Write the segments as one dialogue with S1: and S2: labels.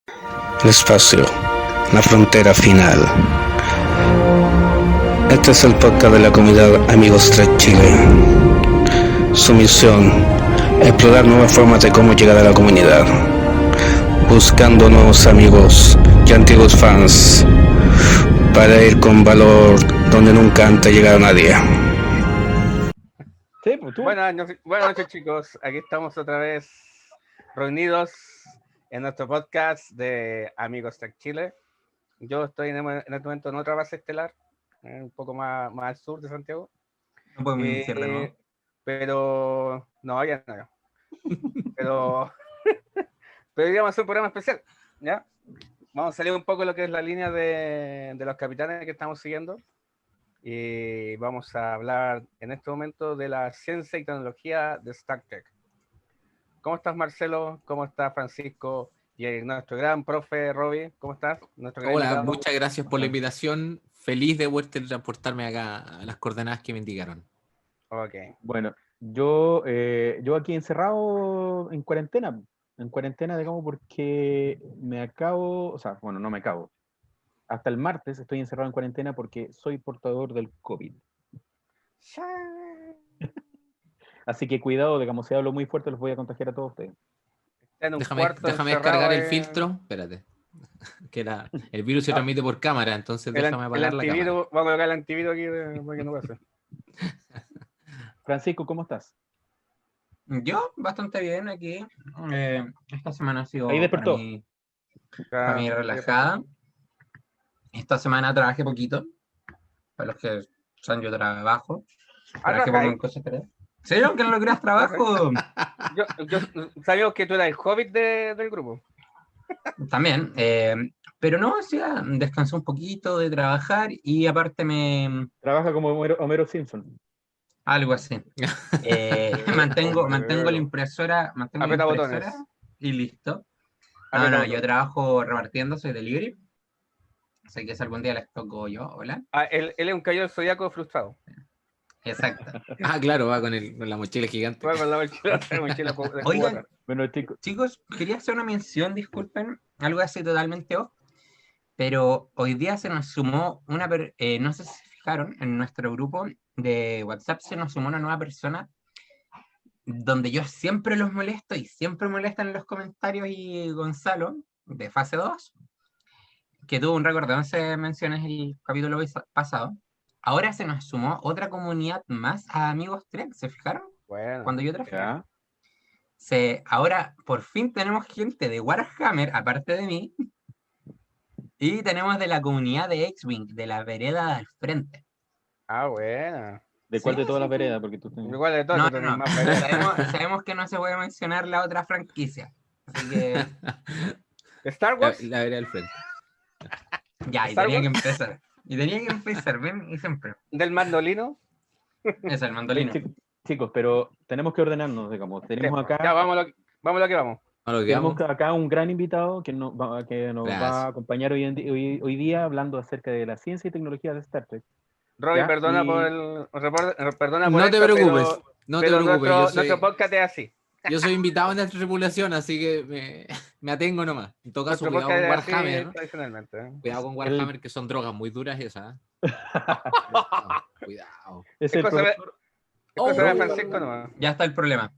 S1: el espacio, la frontera final. Este es el podcast de la comunidad Amigos Trek Chile. Su misión, explorar nuevas formas de cómo llegar a la comunidad, buscando nuevos amigos y antiguos fans, para ir con valor donde nunca antes llegara nadie.
S2: Sí, pues tú.
S3: Buenas noches, chicos. Aquí estamos otra vez reunidos en nuestro podcast de Amigos Trek Chile. Yo estoy en este momento en otra base estelar, un poco más al sur de Santiago.
S4: No podemos iniciar de nuevo.
S3: Pero no, ya no. Pero hoy vamos a hacer un programa especial, ¿ya? Vamos a salir un poco de lo que es la línea de los capitanes que estamos siguiendo. Y vamos a hablar en este momento de la ciencia y tecnología de Star Trek. ¿Cómo estás, Marcelo? ¿Cómo estás, Francisco? Y nuestro gran profe, Robbie, ¿cómo estás?
S5: Hola, muchas gracias por la invitación. Feliz de poder transportarme acá a las coordenadas que me indicaron.
S3: Ok.
S2: Bueno, yo aquí encerrado en cuarentena, digamos, porque no me acabo. Hasta el martes estoy encerrado en cuarentena porque soy portador del COVID. Así que cuidado, digamos, si hablo muy fuerte los voy a contagiar a todos ustedes.
S5: Déjame descargar el filtro. Espérate. Que el virus se transmite por cámara, entonces déjame apagar la cámara.
S3: Vamos a colocar el antivirus aquí para que no pase.
S2: Francisco, ¿cómo estás?
S4: Yo bastante bien aquí. Esta semana ha sido
S2: Ahí despertó.
S4: para mí relajada. Esta semana trabajé poquito. Para los que saben, yo trabajo. Trabajé poco en cosas que... ¿Sí? ¿Aunque no lo creas trabajo?
S3: Yo sabía que tú eras el hobbit del grupo.
S4: También. Pero no, o sea, descansé un poquito de trabajar y aparte
S2: Trabaja como Homero Simpson.
S4: Algo así. Mantengo la impresora.
S3: Botones.
S4: Y listo. No, yo trabajo repartiendo, soy delivery. Así que si algún día les toco yo, hola.
S3: Él es un caballero zodiaco frustrado.
S4: Exacto.
S5: Claro, va con la mochila gigante.
S3: Va con la mochila de
S4: Oigan,
S2: bueno,
S4: chicos, quería hacer una mención, disculpen, algo así totalmente off, pero hoy día se nos sumó no sé si se fijaron, en nuestro grupo de WhatsApp se nos sumó una nueva persona donde yo siempre los molesto y siempre molestan en los comentarios, y Gonzalo, de fase 2, que tuvo un récord de 11 menciones el capítulo pasado. Ahora se nos sumó otra comunidad más a Amigos Trek, ¿se fijaron?
S3: Bueno.
S4: Cuando yo trabajé. Ahora por fin tenemos gente de Warhammer, aparte de mí, y tenemos de la comunidad de X-Wing, de la vereda al frente.
S3: Bueno.
S2: ¿De cuál de todas las veredas? Porque tú
S3: Igual de todas.
S4: No. Sabemos que no se puede mencionar la otra franquicia. Así que...
S3: ¿Star Wars?
S5: La vereda al frente.
S4: Ya, y tenía que empezar. Ven, y siempre.
S3: ¿Del mandolino?
S4: Es el mandolino.
S2: Chicos, pero tenemos que ordenarnos, digamos. Tenemos acá...
S3: Ya, vamos a lo que vamos.
S2: Tenemos acá un gran invitado que nos va a acompañar hoy día hablando acerca de la ciencia y tecnología de Star Trek.
S3: Robbie, perdona por
S5: no te preocupes, no te preocupes.
S3: Nuestro podcast es así.
S5: Yo soy invitado en esta tripulación, así que me atengo nomás. En todo caso,
S3: Nuestro
S5: cuidado con
S3: podcast es
S5: Warhammer.
S3: así, tradicionalmente.
S5: Cuidado con Warhammer, que son drogas muy duras esas. Cuidado.
S2: Es el profesor...
S3: de Francisco nomás.
S4: Ya está el problema.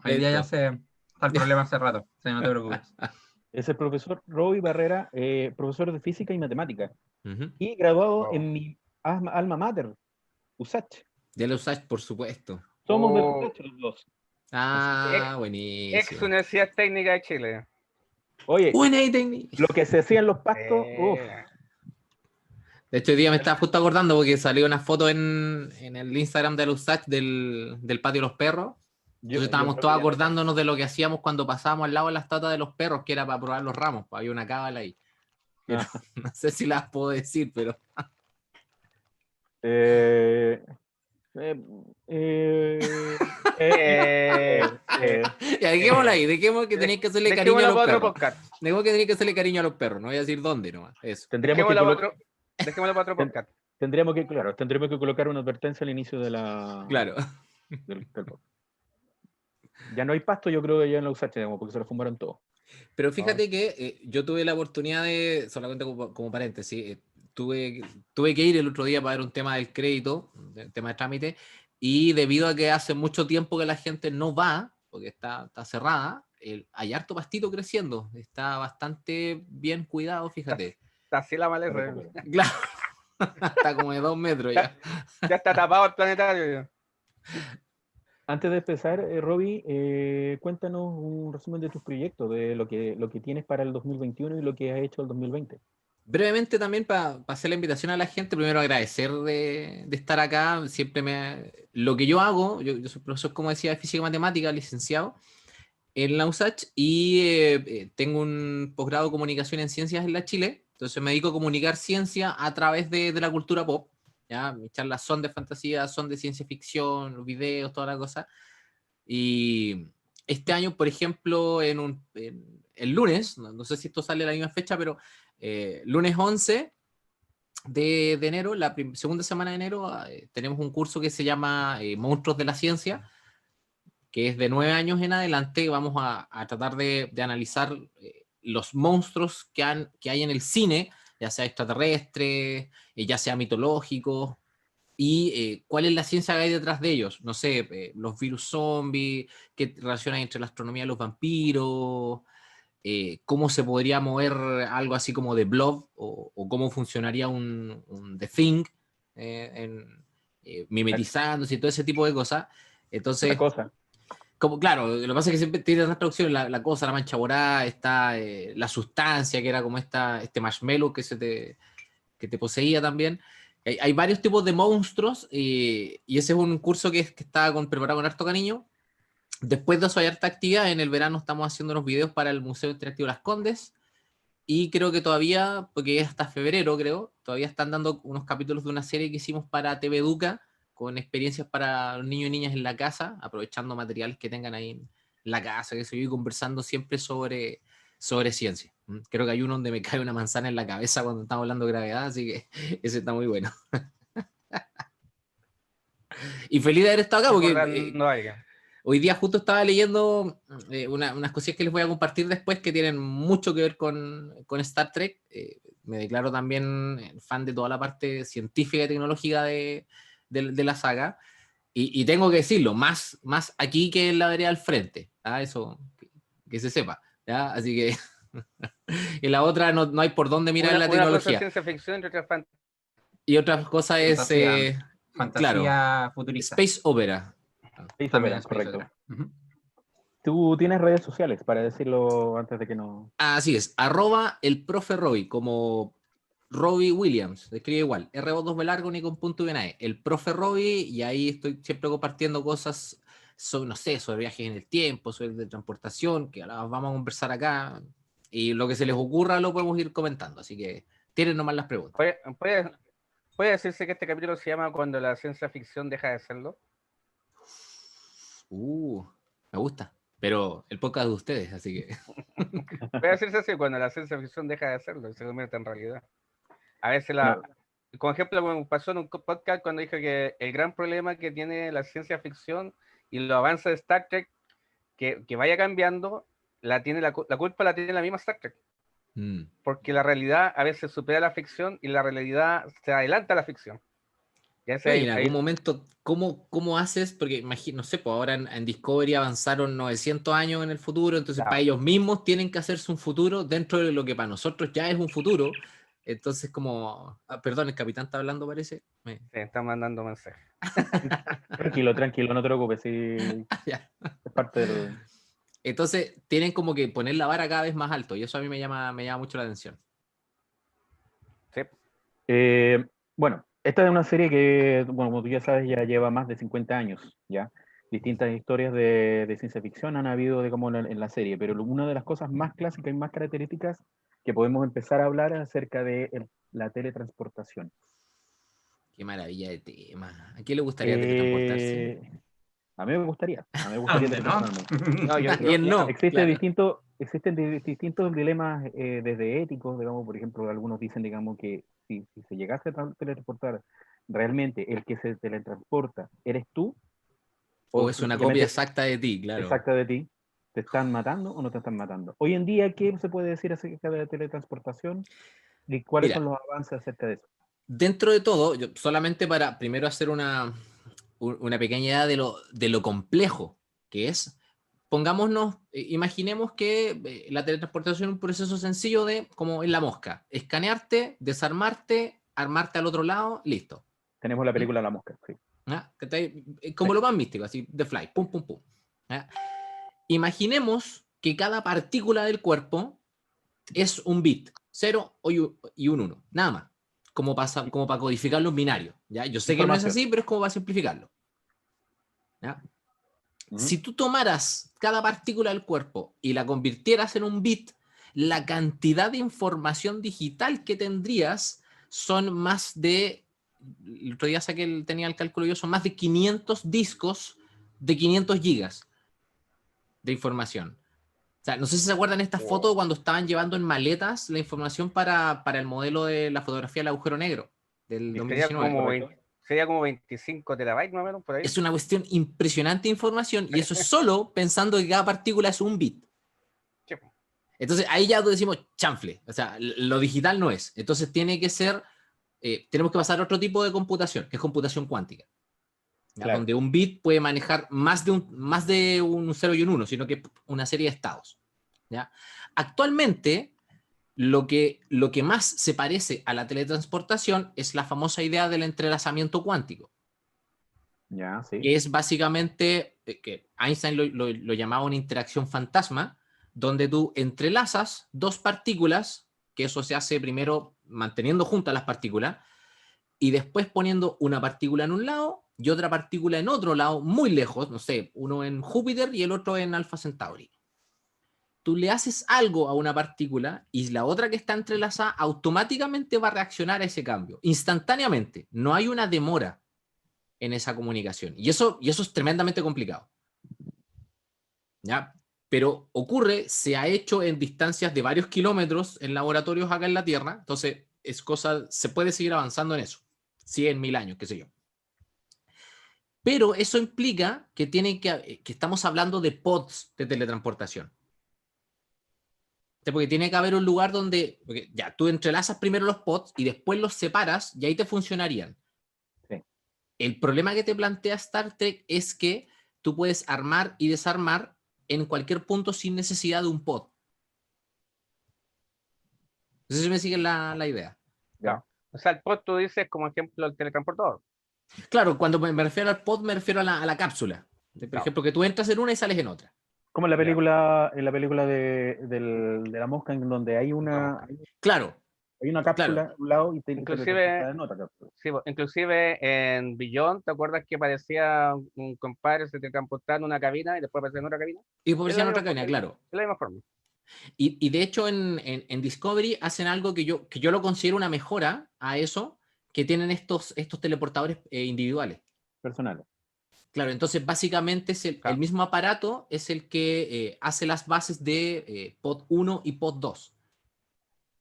S4: Hoy día ya está el problema hace rato. Sí, no te preocupes.
S2: Es el profesor Robbie Barrera, profesor de física y matemática. Y graduado en mi alma mater, USACH.
S5: De la USACH, por supuesto.
S2: Somos de USACH los dos.
S5: Buenísimo.
S3: Ex Universidad Técnica de Chile.
S2: Oye, lo que se hacía en los pastos,
S5: De hecho, hoy día me estaba justo acordando porque salió una foto en el Instagram de la USACH del patio de los perros. Entonces estábamos todos acordándonos de lo que hacíamos cuando pasábamos al lado de la estatua de los perros, que era para probar los ramos. Había una cábala ahí. No sé si las puedo decir, pero... Ya, dejémosla ahí, dejemos que tenéis que hacerle cariño a los perros. Dejemos que tenéis que hacerle cariño a los perros, no voy a decir dónde nomás. Eso.
S3: Dejémoslo para otro podcast.
S2: Tendríamos que colocar una advertencia al inicio de la...
S5: Claro.
S2: Del podcast. Ya no hay pasto, yo creo que ya en la USACH, porque se lo fumaron todo.
S5: Pero fíjate que yo tuve la oportunidad de, solamente como paréntesis, tuve que ir el otro día para ver un tema del crédito, el tema de trámite, y debido a que hace mucho tiempo que la gente no va, porque está cerrada, hay harto pastito creciendo, está bastante bien cuidado, fíjate.
S3: Está así la maleza.
S5: Claro, está como de 2 metros ya.
S3: Ya está tapado el planetario.
S2: Antes de empezar, Robbie, cuéntanos un resumen de tus proyectos, de lo que tienes para el 2021 y lo que has hecho el 2020.
S5: Brevemente también para hacer la invitación a la gente, primero agradecer de estar acá. Lo que yo hago, yo soy profesor, como decía, de física y matemática, licenciado en la USACH, y tengo un posgrado de comunicación en ciencias en la Chile. Entonces me dedico a comunicar ciencia a través de la cultura pop. ¿Ya? Mis charlas son de fantasía, son de ciencia ficción, los videos, toda la cosa. Y este año, por ejemplo, el lunes, no sé si esto sale a la misma fecha, pero lunes 11 de enero, la segunda semana de enero, tenemos un curso que se llama Monstruos de la Ciencia, que es de 9 años en adelante. Vamos a tratar de analizar los monstruos que hay en el cine, ya sea extraterrestres, ya sea mitológicos, y cuál es la ciencia que hay detrás de ellos. No sé, los virus zombies, qué relación hay entre la astronomía y los vampiros, cómo se podría mover algo así como The Blob, o cómo funcionaría un The Thing, mimetizándose y todo ese tipo de cosas. Entonces,
S2: Una cosa.
S5: claro, lo que pasa es que siempre tiene las traducciones, la cosa, la mancha morada, está la sustancia, que era como este marshmallow que te poseía también. Hay varios tipos de monstruos, y ese es un curso que está preparado con harto cariño. Después de eso hay harta actividad. En el verano estamos haciendo unos videos para el Museo Interactivo Las Condes, y creo que todavía, porque es hasta febrero creo, todavía están dando unos capítulos de una serie que hicimos para TV Educa, con experiencias para los niños y niñas en la casa, aprovechando materiales que tengan ahí en la casa, que se vive conversando siempre sobre ciencia. Creo que hay uno donde me cae una manzana en la cabeza cuando estamos hablando de gravedad, así que ese está muy bueno. Y feliz de haber estado acá, porque hoy día justo estaba leyendo unas cosillas que les voy a compartir después, que tienen mucho que ver con Star Trek. Me declaro también fan de toda la parte científica y tecnológica de la saga. Y tengo que decirlo, más aquí que en la vereda al frente. Eso, que se sepa. ¿Ya? Así que en la otra no hay por dónde mirar la tecnología.
S3: Ciencia ficción
S5: y otra cosa es
S4: fantasía futurista.
S5: Space Opera.
S2: También, correcto. Tú tienes redes sociales, para decirlo antes de que no...
S5: Así es, @elproferoy, como Robbie Williams, se escribe igual, R2 largo ni con punto y una E. El profe Robbie, y ahí estoy siempre compartiendo cosas sobre, no sé, sobre viajes en el tiempo, sobre de transportación, que ahora vamos a conversar acá, y lo que se les ocurra lo podemos ir comentando, así que tienen nomás las preguntas.
S3: ¿Puede decirse que este capítulo se llama Cuando la ciencia ficción deja de serlo?
S5: Me gusta, pero el podcast de ustedes, así que...
S3: Puede decirse así, cuando la ciencia ficción deja de serlo y se convierte en realidad. A veces como ejemplo, como pasó en un podcast cuando dije que el gran problema que tiene la ciencia ficción y los avances de Star Trek, que vaya cambiando, la culpa la tiene la misma Star Trek. Porque la realidad a veces supera la ficción y la realidad se adelanta a la ficción.
S5: En algún momento, ¿cómo haces? Porque imagino, no sé, pues ahora en Discovery avanzaron 900 años en el futuro, entonces para ellos mismos tienen que hacerse un futuro dentro de lo que para nosotros ya es un futuro. Entonces perdón, el capitán está hablando, parece.
S3: Sí, está mandando mensajes.
S2: Tranquilo, no te preocupes, sí, es parte del...
S5: Entonces tienen como que poner la vara cada vez más alto, y eso a mí me llama mucho la atención.
S3: Sí.
S2: Bueno, esta es una serie que, bueno, como tú ya sabes, ya lleva más de 50 años, ¿ya? Distintas historias de ciencia ficción han habido en la serie, pero una de las cosas más clásicas y más características que podemos empezar a hablar es acerca de la teletransportación.
S5: Qué maravilla de tema. ¿A quién le gustaría teletransportarse?
S2: A mí me gustaría. Existen distintos dilemas desde éticos, digamos, por ejemplo, algunos dicen, digamos, que si se llegase a teletransportar, realmente el que se teletransporta eres tú.
S5: O es una copia exacta de ti, claro.
S2: Exacta de ti. ¿Te están matando o no te están matando? Hoy en día, ¿qué se puede decir acerca de la teletransportación? ¿Y cuáles
S5: Mira,
S2: son los avances acerca de eso?
S5: dentro de todo, solamente para primero hacer una pequeña idea de lo complejo que es, pongámonos, imaginemos que la teletransportación es un proceso sencillo de, como en la mosca, escanearte, desarmarte, armarte al otro lado, listo.
S2: Tenemos la película La Mosca, sí.
S5: ¿Ya? Como lo más místico, así, de fly, pum, pum, pum. ¿Ya? Imaginemos que cada partícula del cuerpo es un bit, 0 y un 1, nada más, como para codificarlo en binario. ¿Ya? Yo sé que no es así, pero es como para simplificarlo. ¿Ya? Si tú tomaras cada partícula del cuerpo y la convirtieras en un bit, la cantidad de información digital que tendrías son más de, el otro día tenía el cálculo yo, son más de 500 discos de 500 gigas de información. O sea, no sé si se acuerdan estas fotos cuando estaban llevando en maletas la información para el modelo de la fotografía del agujero negro del 2019.
S3: Sería como 25 terabytes más o menos por ahí.
S5: Es una cuestión impresionante de información y eso es solo pensando que cada partícula es un bit. Entonces ahí ya decimos chanfle, o sea, lo digital no es. Entonces tiene que ser, tenemos que pasar a otro tipo de computación, que es computación cuántica. Claro. Donde un bit puede manejar más de un 0 y un 1, sino que una serie de estados. ¿Ya? Actualmente, lo que más se parece a la teletransportación es la famosa idea del entrelazamiento cuántico.
S2: Ya, sí.
S5: Que es básicamente, que Einstein lo llamaba una interacción fantasma, donde tú entrelazas dos partículas, que eso se hace primero manteniendo juntas las partículas, y después poniendo una partícula en un lado y otra partícula en otro lado, muy lejos, no sé, uno en Júpiter y el otro en Alpha Centauri. Tú le haces algo a una partícula y la otra que está entrelazada automáticamente va a reaccionar a ese cambio, instantáneamente. No hay una demora en esa comunicación. Y eso es tremendamente complicado. ¿Ya? Pero ocurre, se ha hecho en distancias de varios kilómetros en laboratorios acá en la Tierra, entonces se puede seguir avanzando en eso. 100.000 años, qué sé yo. Pero eso implica que estamos hablando de pods de teletransportación. Porque tiene que haber un lugar donde ya tú entrelazas primero los pods y después los separas y ahí te funcionarían. Sí. El problema que te plantea Star Trek es que tú puedes armar y desarmar en cualquier punto sin necesidad de un pod. No sé si me siguen la idea.
S3: Ya. O sea, el pod tú dices como ejemplo el teletransportador.
S5: Claro, cuando me refiero al pod me refiero a la cápsula. Por ejemplo, que tú entras en una y sales en otra.
S2: Como en la película, de la mosca, en donde hay una...
S5: Claro.
S2: Hay una cápsula a un lado y
S3: inclusive,
S2: en otra cápsula.
S3: Sí, inclusive en Beyond, ¿te acuerdas que parecía un compadre se te transportaba en una cabina y después aparecía en otra cabina?
S5: Y después aparecía en otra cabina, claro.
S3: De la misma forma.
S5: Y de hecho en Discovery hacen algo que yo lo considero una mejora a eso, que tienen estos teleportadores individuales.
S2: Personales.
S5: Claro, entonces básicamente es el mismo aparato es el que hace las bases de pod 1 y pod 2.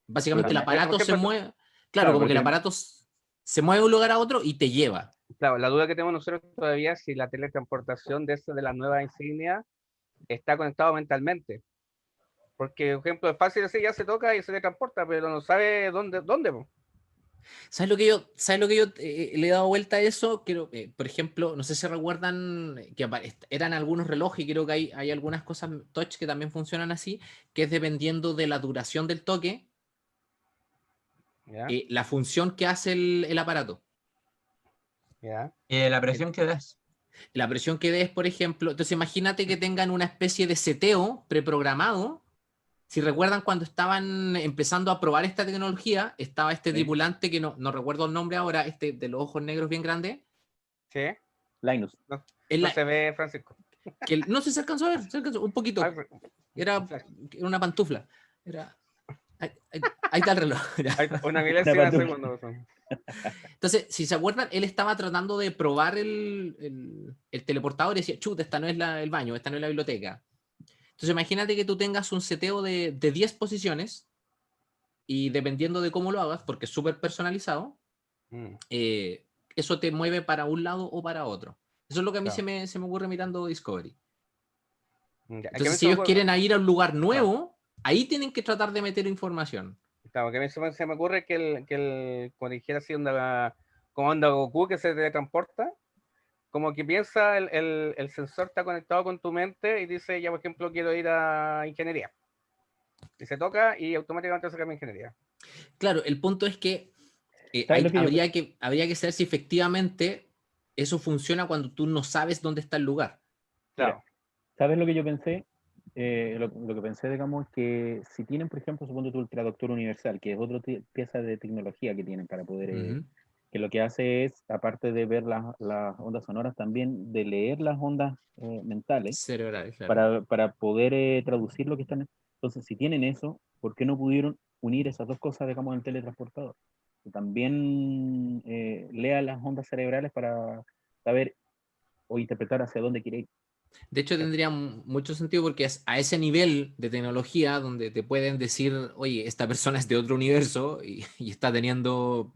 S5: Básicamente el aparato se mueve, claro, como que el aparato se mueve de un lugar a otro y te lleva.
S3: Claro, la duda que tenemos nosotros todavía es si la teletransportación de la nueva insignia está conectado mentalmente. Porque, por ejemplo, es fácil decir, ya se toca y se teletransporta, pero no sabe dónde.
S5: ¿Sabes lo que yo le he dado vuelta a eso? Por ejemplo, no sé si recuerdan que eran algunos relojes, y creo que hay algunas cosas touch que también funcionan así, que es dependiendo de la duración del toque, la función que hace el aparato.
S4: La presión que des.
S5: La presión que des, por ejemplo, entonces imagínate que tengan una especie de seteo preprogramado. Si recuerdan cuando estaban empezando a probar esta tecnología, estaba este tripulante que no recuerdo el nombre ahora, de los ojos negros bien grandes.
S3: Sí.
S2: Linus.
S3: No se ve, Francisco.
S5: Que no sé si se alcanzó a ver, un poquito. Era una pantufla. Ahí está el reloj.
S3: Una milésima de segundo.
S5: Entonces, si se acuerdan, él estaba tratando de probar el teleportador y decía, chuta, esta no es el baño, esta no es la biblioteca. Entonces imagínate que tú tengas un seteo de 10 posiciones y dependiendo de cómo lo hagas, porque es súper personalizado, eso te mueve para un lado o para otro. Eso es lo que a mí se me ocurre mirando Discovery.
S3: Ya, es que a mí
S5: Entonces,
S3: se
S5: si
S3: me
S5: ellos
S3: ocurre-
S5: quieren ir a un lugar nuevo, ahí tienen que tratar de meter información.
S3: Claro, que a mí se me ocurre como dijera así, como onda Goku que se teletransporta, como que piensa, el sensor está conectado con tu mente y dice, ya por ejemplo, quiero ir a ingeniería. Y se toca y automáticamente se cambia a ingeniería.
S5: Claro, el punto es que
S2: ¿Sabes lo que yo
S5: habría que saber si efectivamente eso funciona cuando tú no sabes dónde está el lugar.
S3: Claro.
S2: ¿Sabes lo que yo pensé? Lo que pensé, digamos, es que si tienen, por ejemplo, supongo tu Ultradoctor Universal, que es otra pieza de tecnología que tienen para poder,
S5: Ujú.
S2: que lo que hace es, aparte de ver las ondas sonoras, también de leer las ondas mentales
S5: Cerebral, claro.
S2: para poder traducir lo que están. Entonces, si tienen eso, ¿por qué no pudieron unir esas dos cosas, digamos, en el teletransportador? Que también lea las ondas cerebrales para saber o interpretar hacia dónde quiere ir.
S5: De hecho, tendría mucho sentido porque es a ese nivel de tecnología donde te pueden decir, oye, esta persona es de otro universo y está teniendo,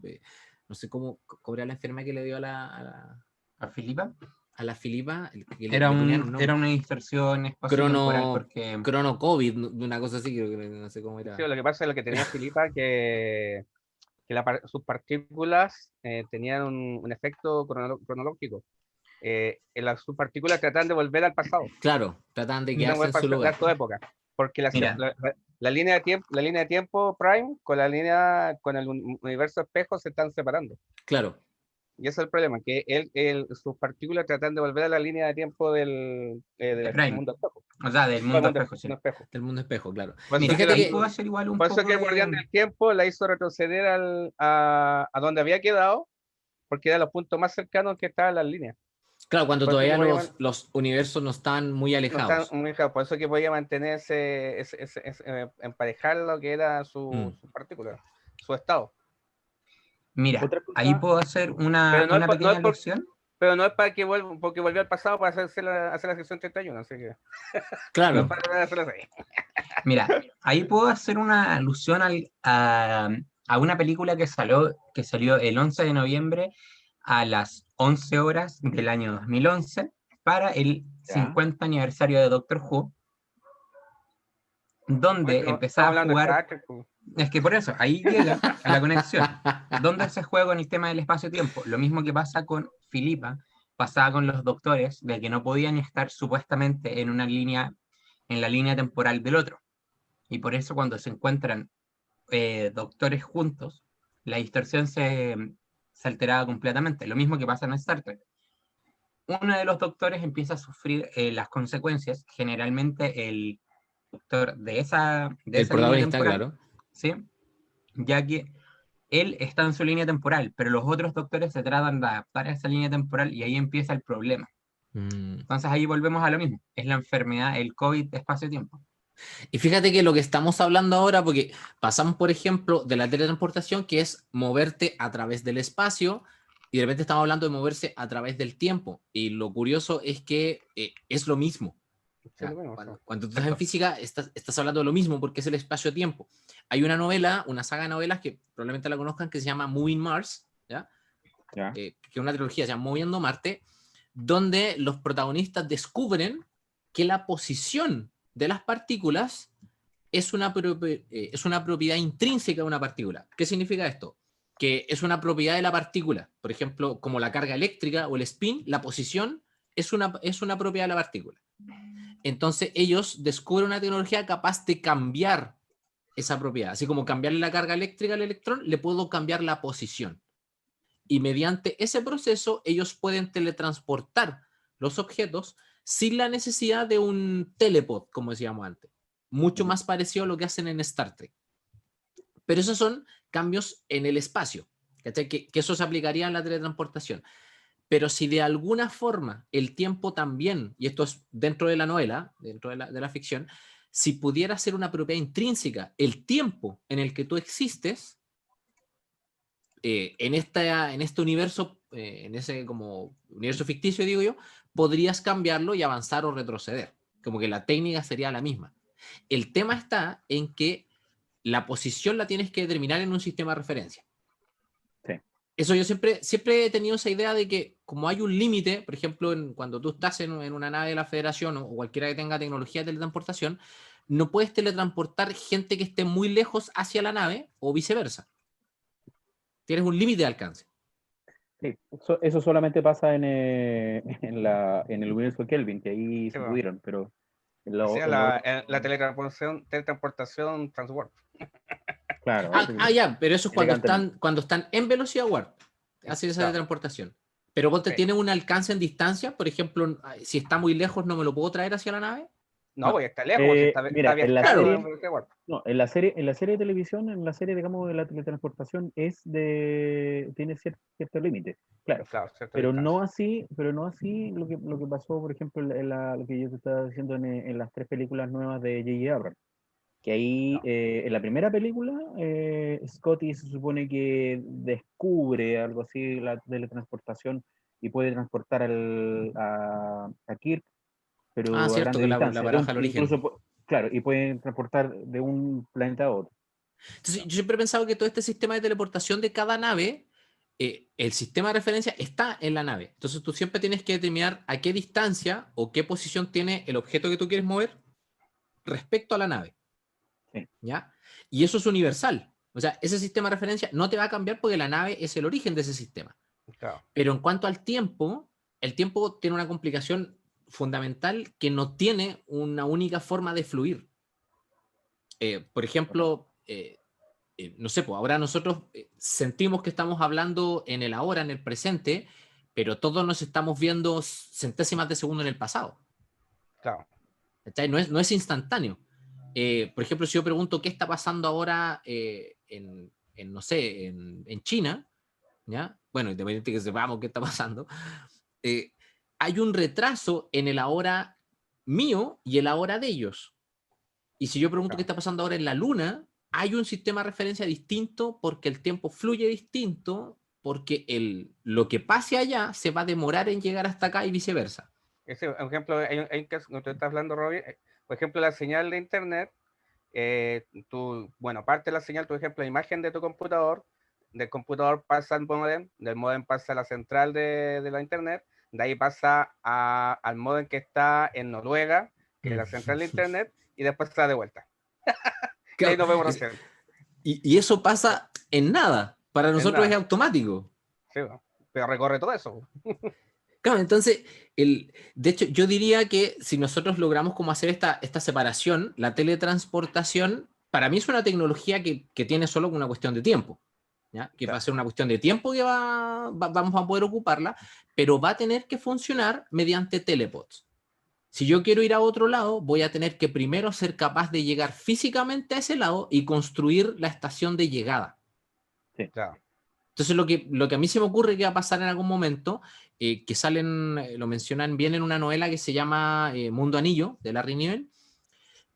S5: no sé cómo era la enfermedad que le dio
S4: ¿A Filipa?
S5: a la Filipa, que le
S4: Era,
S5: ponían un
S4: era
S5: nombre.
S4: una distorsión espacio-temporal porque
S5: Crono COVID, una cosa así, creo que no sé cómo era.
S3: Sí, lo que pasa es lo que tenía Filipa, que sus partículas tenían un efecto cronológico. Las subpartículas tratan de volver al pasado,
S5: Claro, trataban de
S3: tratan de
S5: quedarse en su lugar.
S3: dar su época, porque
S4: Mira.
S3: la línea de tiempo Prime con el universo espejo se están separando.
S5: Claro,
S3: Y ese es el problema, que sus partículas tratan de volver a la línea de tiempo del
S4: Prime,
S3: mundo espejo.
S4: o sea, del
S3: No, el
S4: mundo
S3: mundo
S4: espejo, sí.
S3: espejo.
S5: del mundo espejo, claro.
S3: Por eso
S4: Mira,
S3: que
S5: Fíjate
S4: ahí
S5: que,
S4: puedo hacer igual un
S3: Por eso
S4: poco
S3: que el Guardián del Tiempo la hizo retroceder a donde había quedado, porque eran los puntos más cercanos que estaban las líneas.
S5: claro, cuando
S3: Por eso que
S5: todavía
S3: podía,
S5: los universos no están muy
S3: no están
S5: alejados.
S3: muy lejados, por eso que podía mantenerse, emparejar lo que era su partícula, su estado.
S4: Mira,
S2: Otra cosa,
S4: ahí puedo hacer
S3: Pero no es,
S4: una
S3: no
S4: pequeña
S3: es
S4: alusión.
S3: pero no es para que vuelva, porque volvió al pasado para hacer la sección 31, así que no es
S5: Claro,
S3: para hacerlo así.
S4: Mira, ahí puedo hacer una alusión a una película que salió el 11 de noviembre a las 11 horas del año 2011 para el
S2: ya,
S4: 50 aniversario de Doctor Who, donde
S3: Bueno,
S4: empezaba
S3: estamos
S4: a
S3: hablando de
S4: jugar.
S3: Star Trek, pues.
S4: Es que por eso, ahí llega a la conexión. ¿Dónde se juega con el tema del espacio-tiempo? Lo mismo que pasa con Filipa, pasaba con los doctores, de que no podían estar supuestamente en la línea temporal del otro. Y por eso cuando se encuentran doctores juntos, la distorsión se alteraba completamente. Lo mismo que pasa en Star Trek. Uno de los doctores empieza a sufrir las consecuencias, generalmente el doctor de
S5: el
S4: esa línea
S5: protagonista,
S4: temporal,
S5: claro.
S4: ¿sí? Ya que él está en su línea temporal, pero los otros doctores se tratan de adaptar a esa línea temporal y ahí empieza el problema. Entonces ahí volvemos a lo mismo, es la enfermedad, el COVID de espacio-tiempo.
S5: Y fíjate que lo que estamos hablando ahora, porque pasamos, por ejemplo, de la teletransportación, que es moverte a través del espacio, y de repente estamos hablando de moverse a través del tiempo. Y lo curioso es que es lo mismo. O
S3: Sí,
S5: sea,
S3: lo mismo,
S5: cuando tú estás en física, estás hablando de lo mismo porque es el espacio-tiempo. Hay una novela, una saga de novelas que probablemente la conozcan, que se llama Moving Mars, ¿ya?
S2: ya.
S5: Que es una trilogía, se llama Moviendo Marte, donde los protagonistas descubren que la posición de las partículas es una propiedad intrínseca de una partícula. ¿Qué significa esto? Que es una propiedad de la partícula. Por ejemplo, como la carga eléctrica o el spin, la posición es una propiedad de la partícula. Entonces ellos descubren una tecnología capaz de cambiar esa propiedad. Así como cambiarle la carga eléctrica al electrón, le puedo cambiar la posición. Y mediante ese proceso ellos pueden teletransportar los objetos sin la necesidad de un telepod, como decíamos antes. Mucho más parecido a lo que hacen en Star Trek. Pero esos son cambios en el espacio, ¿cachai? Que eso se aplicaría en la teletransportación. Pero si de alguna forma el tiempo también, y esto es dentro de la novela, dentro de la ficción, si pudiera ser una propiedad intrínseca, el tiempo en el que tú existes, en este universo, en ese como universo ficticio, digo yo, podrías cambiarlo y avanzar o retroceder. Como que la técnica sería la misma. El tema está en que la posición la tienes que determinar en un sistema de referencia.
S2: Sí.
S5: Eso yo siempre he tenido esa idea de que como hay un límite, por ejemplo, cuando tú estás en una nave de la Federación o cualquiera que tenga tecnología de teletransportación, no puedes teletransportar gente que esté muy lejos hacia la nave o viceversa. Tienes un límite de alcance.
S2: Sí, eso solamente pasa en el universo Kelvin, que ahí
S3: Sí,
S2: se
S3: bueno.
S2: pudieron, pero
S3: Hacía la teletransportación transwarp.
S2: claro,
S5: Ya, pero eso es
S2: elegantemente.
S5: cuando están en velocidad warp. Hacen esa
S3: Claro.
S5: teletransportación. Pero vos
S3: Sí.
S5: tienes un alcance en distancia, por ejemplo, si está muy lejos, ¿no me lo puedo traer hacia la nave?
S3: No, voy a estar lejos, está
S2: Mira, en la
S3: viajando
S2: serie,
S3: en velocidad warp.
S2: no, en la serie de televisión, en la serie, digamos, de la teletransportación tiene cierto límite, claro.
S3: Claro, cierta
S2: Pero no
S3: distancia.
S2: así lo que pasó, por ejemplo, lo que yo te estaba diciendo en las 3 películas nuevas de J.J. Abrams. Que ahí,
S3: No.
S2: en la primera película, Scotty se supone que descubre algo así, la teletransportación, y puede transportar a Kirk, pero a
S5: Cierto, que
S2: grandes
S5: la
S2: distancias.
S5: baraja al origen.
S2: Claro, y pueden transportar de un planeta a otro.
S5: Entonces, yo siempre he pensado que todo este sistema de teleportación de cada nave, el sistema de referencia está en la nave. Entonces, tú siempre tienes que determinar a qué distancia o qué posición tiene el objeto que tú quieres mover respecto a la nave.
S2: Sí.
S5: ¿Ya? Y eso es universal. O sea, ese sistema de referencia no te va a cambiar porque la nave es el origen de ese sistema.
S3: Claro.
S5: Pero en cuanto al tiempo, el tiempo tiene una complicación fundamental que no tiene una única forma de fluir. Por ejemplo, no sé, pues ahora nosotros sentimos que estamos hablando en el ahora, en el presente, pero todos nos estamos viendo centésimas de segundo en el pasado.
S3: Claro.
S5: No es instantáneo. Por ejemplo, si yo pregunto qué está pasando ahora no sé, en China, ¿ya? Bueno, independiente de que sepamos qué está pasando, hay un retraso en el ahora mío y el ahora de ellos. Y si yo pregunto qué está pasando ahora en la Luna, hay un sistema de referencia distinto porque el tiempo fluye distinto, porque lo que pase allá se va a demorar en llegar hasta acá y viceversa.
S3: Ese, por ejemplo, hay un caso, no te estás hablando, Robbie, por ejemplo, la señal de internet, parte de la señal, por ejemplo, la imagen de tu computador, del computador pasa al modem, del modem pasa a la central de la internet, de ahí pasa al modem que está en Noruega, que es la central de internet, y después está de vuelta. Y ahí nos vemos recién.
S5: Y eso pasa en nada. Para nosotros es automático.
S3: Sí, pero recorre todo eso.
S5: Claro, entonces, de hecho, yo diría que si nosotros logramos como hacer esta separación, la teletransportación, para mí es una tecnología que tiene solo una cuestión de tiempo, ¿ya? Que va a ser una cuestión de tiempo que vamos a poder ocuparla, pero va a tener que funcionar mediante telepods. Si yo quiero ir a otro lado, voy a tener que primero ser capaz de llegar físicamente a ese lado y construir la estación de llegada.
S3: Sí, claro.
S5: Entonces lo que a mí se me ocurre que va a pasar en algún momento, que salen, lo mencionan bien en una novela que se llama Mundo Anillo, de Larry Niven,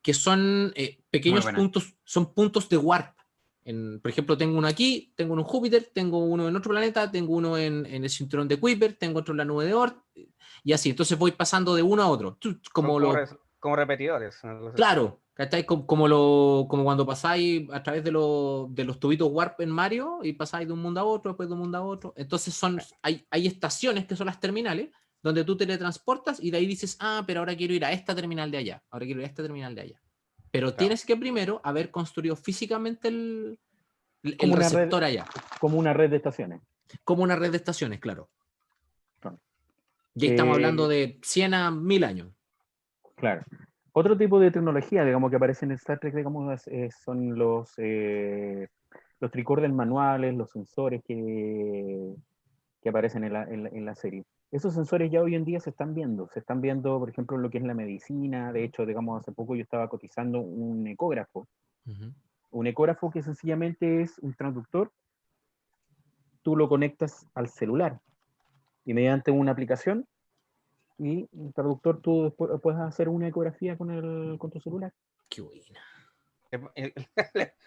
S5: que son pequeños puntos, son puntos de warp. Por ejemplo, tengo uno aquí, tengo uno en Júpiter, tengo uno en otro planeta, tengo uno en el cinturón de Kuiper, tengo otro en la nube de Oort, y así. Entonces voy pasando de uno a otro.
S3: Como repetidores.
S5: Claro, ¿cachai? Como cuando pasáis a través de los tubitos warp en Mario y pasáis de un mundo a otro, después de un mundo a otro. Entonces hay estaciones que son las terminales donde tú teletransportas y de ahí dices, pero ahora quiero ir a esta terminal de allá, ahora quiero ir a esta terminal de allá. Pero tienes que primero haber construido físicamente el receptor allá.
S2: Como una red de estaciones.
S5: Como una red de estaciones, claro. Y ahí estamos hablando de 100 a 1000 años.
S2: Claro. Otro tipo de tecnología, digamos, que aparece en Star Trek, digamos, son los tricorders manuales, los sensores que aparecen en la serie. Esos sensores ya hoy en día se están viendo, por ejemplo, en lo que es la medicina. De hecho, digamos, hace poco yo estaba cotizando un ecógrafo. Un ecógrafo que sencillamente es un traductor, tú lo conectas al celular y mediante una aplicación y un traductor tú después puedes hacer una ecografía con tu celular.
S5: Qué buena.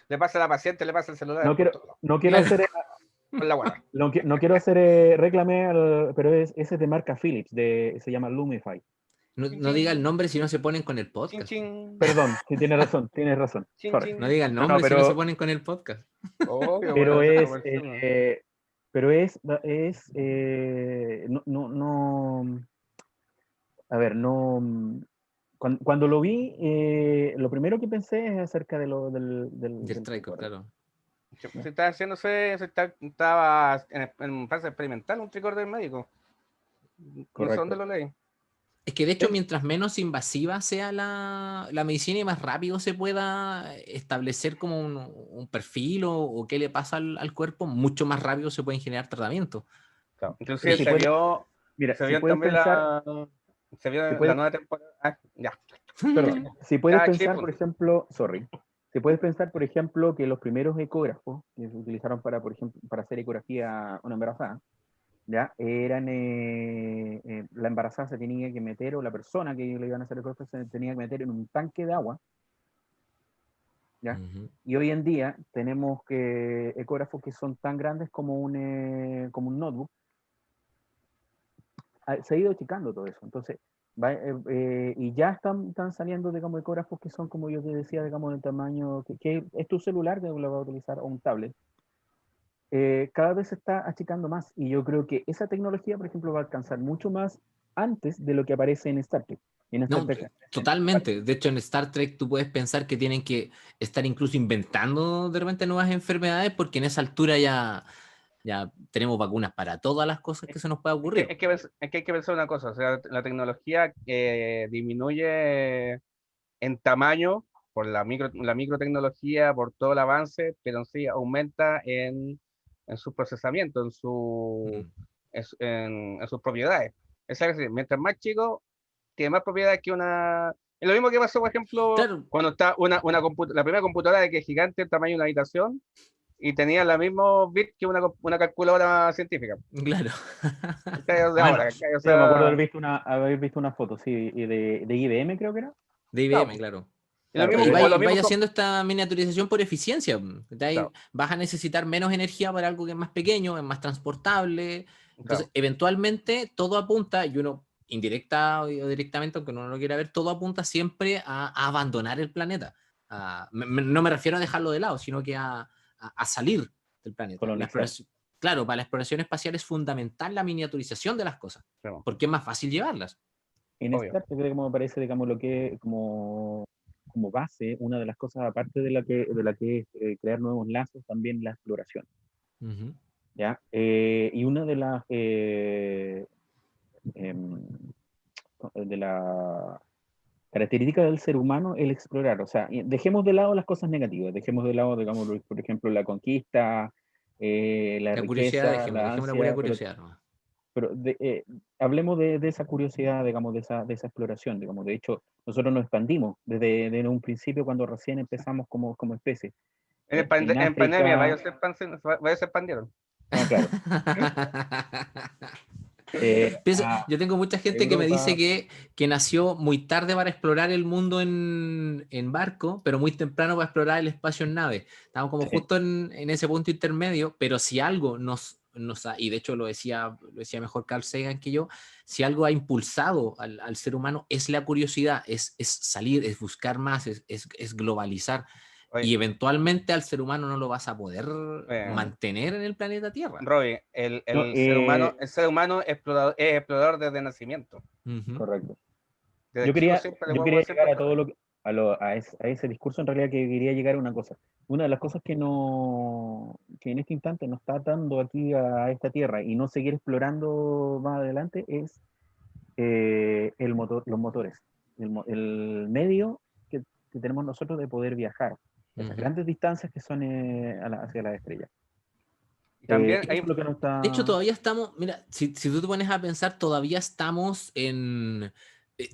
S3: Le pasa a la paciente, le pasa el celular.
S2: No quiero hacer no quiero hacer réclame, pero ese es de marca Philips, se llama Lumify.
S5: No diga el nombre si no se ponen con el podcast.
S2: Perdón, sí, tienes razón.
S5: No diga el nombre si no se ponen con el podcast.
S2: Pero pero a ver, cuando lo vi, lo primero que pensé es acerca de
S5: Del
S2: del
S5: Tricorder,
S2: tricorder.
S5: claro.
S3: Se está estaba en fase experimental un tricorder médico. No sé
S2: Correcto.
S3: dónde lo leí.
S5: Es que de hecho, mientras menos invasiva sea la medicina y más rápido se pueda establecer como un perfil o qué le pasa al cuerpo, mucho más rápido se pueden generar tratamientos.
S2: Claro.
S3: Inclusive
S2: Si
S3: se
S2: puedes-
S3: vio,
S2: Mira,
S3: se
S2: si
S3: vio
S2: puedes
S3: también
S2: pensar,
S3: se vio
S2: si
S3: la
S2: puedes,
S3: nueva temporada. Ya.
S2: perdón, si puedes
S3: Cada chip,
S2: pensar, por ejemplo, si puedes pensar, por ejemplo, que los primeros ecógrafos que se utilizaron para, por ejemplo, para hacer ecografía a una embarazada, ya eran la embarazada se tenía que meter, o la persona que le iban a hacer ecografía se tenía que meter en un tanque de agua, ¿ya?
S5: Ujú.
S2: Y hoy en día tenemos ecógrafos que son tan grandes como como un notebook. Se ha ido achicando todo eso. Entonces, y ya están saliendo, digamos, ecógrafos que son, como yo te decía, digamos, del tamaño que es tu celular que lo vas a utilizar o un tablet. Cada vez se está achicando más y yo creo que esa tecnología, por ejemplo, va a alcanzar mucho más antes de lo que aparece en Star Trek. En Star
S5: No,
S2: Trek.
S5: totalmente. De hecho, en Star Trek tú puedes pensar que tienen que estar incluso inventando de repente nuevas enfermedades porque en esa altura ya tenemos vacunas para todas las cosas que se nos pueda ocurrir.
S3: es que hay que pensar una cosa, o sea, la tecnología disminuye en tamaño por la microtecnología, por todo el avance, pero sí aumenta en su procesamiento,
S5: Mm.
S3: en sus propiedades. Es decir, mientras más chico, tiene más propiedades que una... Es lo mismo que pasó, por ejemplo,
S5: Claro,
S3: cuando está la primera computadora de que es gigante, el tamaño de una habitación, y tenía la mismos bits que una calculadora científica.
S5: claro.
S3: ¿Cachai? De
S2: Bueno,
S3: ahora, ¿cachai? O
S2: sí, me acuerdo
S3: sea,
S2: haber visto una foto, sí, y de IBM creo que era.
S5: De IBM,
S3: claro,
S5: claro.
S3: y lo
S2: Claro,
S3: mismo,
S5: Y
S2: pero
S3: o lo mismo
S5: vaya haciendo esta miniaturización por eficiencia.
S3: claro,
S5: Vas a necesitar menos energía para algo que es más pequeño, es más transportable. Entonces,
S3: claro.
S5: eventualmente, todo apunta, y uno indirecta o directamente, aunque uno no lo quiera ver, todo apunta siempre a abandonar el planeta. No me refiero a dejarlo de lado, sino que a salir del planeta.
S2: colonizar.
S5: Claro, para la exploración espacial es fundamental la miniaturización de las cosas,
S3: Claro,
S5: porque es más fácil llevarlas.
S2: En
S3: obvio.
S2: Star Trek, como me parece, digamos, lo que como base, una de las cosas, aparte de la que es crear nuevos lazos, también la exploración,
S5: Ujú.
S2: ¿ya? Y una em, de las características del ser humano es el explorar, o sea, dejemos de lado las cosas negativas, dejemos de lado, digamos, por ejemplo, la conquista, la
S5: La curiosidad,
S2: riqueza, la
S5: dejemos la pura
S2: ansia,
S5: curiosidad, ¿no?
S2: pero hablemos de esa curiosidad, digamos, de esa exploración, digamos. De hecho, nosotros nos expandimos desde un principio cuando recién empezamos como especie. En
S3: En pandemia,
S2: África,
S3: varios se expandieron.
S2: claro, a
S5: Yo tengo mucha gente que me dice
S2: Europa,
S5: que nació muy tarde para explorar el mundo en barco, pero muy temprano para explorar el espacio en nave. Estamos como
S2: sí,
S5: justo en ese punto intermedio, pero si algo y de hecho lo decía mejor Carl Sagan que yo, si algo ha impulsado al ser humano es la curiosidad, es salir, es buscar más, es globalizar. Y
S3: Oye,
S5: eventualmente al ser humano no lo vas a poder
S3: eh,
S5: mantener en el planeta Tierra.
S3: Robbie,
S2: no,
S3: el ser humano es explorador desde nacimiento.
S5: Ujú.
S2: correcto.
S3: Desde chico siempre le
S2: Yo
S3: vamos
S2: quería
S3: a siempre
S2: llegar a todo
S3: explorar.
S2: lo que, a ese discurso en realidad que quería llegar a una cosa. Una de las cosas que en este instante nos está atando aquí a esta tierra y no seguir explorando más adelante es los motores, el medio que tenemos nosotros de poder viajar, esas
S5: Ujú.
S2: grandes distancias que son hacia las estrellas.
S3: Y también
S2: Eso
S3: hay,
S2: es lo que nos
S5: De hecho,
S2: está...
S5: todavía estamos, mira, si tú te pones a pensar, todavía estamos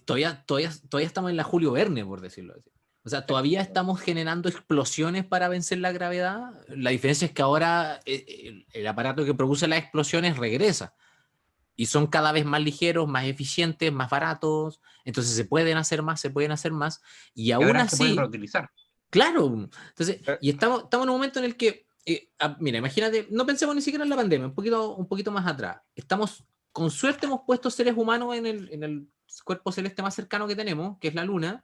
S5: todavía estamos en la Julio Verne, por decirlo así. O sea, todavía estamos generando explosiones para vencer la gravedad. La diferencia es que ahora el aparato que produce las explosiones regresa y son cada vez más ligeros, más eficientes, más baratos. Entonces se pueden hacer más, se pueden hacer más. Y
S4: Y
S5: aún
S4: ahora se pueden
S5: así,
S4: reutilizar.
S5: claro, entonces,
S3: eh,
S5: y estamos en un momento en el que, mira, imagínate, no pensemos ni siquiera en la pandemia, un poquito más atrás. Con suerte hemos puesto seres humanos en el cuerpo celeste más cercano que tenemos, que es la Luna,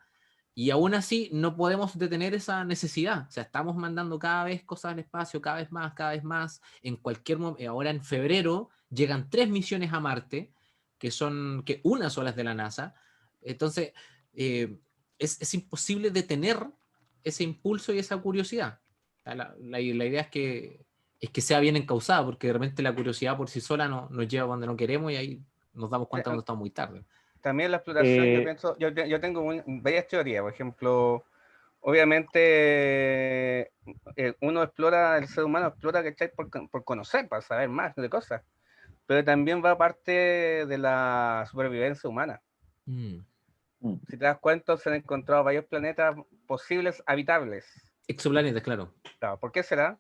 S5: Y aún así no podemos detener esa necesidad. O sea, estamos mandando cada vez cosas al espacio, cada vez más, cada vez más. En cualquier momento, ahora en febrero llegan 3 misiones a Marte, que una sola es de la NASA. Entonces, es imposible detener ese impulso y esa curiosidad. La idea es que sea bien encausada, porque de repente la curiosidad por sí sola nos lleva a donde no queremos y ahí nos damos cuenta cuando estamos muy tarde.
S3: También la exploración, yo pienso, yo tengo varias teorías. Por ejemplo, obviamente uno explora, el ser humano explora, ¿cachai? Por conocer, para saber más de cosas, pero también va parte de la supervivencia humana. Si te das cuenta, se han encontrado varios planetas posibles habitables.
S5: Exoplanetas, claro.
S3: Claro, ¿por qué será?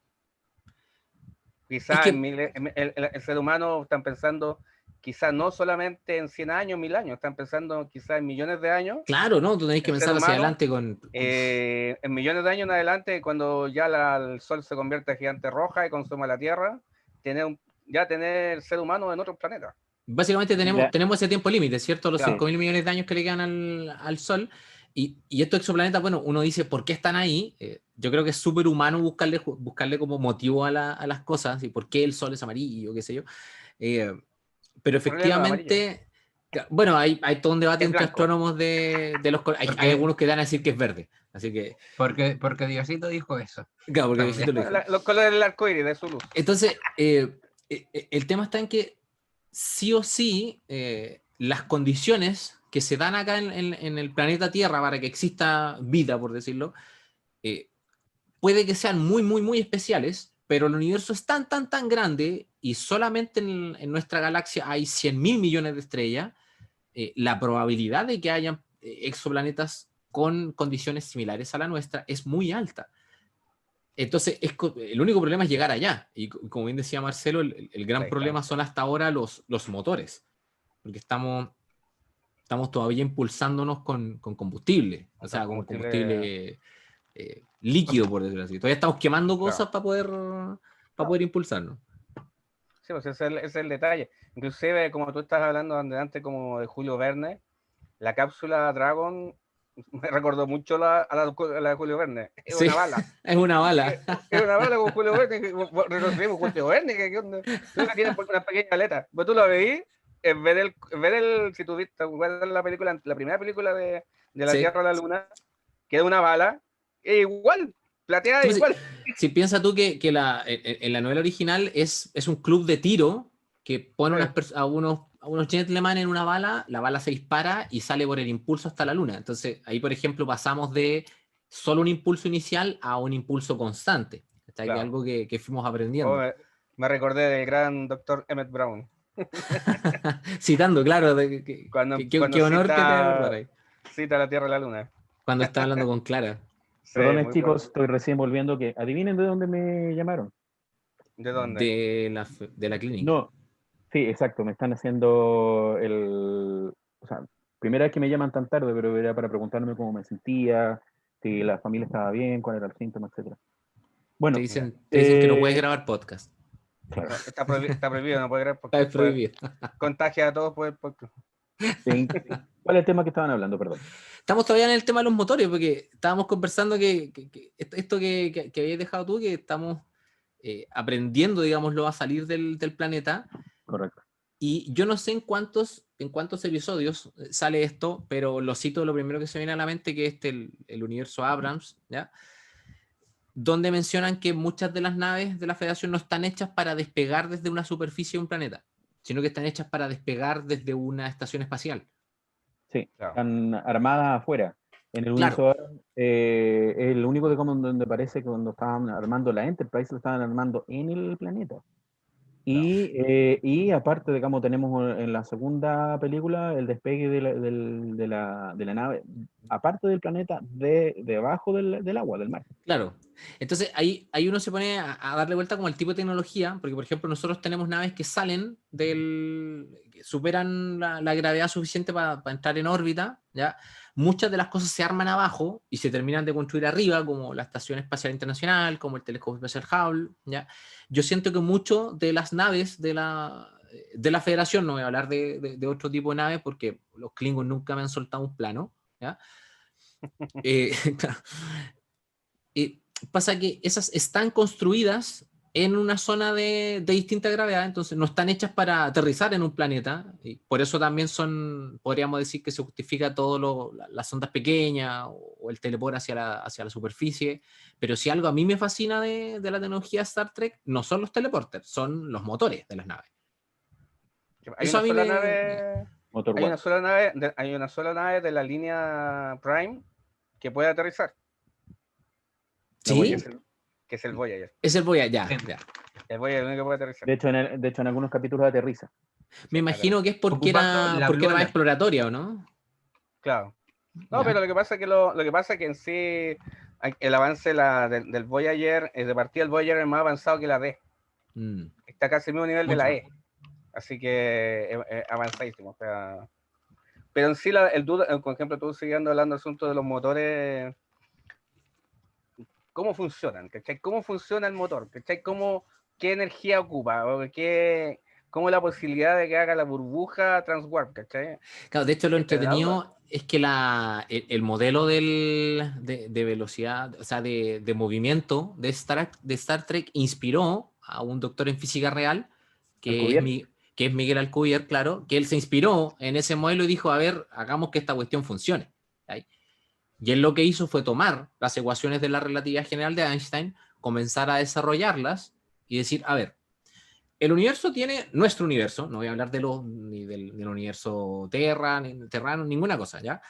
S3: Quizás el ser humano están pensando, quizás no solamente en 100 años, 1000 años, están pensando quizás en millones de años.
S5: Claro, ¿no? Tú tenés que pensar hacia adelante
S3: en millones de años en adelante, cuando ya el Sol se convierte en gigante roja y consuma la Tierra, tener el ser humano en otros planetas.
S5: Básicamente tenemos ese tiempo límite, ¿cierto? Los 5.000 millones de años que le quedan al Sol. Y estos exoplanetas, bueno, uno dice, ¿por qué están ahí? Yo creo que es súper humano buscarle como motivo a las cosas, y por qué el Sol es amarillo, qué sé yo. Pero efectivamente, bueno, hay todo un debate entre astrónomos de los colores. Hay algunos que dan a decir que es verde. Así que...
S4: Porque Diosito dijo eso.
S5: Claro, porque Diosito lo dijo.
S3: Los colores del arco iris, de su luz.
S5: Entonces, el tema está en que sí o sí, las condiciones que se dan acá en el planeta Tierra para que exista vida, por decirlo, puede que sean muy, muy, muy especiales, pero el universo es tan, tan, tan grande y solamente en nuestra galaxia hay 100.000 millones de estrellas, la probabilidad de que hayan exoplanetas con condiciones similares a la nuestra es muy alta. Entonces, el único problema es llegar allá. Y como bien decía Marcelo, el gran problema son hasta ahora los motores, porque estamos todavía impulsándonos con combustible, o sea, con combustible líquido, por decirlo así. Todavía estamos quemando cosas para poder impulsarnos.
S3: Sí, pues ese es el detalle. Inclusive, como tú estás hablando antes como de Julio Verne, la cápsula Dragon me recordó mucho a la de Julio Verne. Es una bala.
S5: Es una bala.
S3: Es una bala con Julio Verne. Reconocimos Julio Verne. ¿Qué onda? Tú la tienes por una pequeña aleta. Pero tú lo veís, en vez si tú viste la película, la primera película de la Tierra a la Luna, que es una bala, es igual. Plateada igual.
S5: Si piensas tú que en la novela original es un club de tiro que pone a unos gentlemen en una bala, la bala se dispara y sale por el impulso hasta la luna. Entonces, ahí, por ejemplo, pasamos de solo un impulso inicial a un impulso constante. Claro. Que es algo que fuimos aprendiendo.
S3: Me recordé del gran doctor Emmett Brown.
S5: Citando, claro, qué honor que te acordar ahí.
S3: Cita la Tierra y la Luna.
S5: Cuando está hablando con Clara.
S2: Sí, perdón, chicos, bueno. Estoy recién volviendo. Adivinen de dónde me llamaron.
S3: ¿De dónde?
S5: De la clínica.
S2: No, sí, exacto. Me están haciendo o sea, primera vez que me llaman tan tarde, pero era para preguntarme cómo me sentía, si la familia estaba bien, cuál era el síntoma, etc. Bueno,
S5: te dicen que no puedes grabar podcast.
S3: Claro. Está prohibido, no puede grabar
S5: podcast. Está prohibido.
S3: Contagia a todos por el podcast.
S2: Sí. ¿Cuál es el tema que estaban hablando, perdón?
S5: Estamos todavía en el tema de los motores, porque estábamos conversando que esto que habías dejado tú, que estamos aprendiendo, digámoslo, a salir del planeta.
S2: Correcto.
S5: Y yo no sé en cuántos episodios sale esto, pero lo cito lo primero que se viene a la mente, que es el universo Abrams, ¿ya? Donde mencionan que muchas de las naves de la Federación no están hechas para despegar desde una superficie de un planeta, sino que están hechas para despegar desde una estación espacial.
S2: Sí, claro. Están armadas afuera. En el universo, claro. El único donde parece que cuando estaban armando la Enterprise, lo estaban armando en el planeta. Y aparte, digamos, tenemos en la segunda película el despegue de la nave, aparte del planeta, debajo del agua, del mar.
S5: Claro. Entonces ahí uno se pone a darle vuelta como al tipo de tecnología, porque por ejemplo nosotros tenemos naves que salen que superan la gravedad suficiente para entrar en órbita, ¿ya? Muchas de las cosas se arman abajo y se terminan de construir arriba, como la Estación Espacial Internacional, como el Telescopio Espacial Hubble, ¿ya? Yo siento que mucho de las naves de la Federación, no voy a hablar de otro tipo de naves porque los Klingons nunca me han soltado un plano, ¿ya? Claro. Pasa que esas están construidas en una zona de distinta gravedad, entonces no están hechas para aterrizar en un planeta, y por eso también podríamos decir que se justifica todo las ondas pequeñas o el teleport hacia la superficie, pero si algo a mí me fascina de la tecnología Star Trek, no son los teleporters, son los motores de las naves.
S3: Hay
S5: Eso
S3: una
S5: a mí
S3: sola
S5: me...
S3: nave,
S2: Motor
S3: hay
S2: Warp.
S3: una sola nave, hay una sola nave de la línea Prime que puede aterrizar,
S2: La
S5: ¿Sí?
S2: Voyager.
S3: que es el Voyager.
S5: Es el Voyager, ya,
S4: Sí.
S5: ya.
S3: El Voyager es el único que puede aterrizar.
S2: De hecho, en algunos capítulos aterriza.
S5: Me imagino que es porque
S4: Ocupando
S5: era
S4: la
S5: más
S4: Blue
S5: exploratoria, ¿o no?
S3: Claro. No,
S5: Ya.
S3: pero lo que pasa es que lo que pasa es que en sí el avance del Voyager, de partida el Voyager es más avanzado que la D.
S5: Mm.
S3: Está casi al mismo nivel de
S4: Mucho.
S3: la E. Así que es avanzadísimo. O sea, pero en sí, por ejemplo, tú siguiendo hablando del asunto de los motores, ¿cómo funcionan? ¿Cachai? ¿Cómo funciona el motor? ¿Cachai? ¿Qué energía ocupa? ¿Cómo la posibilidad de que haga la burbuja transwarp? ¿Cachai?
S5: Claro, de hecho lo
S3: ¿Te da duda?
S5: entretenido es que el modelo de velocidad, o sea, de movimiento de Star Trek inspiró a un doctor en física real,
S2: Alcubierre.
S5: que es Miguel Alcubierre, claro, que él se inspiró en ese modelo y dijo, a ver, hagamos que esta cuestión funcione. ¿Sí? Y él lo que hizo fue tomar las ecuaciones de la relatividad general de Einstein, comenzar a desarrollarlas y decir, a ver, el universo tiene nuestro universo, no voy a hablar ni del universo terrano, ninguna cosa, ¿ya?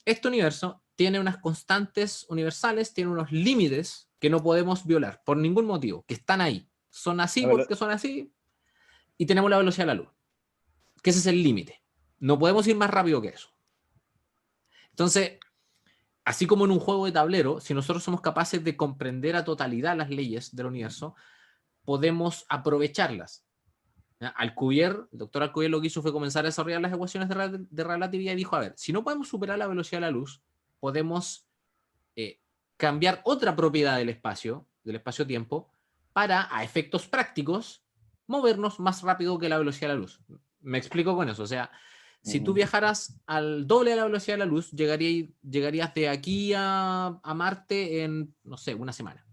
S5: Este universo tiene unas constantes universales, tiene unos límites que no podemos violar por ningún motivo, que están ahí. Son así porque son así, y tenemos la velocidad de la luz, que ese es el límite. No podemos ir más rápido que eso. Entonces, así como en un juego de tablero, si nosotros somos capaces de comprender a totalidad las leyes del universo, podemos aprovecharlas. El doctor Alcubierre lo que hizo fue comenzar a desarrollar las ecuaciones de relatividad y dijo, a ver, si no podemos superar la velocidad de la luz, podemos cambiar otra propiedad del espacio-tiempo, para, a efectos prácticos, movernos más rápido que la velocidad de la luz. Me explico con eso, o sea, si tú viajaras al doble de la velocidad de la luz, llegarías de aquí a Marte en, no sé, una semana.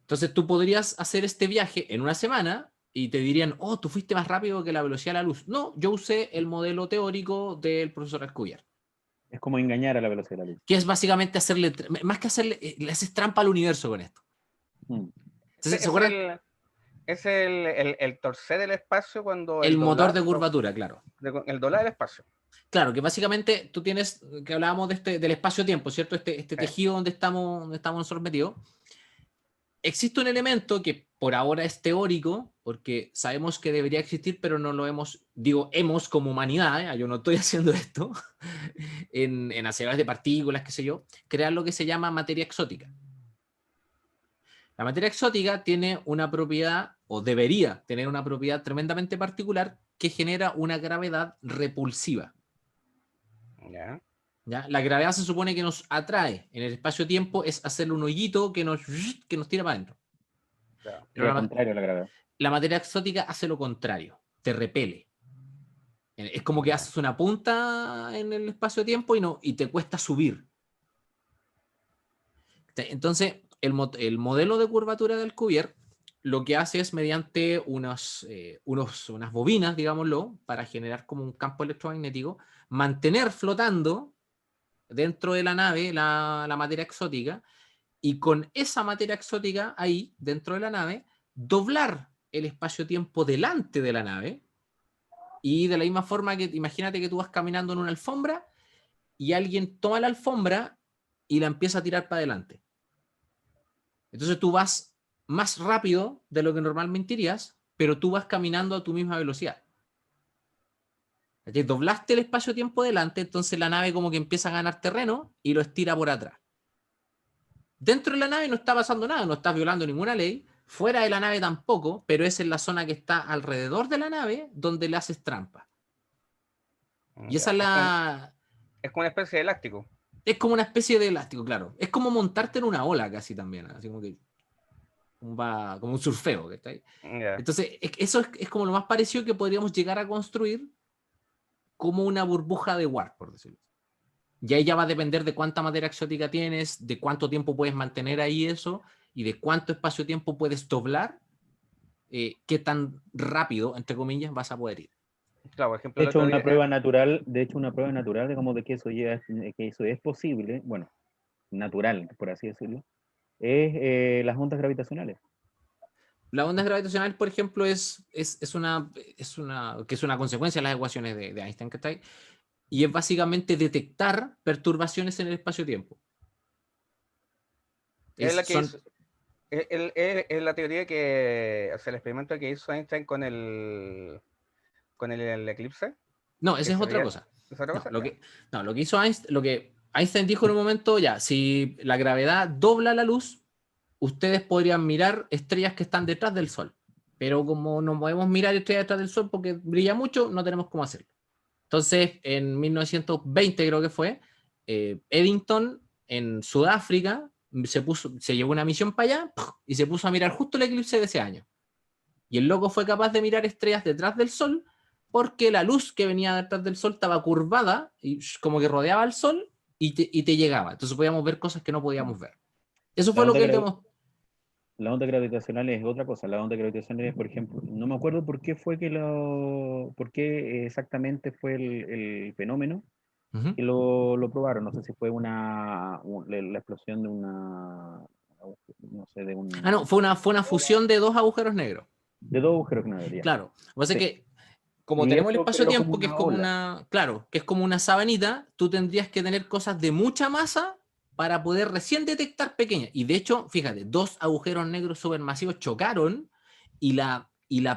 S5: Entonces tú podrías hacer este viaje en una semana y te dirían, oh, tú fuiste más rápido que la velocidad de la luz. No, yo usé el modelo teórico del profesor Alcubierre.
S2: Es como engañar a la velocidad de la luz.
S5: Que es básicamente más que hacerle, le haces trampa al universo con esto. Entonces, ¿se acuerdan?
S3: Es el torcer del espacio cuando...
S5: El motor de curvatura, claro.
S3: El doblar del espacio.
S5: Claro, que básicamente tú tienes, que hablábamos del espacio-tiempo, ¿cierto? Este tejido donde estamos nosotros metidos. Existe un elemento que por ahora es teórico, porque sabemos que debería existir, pero no lo hemos como humanidad, yo no estoy haciendo esto, en aceleradores de partículas, qué sé yo, crear lo que se llama materia exótica. La materia exótica tiene una propiedad, o debería tener una propiedad tremendamente particular, que genera una gravedad repulsiva.
S3: ¿Ya?
S5: ¿Ya? La gravedad se supone que nos atrae en el espacio-tiempo, es hacerle un hoyito que nos tira para adentro.
S3: Claro.
S5: Pero
S2: Es contrario a la gravedad.
S5: la materia exótica hace lo contrario, te repele. Es como que haces una punta en el espacio-tiempo y te cuesta subir. Entonces, el modelo de curvatura de Alcubierre lo que hace es, mediante unas bobinas, digámoslo, para generar como un campo electromagnético, mantener flotando dentro de la nave la materia exótica, y con esa materia exótica ahí, dentro de la nave, doblar el espacio-tiempo delante de la nave, y de la misma forma que, imagínate que tú vas caminando en una alfombra, y alguien toma la alfombra y la empieza a tirar para adelante. Entonces tú vas más rápido de lo que normalmente irías, pero tú vas caminando a tu misma velocidad. Doblaste el espacio-tiempo delante, entonces la nave como que empieza a ganar terreno y lo estira por atrás. Dentro de la nave no está pasando nada, no estás violando ninguna ley, fuera de la nave tampoco, pero es en la zona que está alrededor de la nave donde le haces trampa. Y esa
S3: es como una especie de elástico.
S5: Es como una especie de elástico, claro. Es como montarte en una ola casi también, así como que como un surfeo, que está ahí.
S3: Yeah.
S5: Entonces, eso es como lo más parecido que podríamos llegar a construir como una burbuja de Warp, por decirlo. Y ahí ya va a depender de cuánta materia exótica tienes, de cuánto tiempo puedes mantener ahí eso, y de cuánto espacio-tiempo puedes doblar, qué tan rápido, entre comillas, vas a poder ir.
S3: Claro, por ejemplo,
S2: De
S3: el
S2: hecho,
S3: otro
S2: una
S3: día,
S2: prueba natural, de como de que eso es posible, bueno, natural, por así decirlo, es las ondas gravitacionales.
S5: La onda gravitacional, por ejemplo, es una consecuencia de las ecuaciones de Einstein, que está ahí, y es básicamente detectar perturbaciones en el espacio-tiempo.
S3: es la que hizo, es la teoría que, o sea, el experimento que hizo Einstein con el eclipse.
S5: No,
S3: que
S5: esa es
S3: se
S5: otra
S3: veía-
S5: cosa.
S3: ¿Es otra cosa?
S5: Lo que hizo Einstein, lo que Einstein dijo en un momento, ya, si la gravedad dobla la luz, ustedes podrían mirar estrellas que están detrás del Sol. Pero como no podemos mirar estrellas detrás del Sol porque brilla mucho, no tenemos cómo hacerlo. Entonces, en 1920 creo que fue, Eddington en Sudáfrica se llevó una misión para allá y se puso a mirar justo el eclipse de ese año. Y el loco fue capaz de mirar estrellas detrás del Sol porque la luz que venía detrás del Sol estaba curvada y como que rodeaba al Sol y te llegaba. Entonces podíamos ver cosas que no podíamos ver. Eso fue lo que él demostró.
S2: La onda gravitacional es otra cosa. La onda gravitacional es, por ejemplo, no me acuerdo por qué por qué exactamente fue el fenómeno
S5: Uh-huh.
S2: que lo probaron. No sé si fue la explosión de no sé,
S5: Ah, no, fue una fusión de dos agujeros negros.
S2: de dos agujeros negros, ya.
S5: Claro. Lo que pasa es que, como
S2: Y
S5: tenemos el
S2: eso generó
S5: espacio-tiempo,
S2: como
S5: que es
S2: una
S5: como
S2: ola.
S5: claro, que es como una sabanita, tú tendrías que tener cosas de mucha masa para poder recién detectar pequeñas. Y de hecho, fíjate, dos agujeros negros supermasivos chocaron y la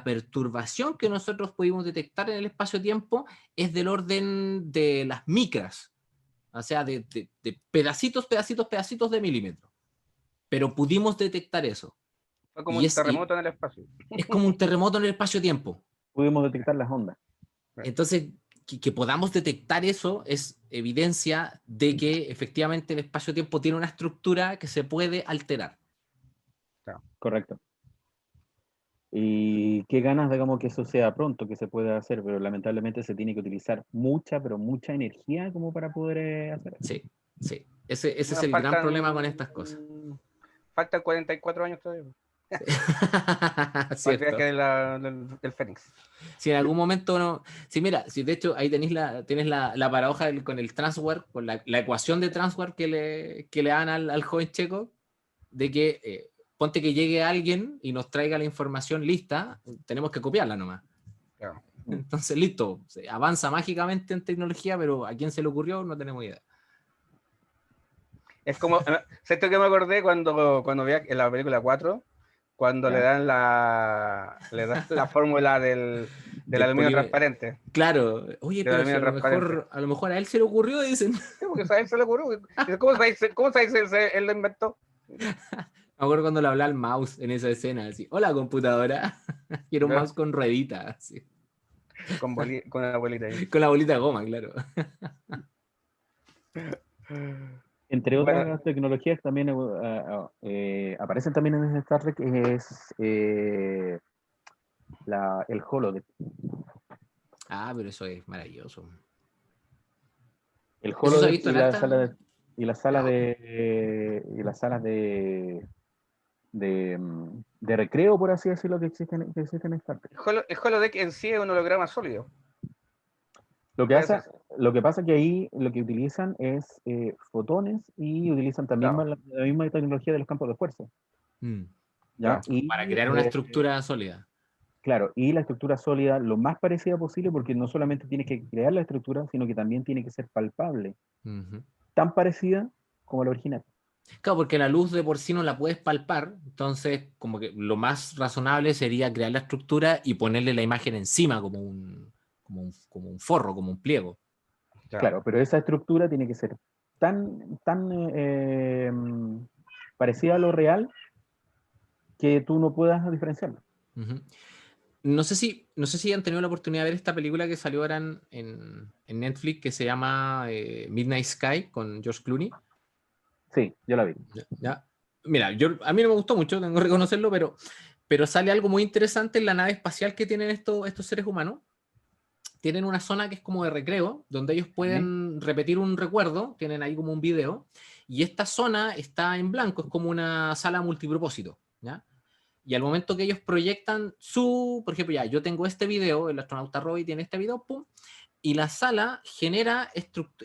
S5: perturbación que nosotros pudimos detectar en el espacio-tiempo es del orden de las micras, o sea, de pedacitos de milímetros. Pero pudimos detectar eso.
S3: Fue como
S5: Y
S3: un terremoto en el espacio.
S5: es como un terremoto en el espacio-tiempo.
S2: Pudimos detectar las ondas.
S5: Entonces, que podamos detectar eso es evidencia de que efectivamente el espacio-tiempo tiene una estructura que se puede alterar.
S2: Correcto. Y qué ganas, digamos, que eso sea pronto, que se pueda hacer, pero lamentablemente se tiene que utilizar mucha, pero mucha energía como para poder hacer eso.
S5: Sí, sí. Ese es
S3: Bueno,
S5: el gran problema con estas cosas.
S3: Faltan 44 años todavía. Para el
S5: Cierto.
S3: viaje del Fénix.
S5: Si en algún momento no. Sí, mira, si de hecho ahí tienes la paradoja con el transfer, con la ecuación de transfer que le dan al joven checo, de que ponte que llegue alguien y nos traiga la información lista, tenemos que copiarla nomás.
S3: Claro.
S5: Entonces, listo, se avanza mágicamente en tecnología, pero a quién se le ocurrió no tenemos idea.
S3: Es como, ¿sabes que me acordé cuando vi en la película 4? Cuando le dan la fórmula del aluminio transparente.
S5: Claro, oye, pero si a lo mejor a él se le ocurrió, dicen.
S3: Sí, porque a él se le ocurrió. ¿Cómo se dice él lo inventó?
S5: Me acuerdo cuando le hablaba al mouse en esa escena, así, hola computadora, quiero un mouse con ruedita, así.
S3: Con la bolita ahí.
S5: Con la bolita de goma, claro.
S2: Entre otras tecnologías también aparecen también en Star Trek es el holodeck.
S5: Ah, pero eso es maravilloso.
S2: El holodeck
S5: y
S2: las salas de recreo, por así decirlo, que existen en Star Trek.
S3: El holodeck en sí es un holograma sólido.
S2: Lo que pasa es que ahí lo que utilizan es fotones y utilizan también la misma tecnología de los campos de fuerza. ¿Ya? Y,
S5: para crear una estructura sólida.
S2: Claro, y la estructura sólida lo más parecida posible, porque no solamente tienes que crear la estructura, sino que también tiene que ser palpable. Tan parecida como la original.
S5: Claro, porque la luz de por sí no la puedes palpar, entonces como que lo más razonable sería crear la estructura y ponerle la imagen encima como un forro, como un pliego.
S2: Claro, pero esa estructura tiene que ser tan parecida a lo real que tú no puedas diferenciarlo.
S5: No sé si han tenido la oportunidad de ver esta película que salió ahora en Netflix, que se llama Midnight Sky, con George Clooney.
S2: Sí, yo la vi.
S5: ¿Ya? Mira, a mí no me gustó mucho, tengo que reconocerlo, pero sale algo muy interesante en la nave espacial que tienen estos seres humanos, tienen una zona que es como de recreo, donde ellos pueden repetir un recuerdo, tienen ahí como un video, y esta zona está en blanco, es como una sala multipropósito, ¿ya? Y al momento que ellos proyectan por ejemplo, ya, yo tengo este video, el astronauta Robbie tiene este video, pum, y la sala genera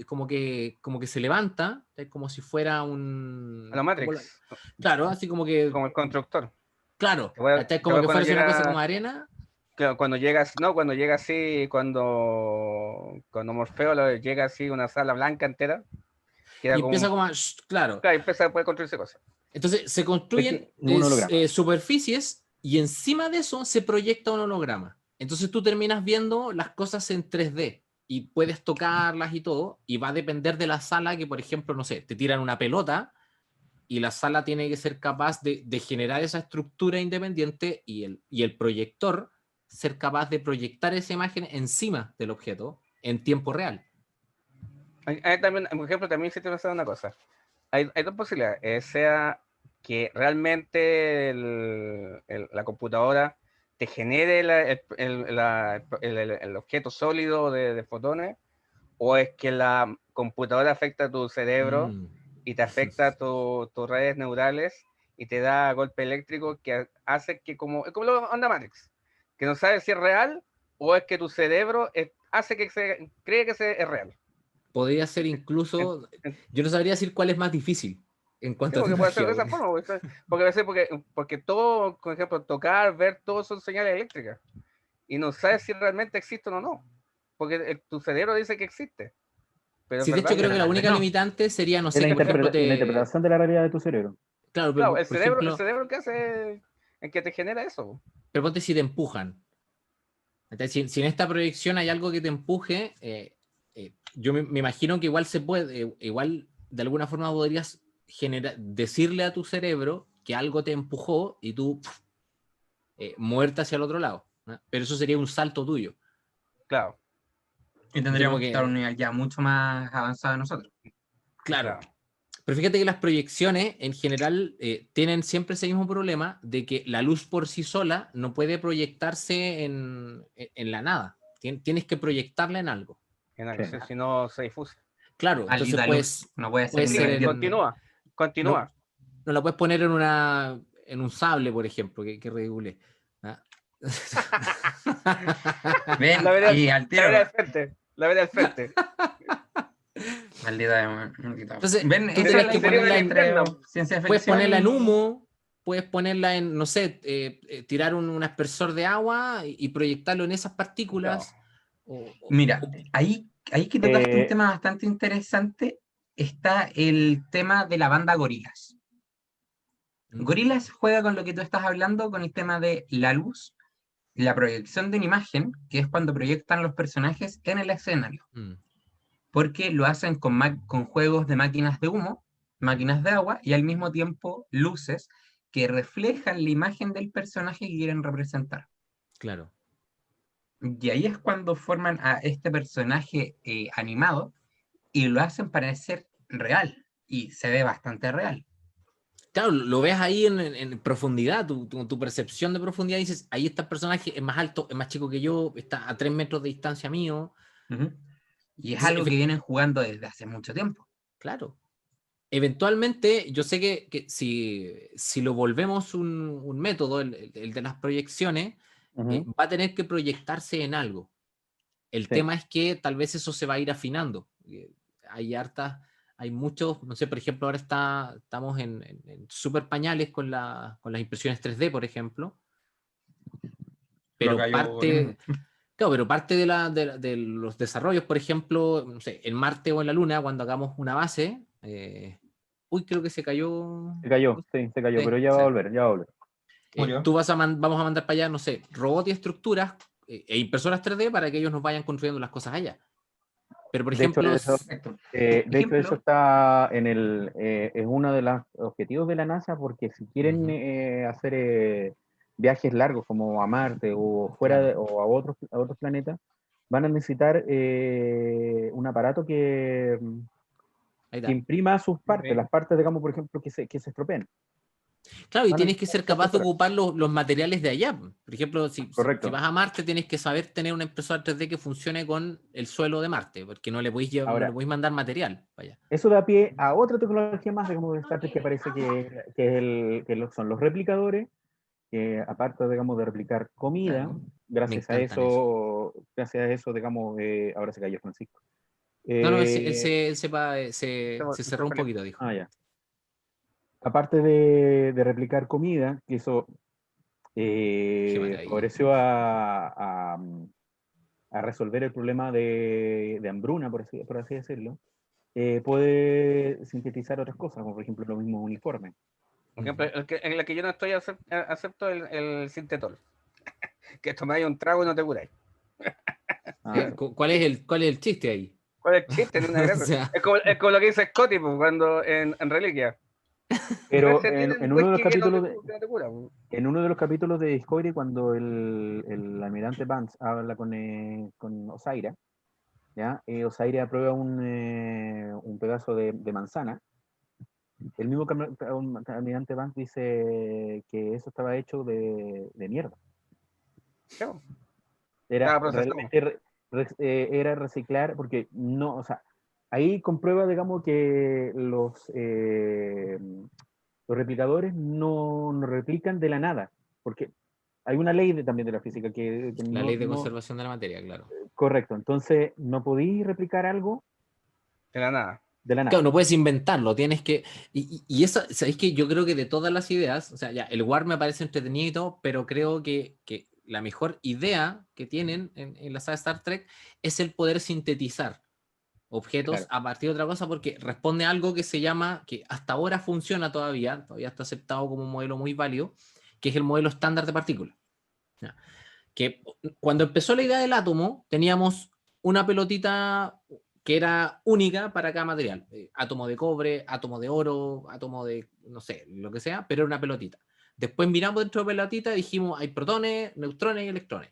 S5: como que se levanta, como si fuera
S3: A la Matrix,
S5: claro, así como que,
S3: como el constructor.
S5: claro,
S3: Te
S5: como
S3: voy
S5: que
S3: cuando
S5: fuera una cosa
S3: llega-
S5: como arena.
S3: Claro, cuando llegas, no, cuando llega así, cuando Morfeo llega así una sala blanca entera, queda
S5: Y
S3: como
S5: empieza como a, claro.
S3: claro, empieza a poder construirse cosas.
S5: Entonces se construyen
S2: un holograma.
S5: superficies y encima de eso se proyecta un holograma. Entonces tú terminas viendo las cosas en 3D y puedes tocarlas y todo, y va a depender de la sala que, por ejemplo, no sé, te tiran una pelota y la sala tiene que ser capaz de generar esa estructura independiente y el proyector ser capaz de proyectar esa imagen encima del objeto en tiempo real.
S3: Hay también, por ejemplo, también se te pasa una cosa. Hay dos posibilidades. Sea que realmente la computadora te genere el objeto sólido de fotones, o es que la computadora afecta a tu cerebro y te afecta a tus redes neurales y te da golpe eléctrico que hace que es como lo onda Matrix, que no sabes si es real o es que tu cerebro hace que cree que es real.
S5: Podría ser incluso, yo no sabría decir cuál es más difícil en cuanto a
S3: porque puede ser de esa
S5: tecnología.
S3: forma, porque todo, por ejemplo, tocar, ver, todo son señales eléctricas y no sabes si realmente existen o no, porque tu cerebro dice que existe. Pero
S5: Sí, de hecho creo que la única limitante sería, no sé,
S2: la
S5: por ejemplo,
S2: la interpretación de la realidad de tu cerebro.
S5: Claro,
S3: claro,
S5: pero,
S3: el
S5: por
S3: cerebro que hace en que te genera eso.
S5: pero ponte si te empujan. Entonces, si en esta proyección hay algo que te empuje, yo me imagino que igual se puede, igual de alguna forma podrías decirle a tu cerebro que algo te empujó y tú muerte hacia el otro lado, ¿no? Pero eso sería un salto tuyo.
S3: Claro.
S4: Y tendríamos que estar a un nivel ya mucho más avanzado de nosotros.
S5: Claro. Pero fíjate que las proyecciones en general tienen siempre ese mismo problema de que la luz por sí sola no puede proyectarse en la nada. Tienes que proyectarla en algo.
S3: Si no se difusa.
S5: Claro, entonces pues
S4: no puede ser
S3: Continúa.
S5: No la puedes poner en un sable, por ejemplo, que ridículo. ¿Ah?
S4: Ven, y al tiro.
S3: La veré al frente.
S4: Maldita.
S5: Entonces,
S4: ven,
S5: tú tienes que ponerla puedes ponerla en humo, puedes ponerla en, no sé, tirar un aspersor de agua y proyectarlo en esas partículas.
S4: Mira, ahí que tocaste un tema bastante interesante, está el tema de la banda Gorillaz. Gorillaz juega con lo que tú estás hablando, con el tema de la luz, la proyección de una imagen, que es cuando proyectan los personajes en el escenario. Porque lo hacen con juegos de máquinas de humo, máquinas de agua, y al mismo tiempo luces que reflejan la imagen del personaje que quieren representar.
S5: Claro.
S4: Y ahí es cuando forman a este personaje animado y lo hacen parecer real, y se ve bastante real.
S5: Claro, lo ves ahí en profundidad, tu percepción de profundidad, dices, ahí está el personaje, es más alto, es más chico que yo, está a 3 metros de distancia mío.
S4: Y es algo que vienen jugando desde hace mucho tiempo.
S5: Claro. Eventualmente, yo sé que si lo volvemos un método, el de las proyecciones, va a tener que proyectarse en algo. El tema es que tal vez eso se va a ir afinando. Hay muchos, no sé, por ejemplo, ahora estamos en súper pañales con las impresiones 3D, por ejemplo. Pero parte de los desarrollos, por ejemplo, no sé, en Marte o en la Luna, cuando hagamos una base, creo que se cayó.
S2: Se cayó, pero ya va a volver,
S5: vamos a mandar para allá, no sé, robots y estructuras e impresoras 3D para que ellos nos vayan construyendo las cosas allá. Pero, por ejemplo...
S2: De hecho, eso está es uno de los objetivos de la NASA, porque si quieren hacer viajes largos como a Marte o o a otros planetas, van a necesitar un aparato que imprima sus partes, las partes, digamos, por ejemplo, que se estropeen.
S5: Claro, y tienes que ser capaz de ocupar los materiales de allá. Por ejemplo, si
S2: Correcto.
S5: vas a Marte, tienes que saber tener una impresora 3D que funcione con el suelo de Marte, porque no le podéis no
S2: Ahora,
S5: le podéis mandar material para allá.
S2: eso da pie a otra tecnología más, digamos, de Star Trek que parece son los replicadores, que aparte, digamos, de replicar comida,
S5: Claro.
S2: gracias a
S5: encantan
S2: eso, digamos, ahora se cayó Francisco.
S5: No, él
S2: Eh,
S5: se cerró un poquito, dijo.
S2: ya. Aparte de replicar comida, que eso
S5: maravilla.
S2: favoreció a resolver el problema de hambruna, por así decirlo, puede sintetizar otras cosas, como por ejemplo los mismos uniformes.
S3: Por ejemplo, en la que yo no estoy acepto el sintetol. Que tomáis un trago y no te curáis.
S5: ¿Cuál es el chiste ahí?
S3: ¿Cuál es el chiste? En una guerra?
S5: O sea,
S3: es como lo que dice Scotty pues, cuando en Reliquia.
S2: Pero
S3: Se tienen
S2: en uno de los
S3: whisky que
S2: capítulos
S3: no te cura, pues.
S2: en uno de los capítulos de Discovery, cuando el almirante Vance habla con Osaira, ¿ya? Osaira prueba un pedazo de manzana. El mismo almirante Vance dice que eso estaba hecho de mierda.
S3: Sí, pues.
S2: Era
S3: Estaba procesado.
S2: realmente era reciclar, porque no, o sea, ahí comprueba, digamos, que los replicadores no replican de la nada, porque hay una ley también de la física que
S5: la ley de conservación de la materia, claro.
S2: correcto, entonces no podéis replicar algo
S3: De la nada.
S2: de la nada.
S5: Claro, no puedes inventarlo, tienes que... Y eso, ¿sabéis que yo creo que de todas las ideas, o sea, ya, el War me parece entretenido y todo, pero creo que la mejor idea que tienen en la saga Star Trek es el poder sintetizar objetos a partir de otra cosa, porque responde a algo que se llama, que hasta ahora funciona todavía está aceptado como un modelo muy válido, que es el modelo estándar de partículas. ¿Ya? Que cuando empezó la idea del átomo, teníamos una pelotita que era única para cada material. Átomo de cobre, átomo de oro, átomo de, no sé, lo que sea, pero era una pelotita. Después miramos dentro de la pelotita y dijimos, hay protones, neutrones y electrones.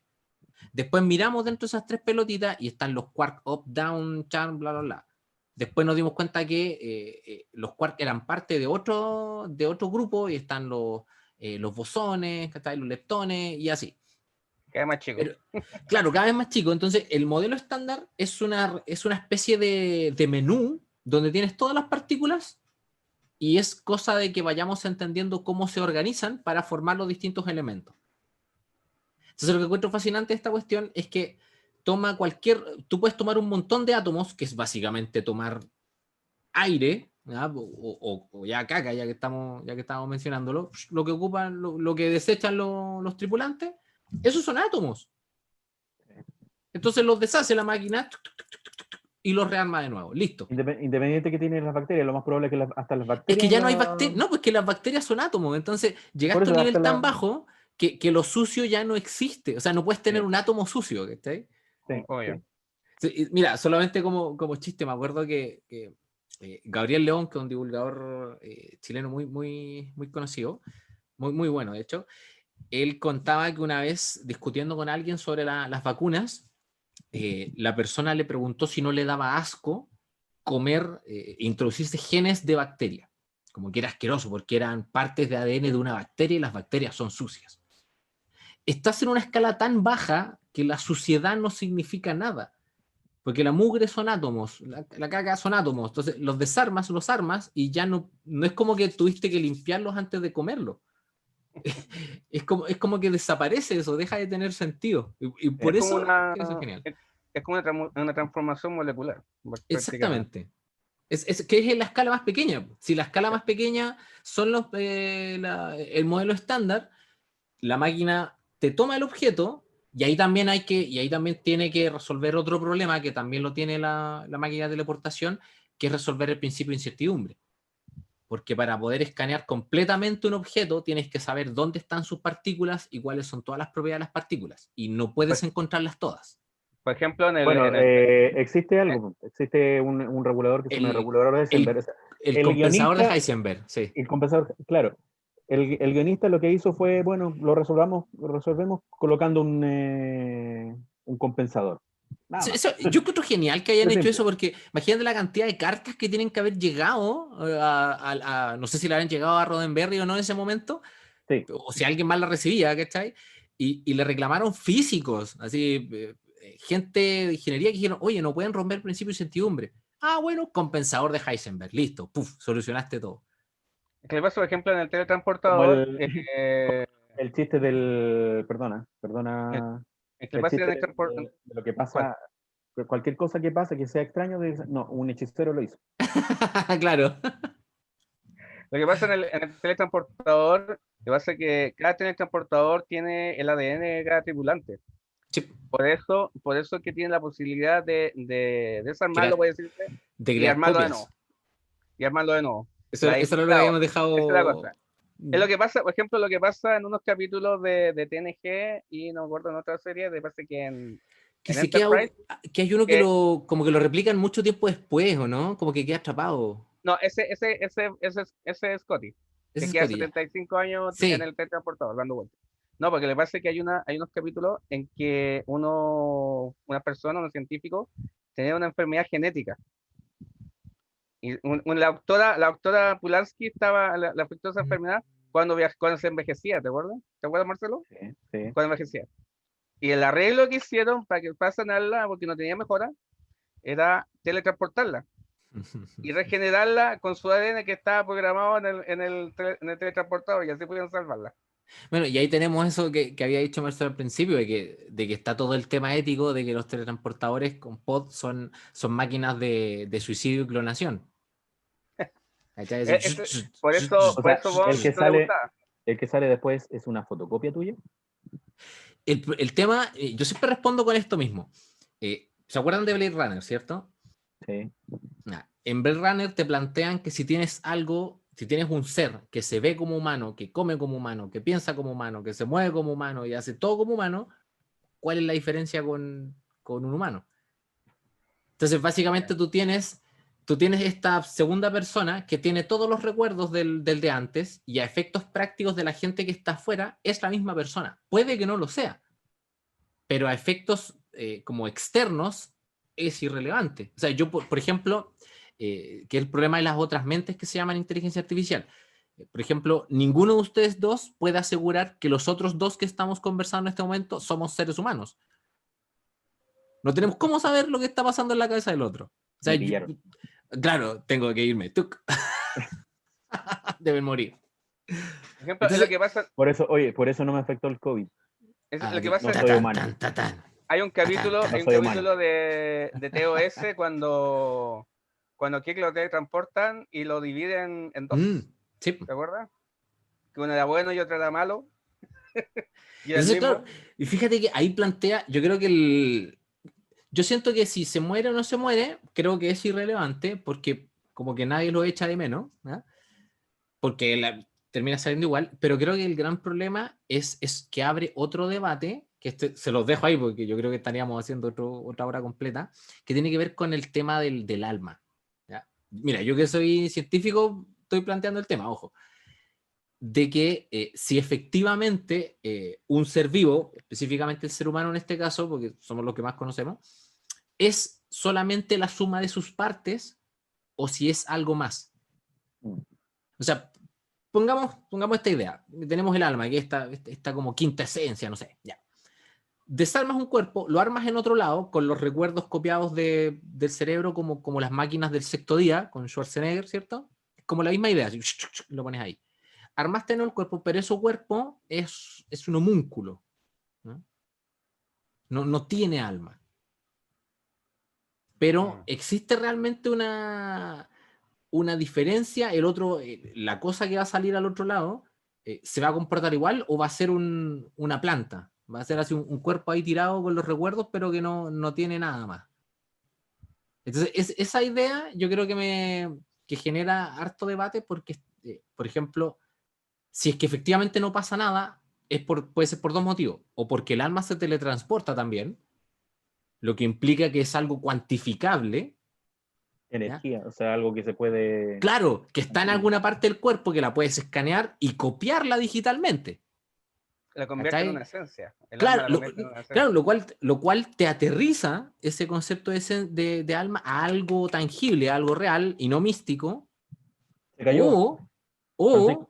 S5: Después miramos dentro de esas tres pelotitas y están los quark up, down, charm, bla, bla, bla. Después nos dimos cuenta que los quark eran parte de otro grupo y están los bosones, los leptones y así.
S3: Queda más chico.
S5: Pero, claro, cada vez más chico. Entonces, el modelo estándar es una especie de menú donde tienes todas las partículas y es cosa de que vayamos entendiendo cómo se organizan para formar los distintos elementos. Entonces, lo que encuentro fascinante de esta cuestión es que tú puedes tomar un montón de átomos, que es básicamente tomar aire, o ya caca, ya que estamos mencionándolo, lo que ocupan, lo que desechan los tripulantes, esos son átomos. Entonces los deshace la máquina y los rearma de nuevo. Listo.
S2: Independiente que tienen las bacterias, lo más probable es que hasta las bacterias...
S5: Es que ya no hay bacterias. No, pues que las bacterias son átomos. Entonces llegaste a un nivel tan bajo que lo sucio ya no existe. O sea, no puedes tener un átomo sucio. ¿Sí? Sí, mira, solamente como chiste, me acuerdo que Gabriel León, que es un divulgador chileno muy, muy, muy conocido, muy, muy bueno, de hecho, él contaba que una vez discutiendo con alguien sobre las vacunas, la persona le preguntó si no le daba asco comer, introducirse genes de bacteria, como que era asqueroso porque eran partes de ADN de una bacteria y las bacterias son sucias. Estás en una escala tan baja que la suciedad no significa nada, porque la mugre son átomos, la caca son átomos, entonces los desarmas, los armas y ya no es como que tuviste que limpiarlos antes de comerlo. Es como que desaparece eso, deja de tener sentido. Y por eso es genial.
S3: Es como una transformación molecular.
S5: Exactamente. Que es en la escala más pequeña. Si la escala más pequeña son el modelo estándar, la máquina te toma el objeto y ahí también tiene que resolver otro problema que también lo tiene la máquina de teleportación, que es resolver el principio de incertidumbre. Porque para poder escanear completamente un objeto tienes que saber dónde están sus partículas y cuáles son todas las propiedades de las partículas. Y no puedes encontrarlas todas.
S3: Por ejemplo,
S2: existe algo. Existe un regulador que se llama el regulador de Heisenberg.
S5: El compensador de Heisenberg, sí.
S2: El compensador, claro. El guionista lo que hizo fue, bueno, lo resolvemos colocando un compensador.
S5: Yo creo genial que hayan hecho eso, porque imagínate la cantidad de cartas que tienen que haber llegado no sé si le habían llegado a Roddenberry o no en ese momento,
S2: sí.
S5: o si alguien más la recibía, ¿cachai? y le reclamaron físicos, así, gente de ingeniería que dijeron, oye, no pueden romper principio de incertidumbre. Ah, bueno, compensador de Heisenberg, listo, puf, solucionaste todo.
S3: ¿Qué le pasa, por ejemplo, en el
S2: Como
S3: teletransportador?
S2: el chiste del. Perdona.
S3: ¿Qué le
S2: El
S3: pasa en
S2: chiste
S3: el teletransportador?
S2: de lo que pasa. Cualquier cosa que pase que sea extraño, no, un hechicero lo hizo.
S5: Claro.
S3: Lo que pasa en el teletransportador, lo que pasa es que cada teletransportador tiene el ADN de cada tripulante.
S5: Sí.
S3: Por eso es que tiene la posibilidad de desarmarlo,
S5: Crear-
S3: voy a decirte,
S5: de
S3: y
S5: crear
S3: armarlo de
S5: copias.
S3: nuevo. Y armarlo de nuevo.
S5: Eso era lo que
S3: Claro,
S5: habíamos dejado.
S3: esa es la cosa. Es lo que pasa, por ejemplo, lo que pasa en unos capítulos de TNG y no me acuerdo en otra serie, me parece que en Enterprise.
S5: Que hay uno
S3: que-
S5: como que lo replican mucho tiempo después, ¿o no? Como que queda atrapado.
S3: No, ese es Scotty,
S5: Ese
S3: que
S5: es
S3: queda
S5: Scotty, ya.
S3: 75 años
S5: Sí.
S3: en el teletransportador dando vueltas. No, porque le pasa que hay unos capítulos en que una persona, un científico, tenía una enfermedad genética. Y la doctora Pulaski le afectó esa enfermedad cuando se envejecía, ¿te acuerdas? ¿Te acuerdas, Marcelo?
S2: Sí, sí.
S3: Cuando envejecía. Y el arreglo que hicieron para que sanarla, porque no tenía mejora, era teletransportarla y regenerarla con su ADN que estaba programado en el teletransportador y así pudieron salvarla.
S5: Bueno, y ahí tenemos eso que había dicho Marcelo al principio, de que está todo el tema ético de que los teletransportadores con pod son máquinas de suicidio y clonación. ¿Cachai?
S3: Por eso
S2: O sea,
S3: Bond no le gustaba.
S2: el que sale después es una fotocopia tuya.
S5: El tema, yo siempre respondo con esto mismo. ¿Se acuerdan de Blade Runner, cierto?
S2: Sí.
S5: En Blade Runner te plantean que si tienes un ser que se ve como humano, que come como humano, que piensa como humano, que se mueve como humano y hace todo como humano, ¿cuál es la diferencia con un humano? Entonces, básicamente tú tienes esta segunda persona que tiene todos los recuerdos del de antes y a efectos prácticos de la gente que está afuera es la misma persona. Puede que no lo sea, pero a efectos como externos es irrelevante. O sea, yo, por ejemplo, que el problema de las otras mentes que se llaman inteligencia artificial. Por ejemplo, ninguno de ustedes dos puede asegurar que los otros dos que estamos conversando en este momento somos seres humanos. No tenemos cómo saber lo que está pasando en la cabeza del otro. O sea, claro, tengo que irme. Deben morir.
S3: Por ejemplo,
S5: Entonces,
S3: es lo que pasa.
S2: Por eso no me afectó el COVID.
S3: Lo que pasa
S2: no soy humano.
S3: Hay un capítulo de TOS cuando Kirk lo teletransportan y lo dividen en dos.
S5: Sí.
S3: ¿Te acuerdas? Que uno era bueno y otro era malo.
S5: Claro, y fíjate que ahí plantea, yo creo que yo siento que si se muere o no se muere, creo que es irrelevante porque como que nadie lo echa de menos, ¿no? Porque termina saliendo igual, pero creo que el gran problema es que abre otro debate, que se los dejo ahí porque yo creo que estaríamos haciendo otra hora completa, que tiene que ver con el tema del alma. ¿Ya? Mira, yo que soy científico estoy planteando el tema, ojo, de que si efectivamente un ser vivo, específicamente el ser humano en este caso, porque somos los que más conocemos, es solamente la suma de sus partes o si es algo más. O sea, pongamos esta idea. Tenemos el alma, que está como quinta esencia, no sé, ya. Desarmas un cuerpo, lo armas en otro lado con los recuerdos copiados del cerebro como las máquinas del sexto día, con Schwarzenegger, ¿cierto? Es como la misma idea, así, lo pones ahí. Armaste en el cuerpo, pero ese cuerpo es un homúnculo. No tiene alma. Pero existe realmente una diferencia. El otro, la cosa que va a salir al otro lado, ¿se va a comportar igual o va a ser una planta? Va a ser así un cuerpo ahí tirado con los recuerdos, pero que no tiene nada más. Entonces, esa idea yo creo que genera harto debate porque, por ejemplo, si es que efectivamente no pasa nada, puede ser por dos motivos. O porque el alma se teletransporta también, lo que implica que es algo cuantificable.
S2: Energía, ¿ya? O sea, algo que se puede...
S5: Claro, que está en alguna parte del cuerpo que la puedes escanear y copiarla digitalmente.
S3: La convierte en una esencia.
S5: Claro, lo cual te aterriza ese concepto de alma a algo tangible, a algo real y no místico.
S2: Se cayó.
S5: O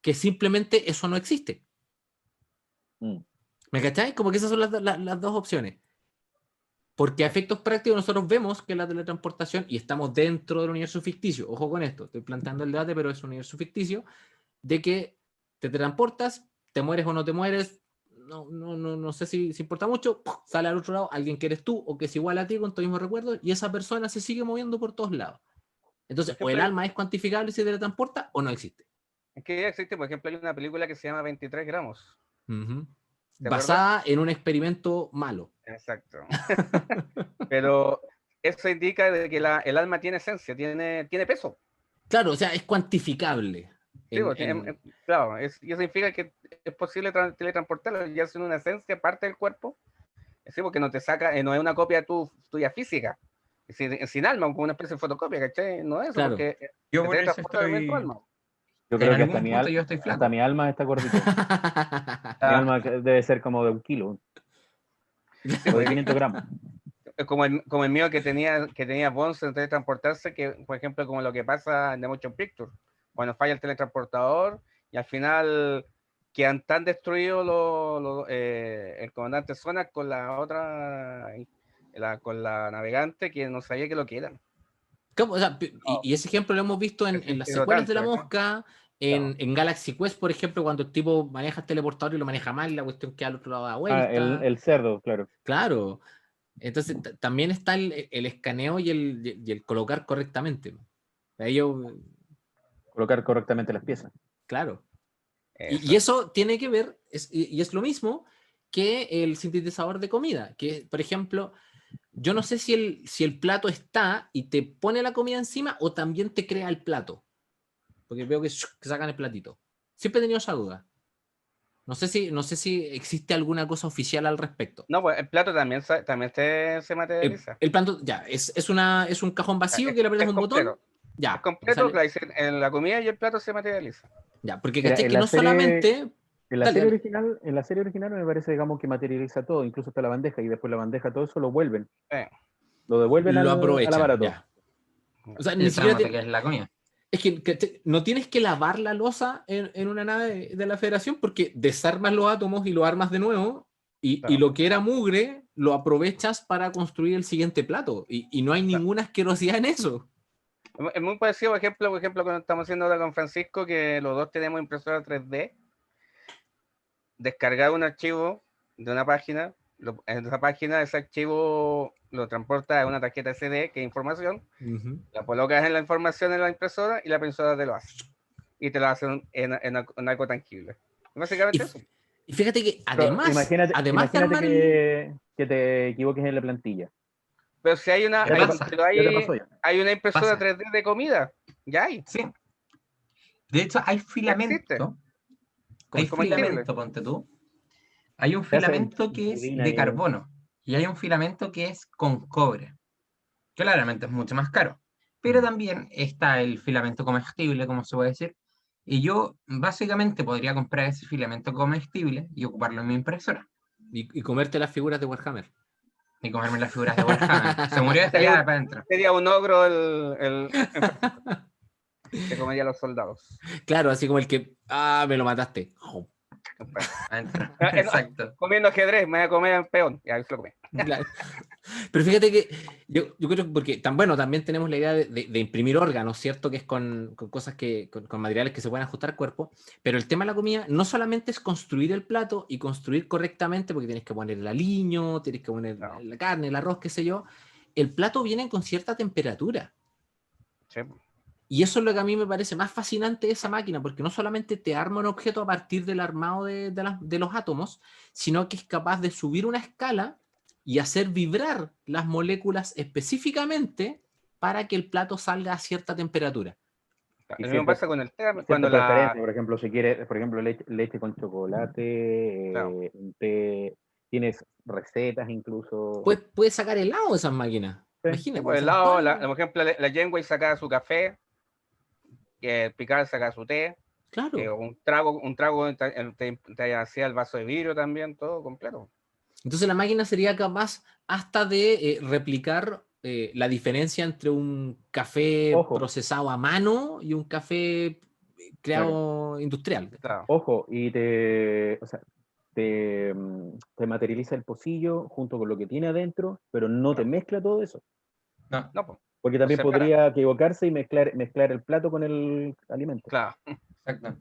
S5: que simplemente eso no existe. ¿Me cacháis? Como que esas son las dos opciones. Porque a efectos prácticos nosotros vemos que la teletransportación, y estamos dentro del universo ficticio, ojo con esto, estoy planteando el debate, pero es un universo ficticio, de que te transportas, te mueres o no te mueres, no sé si importa mucho, sale al otro lado alguien que eres tú o que es igual a ti con tu mismo recuerdo, y esa persona se sigue moviendo por todos lados. Entonces, o el alma es cuantificable y se teletransporta o no existe.
S3: Es que ya existe, por ejemplo, hay una película que se llama 23 gramos.
S5: Basada en un experimento malo.
S3: Exacto. Pero eso indica de que el alma tiene esencia, tiene peso.
S5: Claro, o sea, es cuantificable.
S3: Sí, claro, y eso significa que es posible teletransportarlo, ya es una esencia, parte del cuerpo. Sí, porque no te saca, no es una copia tuya física, sin alma, como una especie de fotocopia, ¿cachai? No es eso,
S5: claro.
S3: Porque
S4: yo por eso estoy...
S2: Yo creo que hasta mi alma está gordito. Mi alma debe ser como de 1 kilo. O de 500 gramos.
S3: Como el mío que tenía Bones en teletransportarse, que por ejemplo como lo que pasa en The Motion Picture, cuando falla el teletransportador y al final quedan tan destruidos el comandante Zona con la otra, con la navegante, que no sabía que lo que eran.
S5: O sea, y ese ejemplo lo hemos visto en las secuelas de La Mosca, en Galaxy Quest, por ejemplo, cuando el tipo maneja el teleportador y lo maneja mal, la cuestión queda al otro lado de la vuelta.
S2: El cerdo, claro.
S5: Claro. Entonces también está el escaneo y el colocar correctamente.
S2: Colocar correctamente las piezas.
S5: Claro. Y eso tiene que ver, y es lo mismo que el sintetizador de comida, que por ejemplo, yo no sé si el plato está y te pone la comida encima o también te crea el plato. Porque veo que sacan el platito. Siempre he tenido esa duda. No sé si existe alguna cosa oficial al respecto.
S3: No, pues el plato también se materializa.
S5: El plato, ya, es un cajón vacío que le aprietas un botón. Ya.
S3: Es completo, en la comida y el plato se materializa.
S5: Ya, porque caché que no solamente...
S2: En la serie original me parece, digamos, que materializa todo, incluso hasta la bandeja, y después la bandeja, todo eso lo vuelven. Lo devuelven al aparato.
S5: Ya. O sea, ni siquiera
S4: que es la comida.
S5: Es que no tienes que lavar la losa en una nave de la Federación, porque desarmas los átomos y lo armas de nuevo, y lo que era mugre lo aprovechas para construir el siguiente plato, y no hay ninguna asquerosidad en eso.
S3: Es muy parecido, por ejemplo, cuando estamos haciendo ahora con Francisco, que los dos tenemos impresora 3D, descargar un archivo de una página, en esa página ese archivo lo transporta a una tarjeta SD, que es información, la colocas en la información en la impresora y la impresora te lo hace. Y te lo hace en algo tangible. Básicamente eso.
S5: Y fíjate que además...
S2: Imagínate que te equivoques en la plantilla.
S3: Pero si hay una impresora 3D de comida, ya hay.
S4: Sí. De hecho, hay filamento. Hay filamento, ponte tú. Hay un filamento que es de carbono y hay un filamento que es con cobre. Claramente es mucho más caro. Pero también está el filamento comestible, como se puede decir. Y yo básicamente podría comprar ese filamento comestible y ocuparlo en mi impresora.
S5: Y comerte las figuras de Warhammer.
S4: Y comerme las figuras de Warhammer. Se murió esta ya para adentro.
S3: Sería un ogro que comería a los soldados.
S5: Claro, así como el que... me lo mataste.
S4: Exacto.
S3: Comiendo ajedrez, me voy a comer en peón. Ya, eso lo comí.
S5: Claro. Pero fíjate que yo creo que porque también tenemos la idea de imprimir órganos, ¿cierto? Que es con cosas con materiales que se pueden ajustar al cuerpo, pero el tema de la comida no solamente es construir el plato y construir correctamente, porque tienes que poner el aliño, tienes que poner la carne, el arroz, qué sé yo. El plato viene con cierta temperatura.
S3: Sí.
S5: Y eso es lo que a mí me parece más fascinante de esa máquina, porque no solamente te arma un objeto a partir del armado de los átomos, sino que es capaz de subir una escala y hacer vibrar las moléculas específicamente para que el plato salga a cierta temperatura.
S3: Lo mismo pasa con el té,
S2: cuando por ejemplo, si quieres, leche con chocolate, un té, tienes recetas incluso.
S5: Puedes sacar helado de esas máquinas.
S3: Sí.
S5: Imagínate.
S3: Por el lado, por ejemplo, la Janeway sacaba su café, que el Picard sacaba su té.
S5: Claro.
S3: Un trago te hacía el vaso de vidrio también, todo completo.
S5: Entonces la máquina sería capaz hasta de replicar la diferencia entre un café procesado a mano y un café creado industrial.
S2: Claro. Ojo, te materializa el pocillo junto con lo que tiene adentro, pero no te mezcla todo eso.
S4: No,
S3: No, pues,
S2: Porque también
S3: separa.
S2: podría equivocarse y mezclar el plato con el alimento.
S3: Claro,
S4: exacto.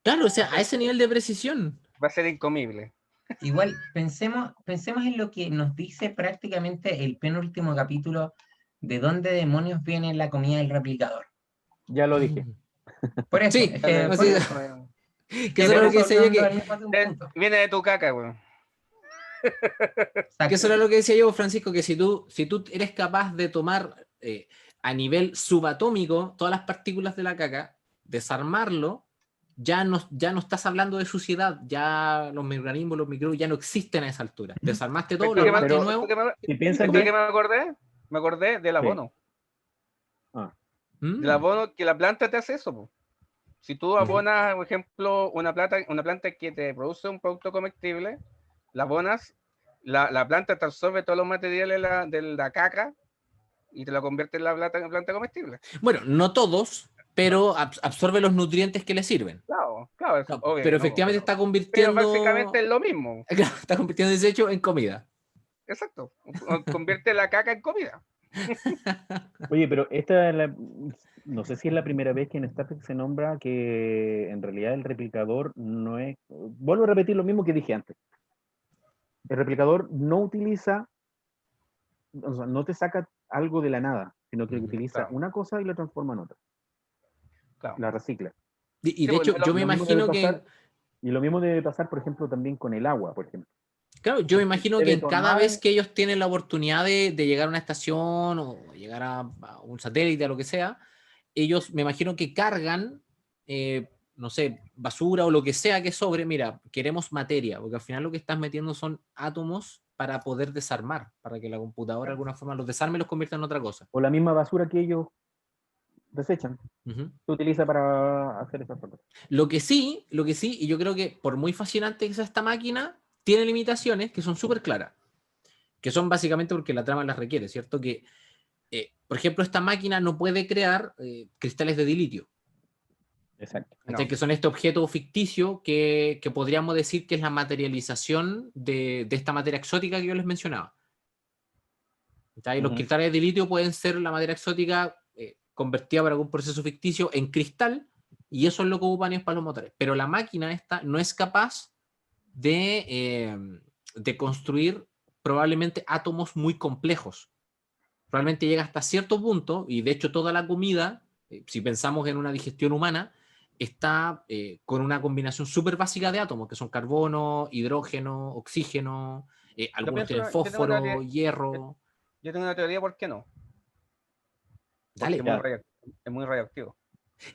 S5: Claro, o sea, a ese nivel de precisión.
S3: va a ser incomible.
S4: Igual, pensemos en lo que nos dice prácticamente el penúltimo capítulo de dónde demonios viene la comida del replicador.
S2: Ya lo dije.
S4: Por eso,
S5: Sí,
S4: es que,
S5: no,
S4: por
S5: sí,
S4: eso,
S5: que eso era lo que decía yo, que
S3: Viene de tu caca, weón.
S5: eso era lo que decía yo, Francisco, que si tú eres capaz de tomar a nivel subatómico todas las partículas de la caca, desarmarlo, ya no estás hablando de suciedad, ya los microorganismos, los microbios ya no existen a esa altura. Desarmaste todo, lo
S3: ¿Tú qué
S5: armaste de
S3: me-
S5: nuevo.
S3: tú qué me-
S2: Si
S3: tú
S2: piensan
S3: qué
S2: bien,
S3: me acordé? Me acordé del abono.
S5: Mm.
S3: Del abono que la planta te hace eso, po. Si tú abonas, por ejemplo, una planta que te produce un producto comestible, la abonas, la planta te absorbe todos los materiales de la caca y te la convierte en la planta comestible.
S5: Bueno, no todos, pero absorbe los nutrientes que le sirven.
S3: Claro, claro, es
S5: Claro,
S3: obvio
S5: pero
S3: que no,
S5: efectivamente está
S3: pero
S5: convirtiendo,
S3: básicamente es lo mismo.
S5: está convirtiendo desecho en comida.
S3: Exacto. Convierte la caca en comida.
S2: oye, pero no sé si es la primera vez que en Star Trek se nombra que en realidad el replicador no es. Vuelvo a repetir lo mismo que dije antes. El replicador no utiliza, o sea, no te saca algo de la nada, sino que utiliza
S3: Claro.
S2: una cosa y la transforma en otra.
S3: Claro.
S2: La recicla.
S5: Y
S3: Sí,
S5: de
S3: bueno,
S5: hecho, yo me
S2: Lo mismo debe
S5: imagino que,
S2: pasar- Y lo mismo debe pasar, por ejemplo, también con el agua, por ejemplo.
S5: claro, yo me imagino que
S2: Debe
S5: en cada
S2: tomar-
S5: vez que ellos tienen la oportunidad de llegar a una estación o llegar a un satélite, a lo que sea, ellos me imagino que cargan, no sé, basura o lo que sea que sobre. Mira, queremos materia, porque al final lo que estás metiendo son átomos para poder desarmar, para que la computadora de alguna forma los desarme y los convierta en otra cosa.
S2: O la misma basura que ellos desechan,
S5: Ujú.
S2: se utiliza para hacer esas cosas.
S5: Lo que sí, y yo creo que por muy fascinante que sea esta máquina, tiene limitaciones que son súper claras, que son básicamente porque la trama las requiere, ¿cierto? Que, por ejemplo, esta máquina no puede crear cristales de dilitio,
S2: Exacto.
S5: ¿cachai? Que son este objeto ficticio que podríamos decir que es la materialización de esta materia exótica que yo les mencionaba. ¿Cachai? Los
S2: Ujú.
S5: cristales de litio pueden ser la materia exótica convertida por algún proceso ficticio en cristal, y eso es lo que ocupan ellos para los motores. Pero la máquina esta no es capaz de construir probablemente átomos muy complejos. Probablemente llega hasta cierto punto, y de hecho toda la comida, si pensamos en una digestión humana, está con una combinación súper básica de átomos, que son carbono, hidrógeno, oxígeno, algunos tienen
S3: yo tengo una
S5: fósforo,
S3: teoría,
S5: hierro.
S3: yo tengo una teoría, ¿por qué no? Porque
S5: Dale.
S3: es muy radioactivo.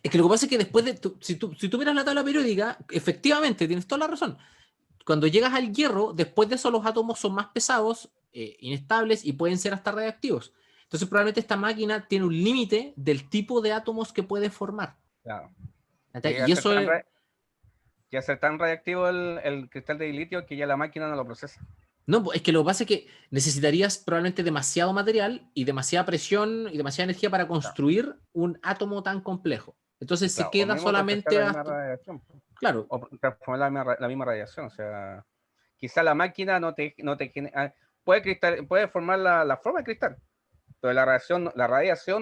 S5: Es que lo que pasa es que después de, si tú miras la tabla periódica, efectivamente, tienes toda la razón. Cuando llegas al hierro, después de eso los átomos son más pesados, inestables y pueden ser hasta radiactivos. Entonces probablemente esta máquina tiene un límite del tipo de átomos que puede formar.
S3: Claro.
S5: Y eso es...
S3: Llega a ser tan radiactivo el cristal de litio que ya la máquina no lo procesa.
S5: No, es que lo que pasa es que necesitarías probablemente demasiado material y demasiada presión y demasiada energía para construir un átomo tan complejo. Entonces
S3: Claro,
S5: se queda solamente
S3: la misma radiación.
S5: Claro,
S3: O transformar la misma radiación. O sea, quizá la máquina puede formar la forma de cristal, pero la radiación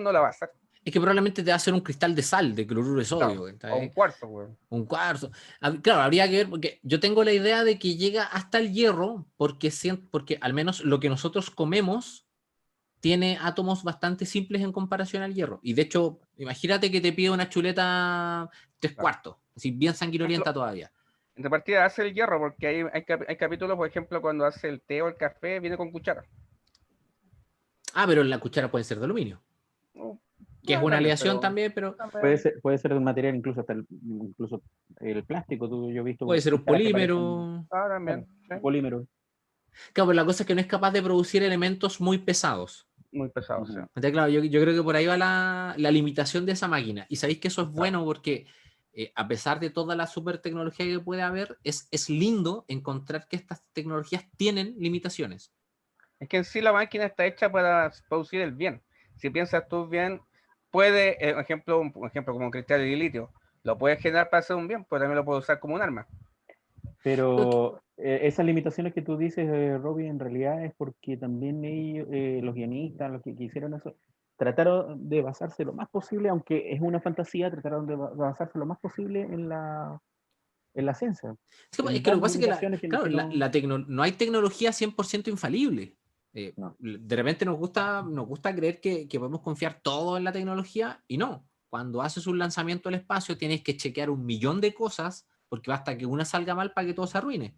S3: no la va a hacer.
S5: es que probablemente te va a hacer un cristal de sal, de cloruro de sodio.
S3: Claro, o un cuarzo, güey.
S5: Un cuarzo. Claro, habría que ver, porque yo tengo la idea de que llega hasta el hierro, porque al menos lo que nosotros comemos tiene átomos bastante simples en comparación al hierro. Y de hecho, imagínate que te pide una chuleta 3/4, así bien sanguinolienta todavía.
S3: En partida hace el hierro, porque hay capítulos, por ejemplo, cuando hace el té o el café, viene con cuchara.
S5: Ah, pero la cuchara puede ser de aluminio, que es una aleación también, pero
S2: Puede ser de un material, incluso incluso el plástico, yo he visto.
S5: puede ser un
S2: cucharas que
S5: polímero.
S3: También.
S2: parecen polímero.
S5: Claro, pero la cosa es que no es capaz de producir elementos muy pesados.
S3: Muy pesado,
S2: Ujú.
S3: o sea.
S5: Entonces, claro, yo creo que por ahí va la limitación de esa máquina. Y sabéis que eso es bueno porque a pesar de toda la super tecnología que puede haber, es lindo encontrar que estas tecnologías tienen limitaciones.
S3: Es que en sí la máquina está hecha para producir el bien. Si piensas tú bien, puede, un ejemplo como un cristal de litio, lo puedes generar para hacer un bien, pero también lo puedes usar como un arma.
S2: Pero esas limitaciones que tú dices, Robbie, en realidad es porque también ellos, los guionistas, los que hicieron eso, trataron de basarse lo más posible, aunque es una fantasía, trataron de basarse lo más posible en la ciencia.
S5: Sí, pues,
S2: En
S5: es que lo
S2: dar
S5: que pasa es que,
S2: limitaciones
S5: claro,
S2: que no...
S5: no hay tecnología 100% infalible.
S2: No.
S5: De repente nos gusta creer que podemos confiar todo en la tecnología y no. Cuando haces un lanzamiento al espacio tienes que chequear 1.000.000 de cosas porque basta que una salga mal para que todo se arruine.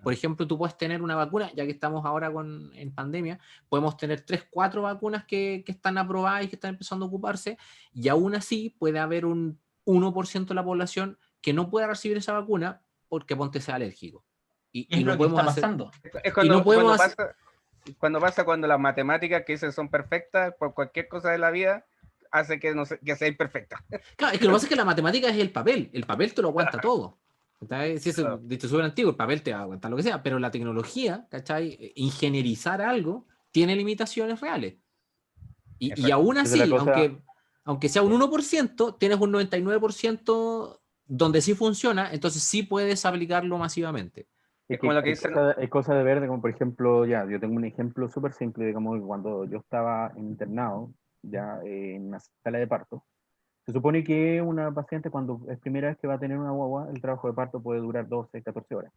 S5: Por ejemplo, tú puedes tener una vacuna, ya que estamos ahora en pandemia, podemos tener 3, 4 vacunas que están aprobadas y que están empezando a ocuparse, y aún así puede haber un 1% de la población que no pueda recibir esa vacuna porque ponte sea alérgico.
S4: Es
S5: Y no
S4: lo que
S5: podemos
S4: está
S5: hacer...
S4: pasando.
S3: Es
S5: Y no podemos hacer...
S3: cuando las matemáticas que dicen son perfectas por cualquier cosa de la vida hace que, no que sea imperfecta.
S5: Claro, es que lo que pasa es que la matemática es el papel te lo aguanta todo. Si es dicho súper antiguo, el papel te va a aguantar lo que sea, pero la tecnología, ¿cachai? Ingenierizar algo tiene limitaciones reales. Y aún así, aunque sea un 1%, tienes un 99% donde sí funciona, entonces sí puedes aplicarlo masivamente.
S3: Es como lo que dicen.
S2: Hay cosas de verde, como por ejemplo, ya, yo tengo un ejemplo súper simple, digamos, que cuando yo estaba internado, ya en una sala de parto, se supone que una paciente cuando es primera vez que va a tener una guagua, el trabajo de parto puede durar 12, 14 horas.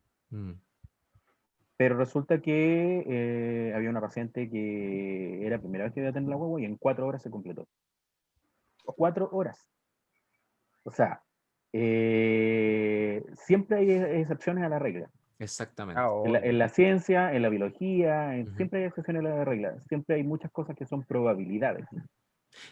S2: Pero resulta que había una paciente que era primera vez que iba a tener la guagua y en 4 horas se completó. 4 horas. O sea, siempre hay excepciones a la regla.
S5: Exactamente.
S2: En la ciencia, en la biología,
S5: Ujú.
S2: siempre hay excepciones a la regla. Siempre hay muchas cosas que son probabilidades.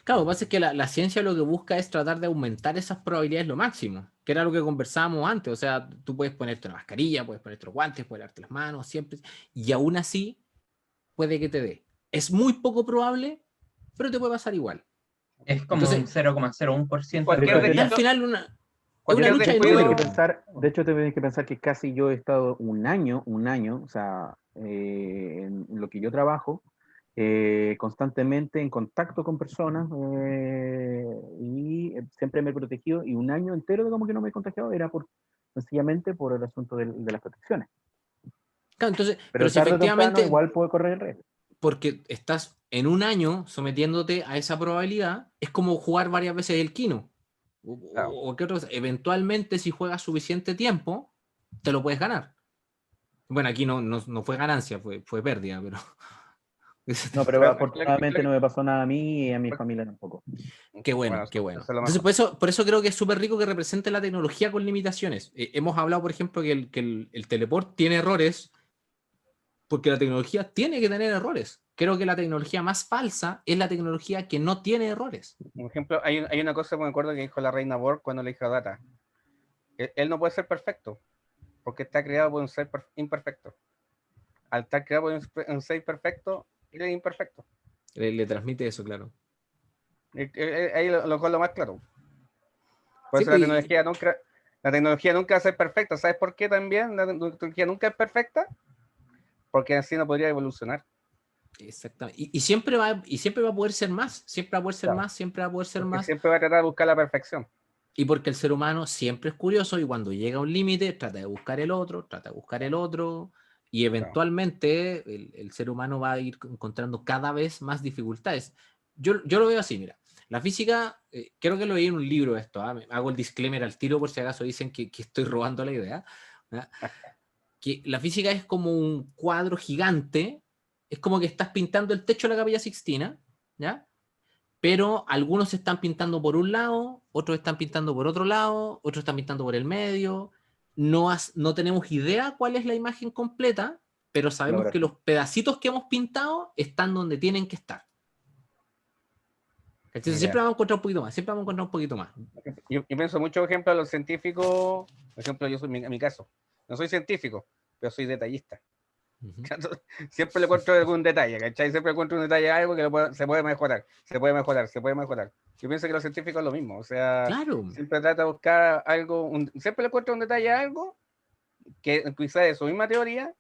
S5: Claro, lo que pasa es que la ciencia lo que busca es tratar de aumentar esas probabilidades lo máximo, que era lo que conversábamos antes. O sea, tú puedes ponerte una mascarilla, puedes ponerte los guantes, puedes lavarte las manos, siempre, y aún así puede que te dé. Es muy poco probable, pero te puede pasar igual.
S4: Es como
S5: Entonces,
S4: un 0,01%.
S3: Cualquier
S2: Pero
S5: al
S3: delito,
S5: final es una
S3: cualquier
S5: lucha de
S2: tienes que
S5: números.
S3: descuido.
S2: de hecho, te tienes que pensar que casi yo he estado un año, o sea, en lo que yo trabajo, constantemente en contacto con personas y siempre me he protegido y un año entero de como que no me he contagiado era sencillamente por el asunto de las protecciones.
S5: Claro, entonces,
S2: Pero
S5: si
S2: tarde o temprano
S5: efectivamente,
S2: igual puede correr el riesgo.
S5: porque estás en un año sometiéndote a esa probabilidad, es como jugar varias veces el quino.
S3: Claro.
S5: O qué otra cosa. Eventualmente, si juegas suficiente tiempo, te lo puedes ganar. Bueno, aquí no fue ganancia, fue pérdida, pero...
S2: No, pero afortunadamente no me pasó nada a mí y a mi familia tampoco.
S5: Qué bueno, qué bueno.
S3: Eso es lo
S5: Entonces,
S3: mejor.
S5: por eso creo que es súper rico que represente la tecnología con limitaciones. Hemos hablado, por ejemplo, que el teleport tiene errores porque la tecnología tiene que tener errores. Creo que la tecnología más falsa es la tecnología que no tiene errores.
S3: Por ejemplo, hay una cosa que me acuerdo que dijo la reina Borg cuando le dijo a Data. Él no puede ser perfecto, porque está creado por un ser imperfecto. Al estar creado por un ser perfecto, él es imperfecto.
S5: Le transmite eso, claro.
S3: Ahí lo más claro. Por
S5: Sí,
S3: eso la tecnología nunca va a ser perfecta. ¿Sabes por qué también la tecnología nunca es perfecta? Porque así no podría evolucionar.
S5: exactamente. Y siempre va a poder ser más. Siempre va a poder ser
S3: Claro.
S5: más, siempre va a poder ser
S3: Porque
S5: más.
S3: siempre va a tratar de buscar la perfección.
S5: Y porque el ser humano siempre es curioso y cuando llega a un límite trata de buscar el otro, y eventualmente el ser humano va a ir encontrando cada vez más dificultades. Yo lo veo así, mira. La física, creo que lo leí en un libro esto, hago el disclaimer al tiro por si acaso dicen que estoy robando la idea. Que la física es como un cuadro gigante, es como que estás pintando el techo de la Capilla Sixtina, ¿ya? Pero algunos se están pintando por un lado, otros están pintando por otro lado, otros están pintando por el medio. No tenemos idea cuál es la imagen completa, pero sabemos que los pedacitos que hemos pintado están donde tienen que estar. Entonces, siempre vamos a encontrar un poquito más,
S3: Yo pienso mucho, por ejemplo, a los científicos. Por ejemplo, yo soy en mi caso, no soy científico, pero soy detallista.
S5: Uh-huh.
S3: Siempre le encuentro algún detalle, ¿cachai? Siempre encuentro un detalle, algo que se puede mejorar. Yo pienso que los científicos es lo mismo, o sea,
S5: Claro.
S3: siempre trata de buscar algo, siempre le encuentro un detalle a algo que quizás es su misma teoría,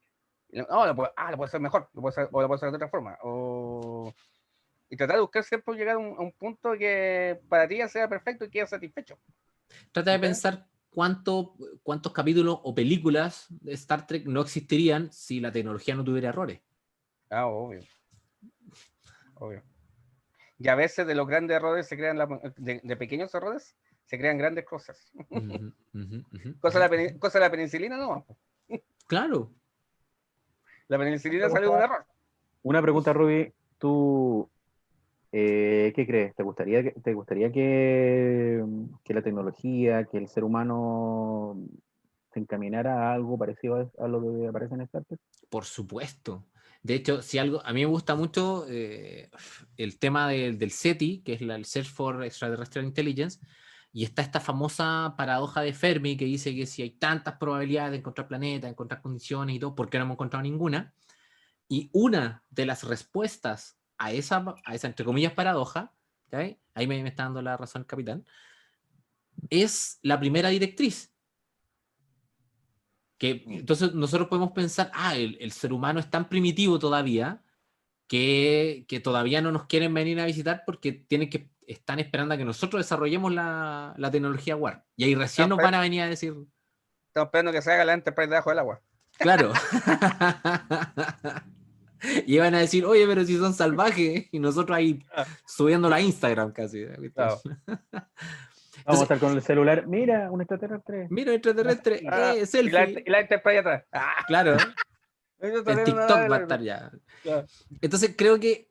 S3: lo puedo hacer mejor, o lo puedo hacer de otra forma, y tratar de buscar siempre llegar a un punto que para ti ya sea perfecto y quede satisfecho.
S5: Trata de pensar cuántos capítulos o películas de Star Trek no existirían si la tecnología no tuviera errores.
S3: Ah, obvio. Obvio. Y a veces de los grandes errores se crean, de pequeños errores, se crean grandes cosas. Cosa de la penicilina, no.
S5: Claro.
S3: La penicilina salió de un error.
S2: Una pregunta, Ruby. ¿Tú qué crees? ¿Te gustaría que la tecnología, que el ser humano se encaminara a algo parecido a lo que aparece en Star Trek?
S5: Por supuesto. De hecho, si algo, a mí me gusta mucho el tema del SETI, que es el Search for Extraterrestrial Intelligence, y está esta famosa paradoja de Fermi que dice que si hay tantas probabilidades de encontrar planetas, de encontrar condiciones y todo, ¿por qué no hemos encontrado ninguna? Y una de las respuestas a esa entre comillas, paradoja, ¿okay? Ahí me está dando la razón el capitán, es la primera directriz. Que, entonces nosotros podemos pensar, el ser humano es tan primitivo todavía que todavía no nos quieren venir a visitar porque están esperando a que nosotros desarrollemos la tecnología Warp. Y ahí recién nos van a venir a decir...
S3: Estamos esperando que se haga la Enterprise debajo del agua.
S5: Claro. Y iban a decir, oye, pero si son salvajes, y nosotros ahí subiendo la Instagram casi.
S3: Claro.
S2: Vamos a estar con el celular. Mira, un extraterrestre.
S5: Mira, extraterrestre, selfie.
S3: Y la Enterprise atrás.
S5: Claro. En TikTok va a estar ya.
S3: Claro.
S5: Entonces creo que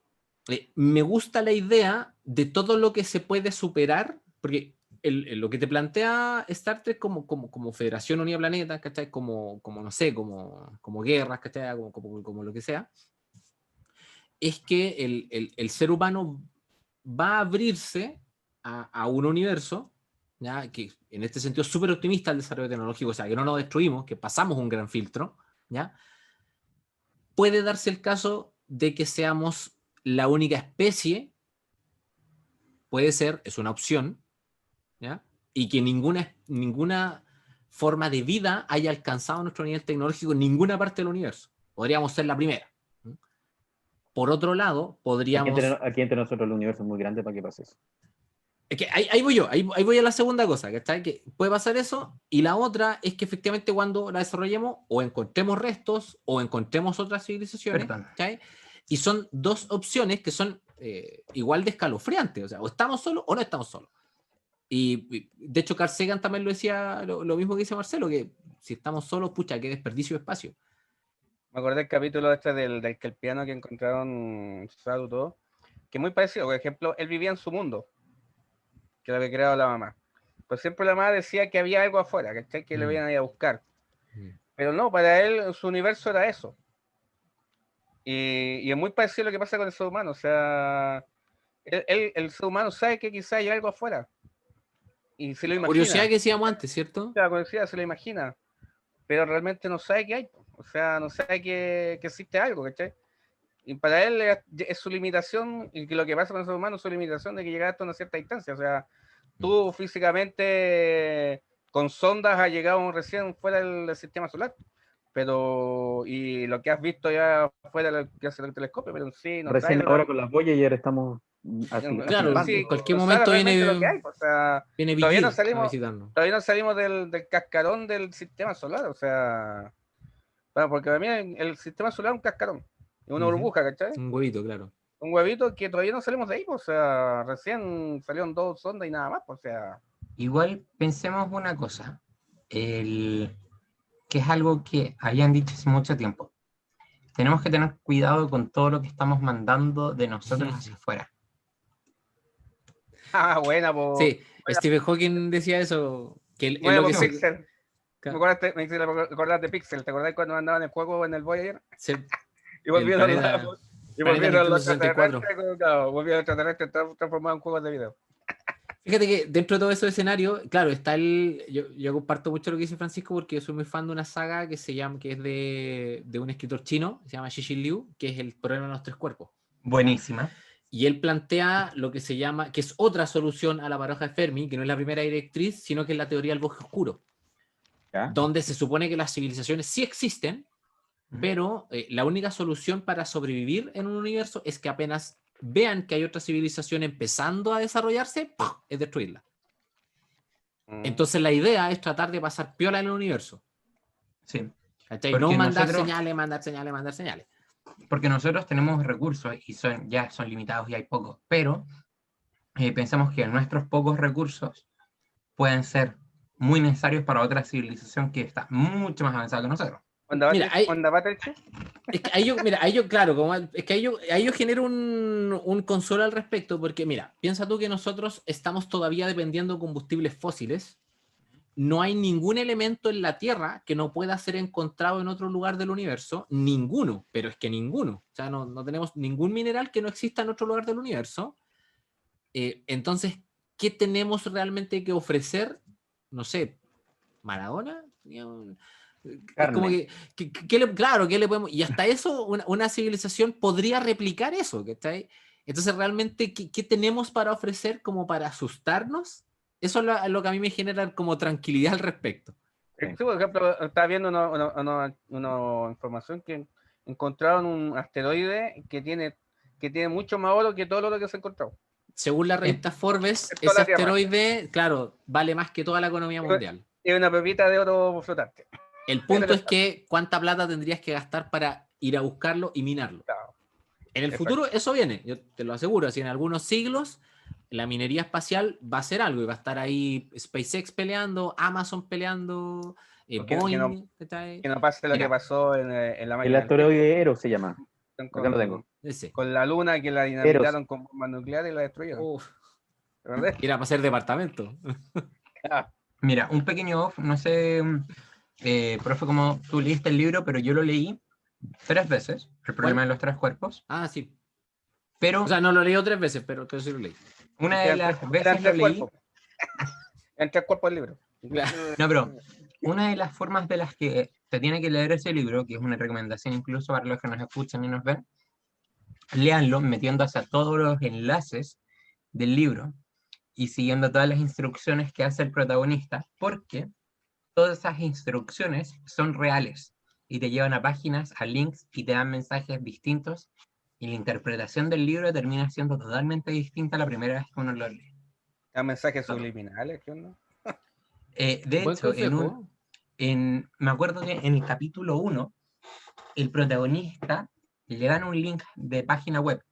S5: me gusta la idea de todo lo que se puede superar, porque lo que te plantea Star Trek como Federación Unida Planeta, ¿cachai? Como no sé, como guerras, ¿cachai? Como lo que sea, es que el ser humano va a abrirse a un universo, ¿ya? Que en este sentido es súper optimista el desarrollo tecnológico, o sea, que no nos destruimos, que pasamos un gran filtro, ¿ya? Puede darse el caso de que seamos la única especie, puede ser, es una opción, ¿ya? Y que ninguna forma de vida haya alcanzado nuestro nivel tecnológico en ninguna parte del universo. Podríamos ser la primera. Por otro lado, podríamos...
S2: Aquí entre nosotros el universo es muy grande para que pase eso.
S5: Es que ahí voy yo, ahí voy a la segunda cosa, ¿cachai? Que puede pasar eso, y la otra es que efectivamente cuando la desarrollemos, o encontremos restos, o encontremos otras civilizaciones, ¿cachai? Y son dos opciones que son igual de escalofriantes, o sea, o estamos solos o no estamos solos. Y de hecho Carl Sagan también lo decía, lo mismo que dice Marcelo, que si estamos solos, pucha, qué desperdicio de espacio.
S3: Me acordé del capítulo del kelpiano que encontraron Sadu todo, que es muy parecido. Por ejemplo, él vivía en su mundo, que lo había creado la mamá. Pues siempre la mamá decía que había algo afuera, ¿cachai? Que le iban a ir a buscar. Pero no, para él su universo era eso. Y es muy parecido a lo que pasa con el ser humano. O sea, el ser humano sabe que quizá hay algo afuera. Y se lo imagina.
S5: Curiosidad que decíamos antes, ¿cierto?
S3: La curiosidad se lo imagina. Pero realmente no sabe que hay. O sea, no sabe que existe algo, ¿cachai? Y para él es su limitación, y que lo que pasa con el ser humano es su limitación de que llega hasta una cierta distancia. O sea, tú físicamente con sondas has llegado recién fuera del sistema solar, pero y lo que has visto ya fuera del telescopio, pero sí, no
S2: recién
S3: sabes,
S2: ahora con las Voyager estamos así.
S5: Claro,
S3: sí,
S5: en cualquier
S3: no
S5: momento
S3: sabes
S5: viene,
S3: realmente lo que hay, o sea,
S5: viene
S3: todavía no
S5: a
S3: salimos,
S5: visitarnos.
S3: todavía no salimos del cascarón del sistema solar, o sea, bueno, porque para mí el sistema solar es un cascarón, es una burbuja, ¿cachai?
S5: Un huevito, claro.
S3: Un huevito que todavía no salimos de ahí, o sea, recién salieron 2 sondas y nada más, o sea.
S4: Igual pensemos una cosa, que es algo que habían dicho hace mucho tiempo. Tenemos que tener cuidado con todo lo que estamos mandando de nosotros hacia afuera.
S3: Ah, buena, po.
S5: Sí,
S3: Buena.
S5: Stephen Hawking decía eso. Que
S3: Buena,
S5: lo que
S3: po,
S5: se...
S3: Pixel. Me hice acordar de Pixel. ¿Te acordás cuando andaban en el juego en el Voyager? Y volvieron los extraterrestres transformados en juegos de video.
S5: Fíjate que dentro de todo ese escenario, claro, está yo comparto mucho lo que dice Francisco porque yo soy muy fan de una saga que se llama, que es de un escritor chino, se llama Cixin Liu, que es El problema de los 3 cuerpos.
S4: Buenísima.
S5: Y él plantea lo que se llama, que es otra solución a la paradoja de Fermi, que no es la primera directriz, sino que es la teoría del bosque oscuro. ¿Ya? Donde se supone que las civilizaciones sí existen, pero la única solución para sobrevivir en un universo es que apenas vean que hay otra civilización empezando a desarrollarse, ¡pum!, es destruirla. Entonces la idea es tratar de pasar piola en el universo.
S4: Sí.
S5: ¿Cachai?
S4: Porque
S5: No mandar
S4: nosotros-
S5: señales, mandar señales, mandar señales.
S4: Porque nosotros tenemos recursos y ya son limitados y hay pocos, pero pensamos que nuestros pocos recursos pueden ser muy necesarios para otra civilización que está mucho más avanzada que nosotros.
S5: Mira,
S3: ¿Onda Battlefield?
S5: es que ahí yo, claro, es que ahí yo genero un consuelo al respecto, porque mira, piensa tú que nosotros estamos todavía dependiendo de combustibles fósiles. No hay ningún elemento en la Tierra que no pueda ser encontrado en otro lugar del universo, ninguno, pero es que ninguno. O sea, no tenemos ningún mineral que no exista en otro lugar del universo. Entonces, ¿qué tenemos realmente que ofrecer? No sé, Maradona. Es como claro, ¿qué le podemos? Y hasta eso, una civilización podría replicar eso, ¿cachai? Entonces, realmente, ¿qué tenemos para ofrecer como para asustarnos? Eso es lo que a mí me genera como tranquilidad al respecto.
S3: Sí, por ejemplo, estaba viendo una información que encontraron un asteroide que tiene mucho más oro que todo lo que se ha encontrado.
S5: Según la revista Forbes,
S3: es toda
S5: ese
S3: la Tierra.
S5: asteroide, claro, vale más que toda la economía mundial.
S3: Es una pepita de oro flotante.
S5: El punto es que cuánta plata tendrías que gastar para ir a buscarlo y minarlo.
S3: Claro.
S5: En el
S3: Exacto.
S5: futuro eso viene, yo te lo aseguro, si en algunos siglos la minería espacial va a ser algo y va a estar ahí SpaceX peleando, Amazon peleando, Boeing.
S3: Que no pase lo
S5: Mira,
S3: que pasó en la
S2: El
S3: máquina del
S2: asteroide Eros se llama.
S3: tiempo
S2: Acá lo tengo.
S5: ese.
S3: con la luna que la dinamitaron con bombas nucleares y la destruyeron.
S5: Uf,
S3: ¿Verdad?
S5: era para ser departamento.
S4: Mira, un pequeño off, no sé, profe, cómo tú leíste el libro, pero yo lo leí 3 veces, El problema
S5: ¿Cuál?
S4: de los 3 cuerpos,
S5: Ah, sí.
S4: pero
S5: O sea, no lo leí 3 veces, pero sí lo leí.
S4: una de las veces lo leí,
S3: En 3 cuerpos el libro.
S4: no, pero una de las formas de las que se tiene que leer ese libro, que es una recomendación incluso para los que nos escuchan y nos ven, léanlo metiéndose a todos los enlaces del libro y siguiendo todas las instrucciones que hace el protagonista, porque todas esas instrucciones son reales y te llevan a páginas, a links y te dan mensajes distintos y la interpretación del libro termina siendo totalmente distinta la primera vez que uno lo lee.
S3: ¿Hay mensajes subliminales? ¿Qué onda?
S4: De
S5: Buen
S4: hecho,
S5: consejo.
S4: me acuerdo que en el capítulo 1, el protagonista le dan un link de página web.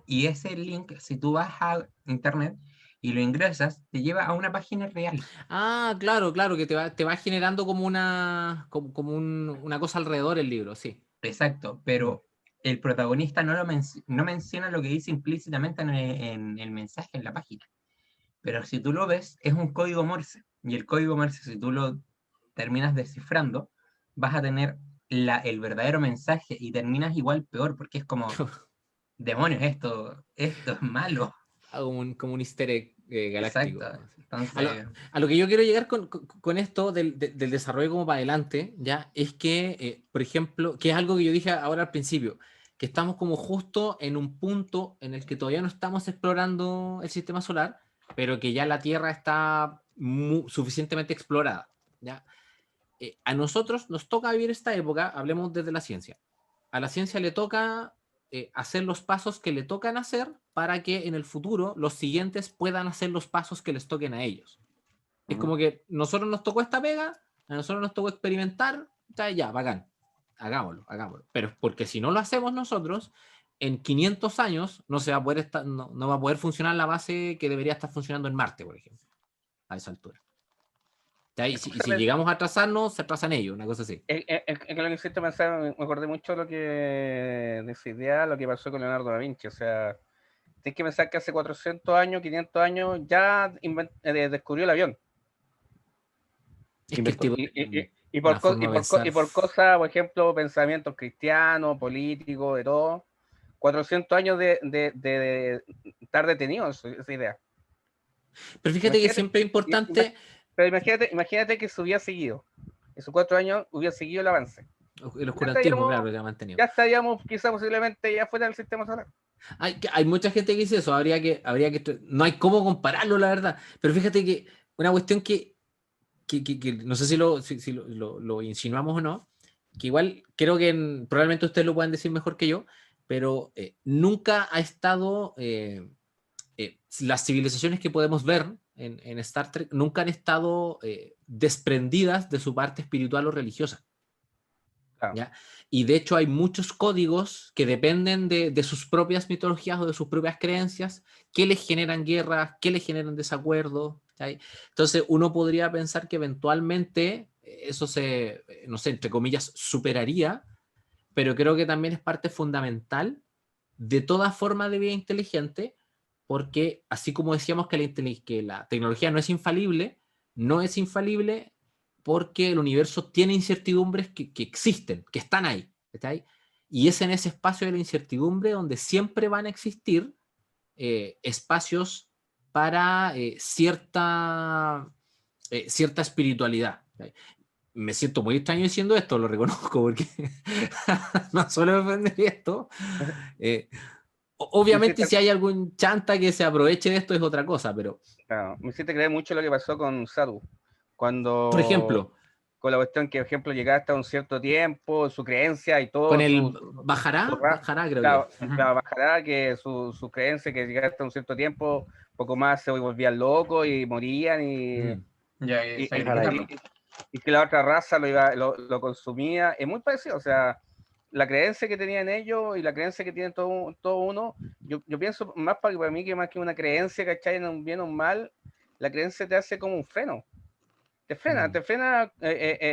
S4: Y ese link, si tú vas a internet y lo ingresas, te lleva a una página real.
S5: Ah, claro, que te va generando como una cosa alrededor el libro, sí.
S4: Exacto, pero el protagonista no menciona lo que dice implícitamente en el mensaje, en la página. Pero si tú lo ves, es un código Morse. Y el código Morse, si tú lo terminas descifrando, vas a tener el verdadero mensaje y terminas igual peor, porque es como, demonios, esto es malo.
S5: Como un easter egg galáctico.
S4: Exacto. Entonces,
S5: A lo que yo quiero llegar con esto del desarrollo como para adelante, ya, es que, por ejemplo, que es algo que yo dije ahora al principio, que estamos como justo en un punto en el que todavía no estamos explorando el sistema solar, pero que ya la Tierra está suficientemente explorada, ¿ya? A nosotros nos toca vivir esta época, hablemos desde la ciencia. A la ciencia le toca hacer los pasos que le tocan hacer para que en el futuro los siguientes puedan hacer los pasos que les toquen a ellos. Es como que nosotros nos tocó esta pega, a nosotros nos tocó experimentar, ya, bacán, hagámoslo. Pero porque si no lo hacemos nosotros, en 500 años no se va a poder no va a poder funcionar la base que debería estar funcionando en Marte, por ejemplo, a esa altura. Y si llegamos a atrasarnos, se atrasan ellos, una cosa así.
S3: Es que lo que hiciste pensar, me acordé mucho de esa idea, lo que pasó con Leonardo da Vinci. O sea, tienes que pensar que hace 400 años, 500 años, ya descubrió el avión.
S5: Es que el tipo,
S3: Y por cosas, por ejemplo, pensamientos cristianos, políticos, de todo, 400 años de estar detenidos, esa idea.
S5: Pero fíjate que siempre es importante.
S3: Pero imagínate que se hubiera seguido. Esos 4 años hubiera seguido el avance.
S5: El oscurantismo, claro, se ha mantenido.
S3: Ya estaríamos, quizás posiblemente, ya fuera del sistema solar.
S5: Hay mucha gente que dice eso, no hay cómo compararlo, la verdad. Pero fíjate que una cuestión que no sé si lo insinuamos o no, que igual creo que probablemente ustedes lo puedan decir mejor que yo, pero nunca ha estado las civilizaciones que podemos ver en Star Trek nunca han estado desprendidas de su parte espiritual o religiosa.
S3: Claro.
S5: ¿Ya? Y de hecho hay muchos códigos que dependen de sus propias mitologías o de sus propias creencias, que les generan guerras, que les generan desacuerdos. ¿Sí? Entonces uno podría pensar que eventualmente eso se, no sé, entre comillas, superaría, pero creo que también es parte fundamental de toda forma de vida inteligente, porque así como decíamos que la tecnología no es infalible, no es infalible porque el universo tiene incertidumbres que existen, que están ahí, ¿está ahí? Y es en ese espacio de la incertidumbre donde siempre van a existir espacios para cierta espiritualidad. ¿Está? Me siento muy extraño diciendo esto, lo reconozco, porque no suelo defender esto. Obviamente, si hay algún chanta que se aproveche de esto es otra cosa, pero...
S3: Claro, me hiciste creer mucho lo que pasó con Saru, cuando...
S5: Por ejemplo...
S3: Con la cuestión que, por ejemplo, llegaba hasta un cierto tiempo, su creencia y todo...
S5: Con el Bajará, creo
S3: claro,
S5: que...
S3: claro, Bajará, que su creencia que llegaba hasta un cierto tiempo, poco más se volvían locos y morían y...
S4: Ya,
S3: y que la otra raza lo consumía, es muy parecido, o sea, la creencia que tenían ellos y la creencia que tienen todo uno, yo pienso más para mí que más que una creencia, ¿cachai? En un bien o un mal, la creencia te hace como un freno, te frena,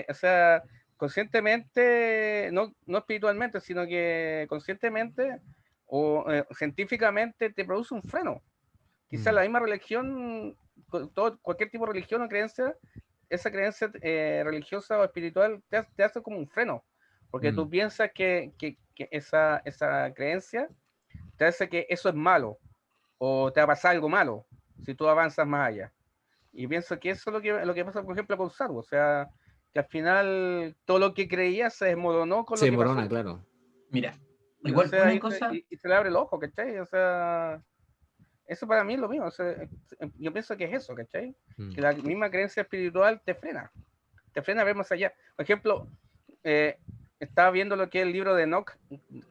S3: o sea, conscientemente, no espiritualmente, sino que conscientemente o científicamente te produce un freno. Quizás la misma religión, cualquier tipo de religión o creencia, esa creencia religiosa o espiritual te hace como un freno, porque tú piensas que esa creencia te hace que eso es malo, o te va a pasar algo malo, si tú avanzas más allá. Y pienso que eso es lo que pasa, por ejemplo, con Saru, o sea, que al final todo lo que creía se desmoronó con lo que pasó.
S5: Claro.
S4: Mira, igual
S3: Entonces,
S4: una cosa...
S3: y se le abre el ojo, ¿cachai? O sea... Eso para mí es lo mismo, o sea, yo pienso que es eso, ¿cachai? Que la misma creencia espiritual te frena a ver más allá. Por ejemplo, estaba viendo lo que es el libro de Enoch,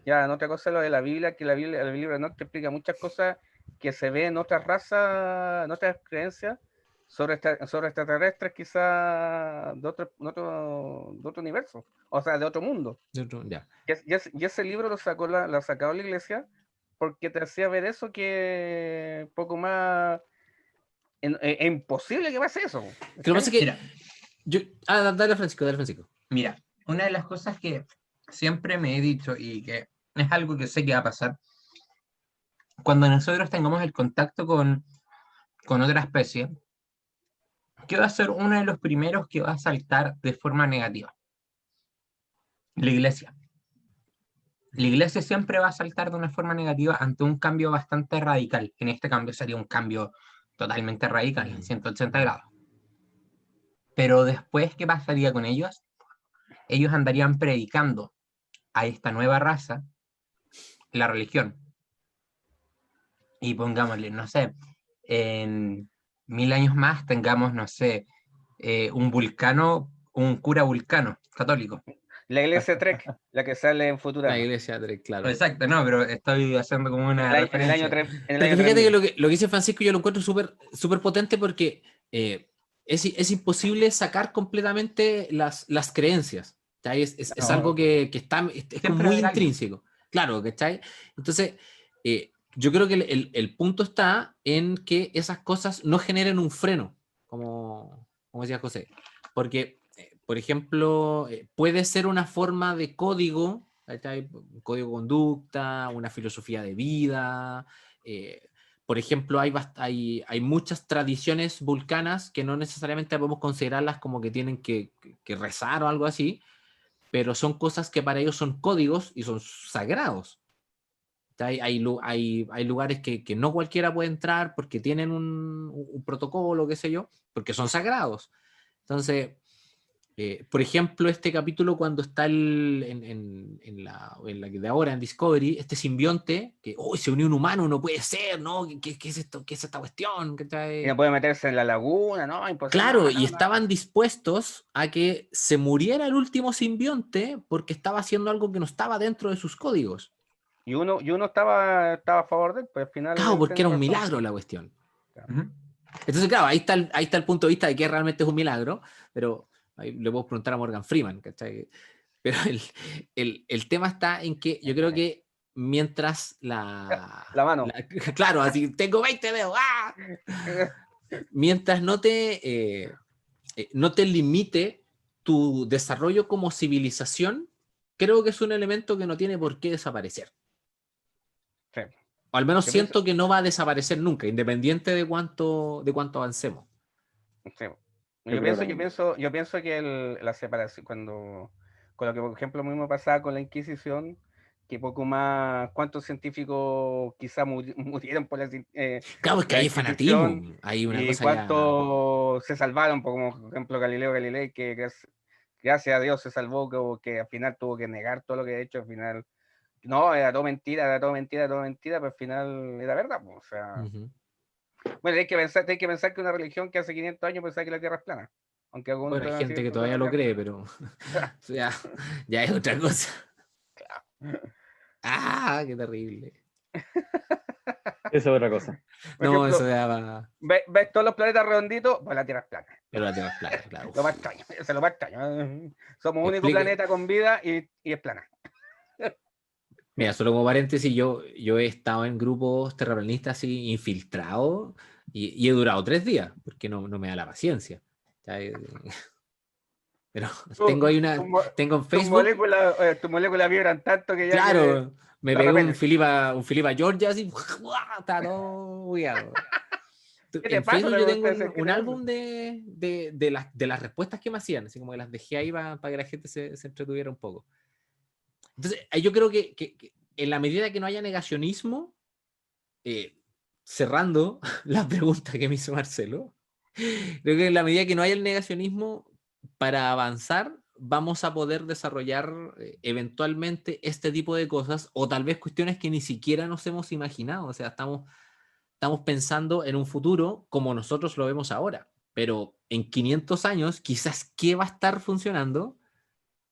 S3: ya en otra cosa lo de la Biblia, que el libro de Enoch te explica muchas cosas que se ven en otras razas, en otras creencias, sobre extraterrestres quizás de otro universo, o sea, de otro mundo.
S5: Ya.
S3: Y ese libro lo sacó la iglesia, porque te hacía ver eso que poco más es imposible que pase eso.
S5: Lo que pasa es que dale Francisco.
S4: Mira, una de las cosas que siempre me he dicho y que es algo que sé que va a pasar, cuando nosotros tengamos el contacto con otra especie, ¿qué va a ser uno de los primeros que va a saltar de forma negativa? La iglesia. La iglesia siempre va a saltar de una forma negativa ante un cambio bastante radical. En este cambio sería un cambio totalmente radical, en 180 grados. Pero después, ¿qué pasaría con ellos? Ellos andarían predicando a esta nueva raza la religión. Y pongámosle, no sé, en 1000 años más tengamos, no sé, un cura vulcano católico.
S3: La iglesia Trek, la que sale en Futurama.
S5: La iglesia Trek, claro.
S4: Exacto, no, pero estoy haciendo como una referencia.
S5: Pero fíjate que lo que dice Francisco yo lo encuentro súper potente porque es imposible sacar completamente las creencias. Es algo que es muy intrínseco. Claro, ¿cachai? Entonces, yo creo que el punto está en que esas cosas no generen un freno, como decía José. Porque, por ejemplo, puede ser una forma de código, ¿cachai? Un código de conducta, una filosofía de vida. Por ejemplo, hay muchas tradiciones vulcanas que no necesariamente podemos considerarlas como que tienen que rezar o algo así, pero son cosas que para ellos son códigos y son sagrados. Hay lugares que no cualquiera puede entrar porque tienen un protocolo, qué sé yo, porque son sagrados. Entonces, por ejemplo, este capítulo cuando está en la de ahora, en Discovery, este simbionte, que se unió un humano, no puede ser, ¿no? ¿Qué es esto? ¿Qué es esta cuestión?
S3: Y no puede meterse en la laguna, ¿no? Imposible.
S5: Claro, y estaban dispuestos a que se muriera el último simbionte porque estaba haciendo algo que no estaba dentro de sus códigos.
S3: Y uno estaba a favor de él, pues al final...
S5: Claro, porque era un milagro la cuestión.
S4: Uh-huh.
S5: Entonces, claro, ahí está el punto de vista de que realmente es un milagro, pero ahí le puedo preguntar a Morgan Freeman, ¿cachai? Pero el tema está en que yo creo que mientras
S3: La mano.
S5: claro, así, tengo 20 dedos, ¡ah! Mientras no te limite tu desarrollo como civilización, creo que es un elemento que no tiene por qué desaparecer.
S3: Sí.
S5: O al menos
S3: Yo
S5: siento que no va a desaparecer nunca, independiente de cuánto avancemos.
S3: Sí.
S2: Yo creo lo mismo.
S3: Yo pienso que la separación, con lo que por ejemplo mismo pasaba con la Inquisición, que poco más, cuántos científicos quizás murieron por
S5: Claro, es que
S3: la
S5: hay fanatismo,
S3: Inquisición
S5: hay una
S3: y
S5: cosa ya...
S3: cuántos se salvaron, como por ejemplo Galileo Galilei, que gracias a Dios se salvó, que al final tuvo que negar todo lo que ha hecho, al final, no, era todo mentira, pero al final era verdad, pues, o sea...
S5: Ujú.
S3: Bueno, hay que pensar que una religión que hace 500 años pensaba que la Tierra es plana. Aunque algunos
S5: Bueno, hay
S3: puedan
S5: gente
S3: decir
S5: que
S3: que
S5: todavía lo
S3: la
S5: cree, pero ya, ya es otra cosa. ¡Ah, qué terrible!
S2: Esa es otra cosa.
S3: Por
S5: No,
S3: ejemplo,
S5: eso ya va...
S3: ves todos los planetas redonditos, pues la Tierra es plana.
S5: Pero la Tierra es plana, claro.
S3: Lo más extraño, eso es lo más extraño. Somos único
S5: Explique...
S3: planeta con vida y es plana.
S5: Mira, solo como paréntesis, yo he estado en grupos terraplanistas así infiltrados y he durado 3 días, porque no me da la paciencia. Ya, pero
S3: Tu-
S5: tengo ahí tengo en
S3: Tus
S5: Facebook,
S3: moléculas vibran tanto que ya que
S5: claro, me
S3: la
S5: pegué
S3: repelen.
S5: un Filipa Georgia así, está todo bugueado.
S3: ¿Qué te
S5: En
S3: pasa?
S5: Facebook yo tengo
S3: ¿Qué
S5: un
S3: te pasa?
S5: álbum de las respuestas que me hacían, así como que las dejé ahí para que la gente se entretuviera un poco. Entonces, yo creo que en la medida que no haya negacionismo, cerrando la pregunta que me hizo Marcelo, creo que en la medida que no haya el negacionismo, para avanzar, vamos a poder desarrollar eventualmente este tipo de cosas o tal vez cuestiones que ni siquiera nos hemos imaginado. O sea, estamos pensando en un futuro como nosotros lo vemos ahora, pero en 500 años quizás qué va a estar funcionando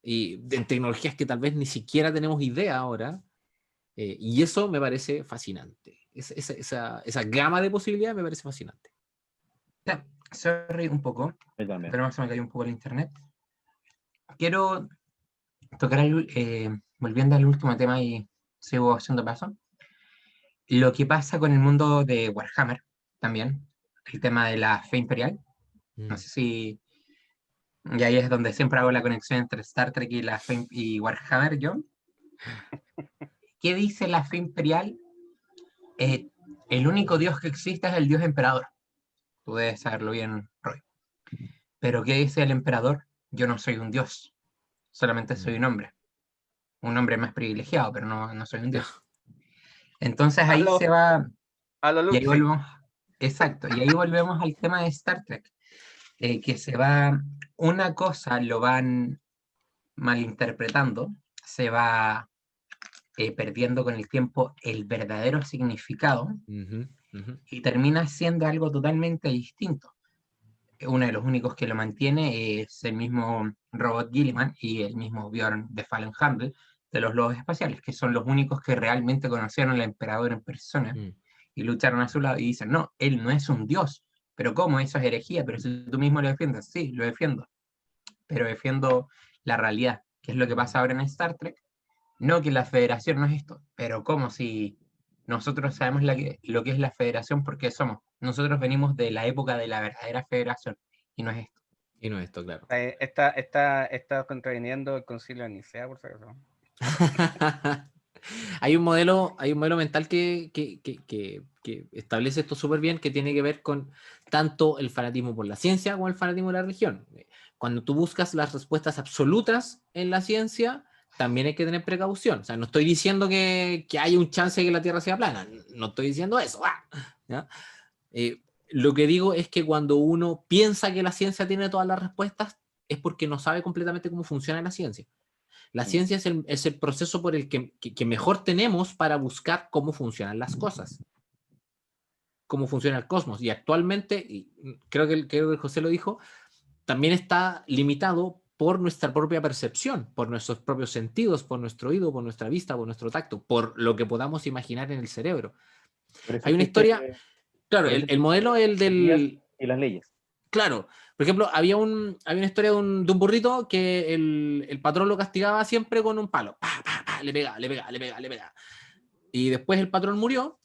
S5: y en tecnologías que tal vez ni siquiera tenemos idea ahora, y eso me parece fascinante. Esa gama de posibilidades me parece fascinante.
S4: Ya, sorry un poco,
S2: Yo también.
S4: pero se me cayó un poco el internet. Quiero tocar, volviendo al último tema y sigo haciendo paso, lo que pasa con el mundo de Warhammer también, el tema de la fe imperial. No sé si... Y ahí es donde siempre hago la conexión entre Star Trek y la fe y Warhammer, yo. ¿Qué dice la fe imperial? El único dios que existe es el dios emperador. Tú debes saberlo bien, Roy. Pero ¿qué dice el emperador? Yo no soy un dios, solamente soy un hombre. Un hombre más privilegiado, pero no soy un dios. Entonces ahí
S3: Aló.
S4: se va...
S3: A lo
S4: Y ahí
S3: Luxi.
S4: volvemos... Exacto, y ahí volvemos al tema de Star Trek. Que se va... Una cosa lo van malinterpretando, se va perdiendo con el tiempo el verdadero significado y termina siendo algo totalmente distinto. Uno de los únicos que lo mantiene es el mismo Robot Gilliman y el mismo Bjorn de Fallen Humble de los Lobos Espaciales, que son los únicos que realmente conocieron al emperador en persona y lucharon a su lado y dicen, no, él no es un dios, pero ¿cómo? Eso es herejía, pero si tú mismo lo defiendes, sí, lo defiendo, pero defiendo la realidad, que es lo que pasa ahora en Star Trek. No que la federación no es esto, pero como si nosotros sabemos lo que es la federación porque somos. Nosotros venimos de la época de la verdadera federación y no es esto.
S5: Y no es esto, claro.
S3: Está contraviniendo el concilio de Nicea, por si acaso.
S5: Hay un modelo mental que establece esto súper bien, que tiene que ver con tanto el fanatismo por la ciencia como el fanatismo de la religión. Cuando tú buscas las respuestas absolutas en la ciencia, también hay que tener precaución. O sea, no estoy diciendo que haya un chance de que la Tierra sea plana, no estoy diciendo eso. ¿Ya? Lo que digo es que cuando uno piensa que la ciencia tiene todas las respuestas, es porque no sabe completamente cómo funciona la ciencia. La ciencia es el proceso por el que mejor tenemos para buscar cómo funcionan las cosas, cómo funciona el cosmos. Y actualmente, y creo que José lo dijo, también está limitado por nuestra propia percepción, por nuestros propios sentidos, por nuestro oído, por nuestra vista, por nuestro tacto, por lo que podamos imaginar en el cerebro. Hay una historia Claro, el modelo es el del...
S2: Y las leyes.
S5: Claro, por ejemplo, había una historia de un burrito que el patrón lo castigaba siempre con un palo. Pa, pa, pa, le pegaba, le pegaba, le pegaba, le pegaba. Y después el patrón murió,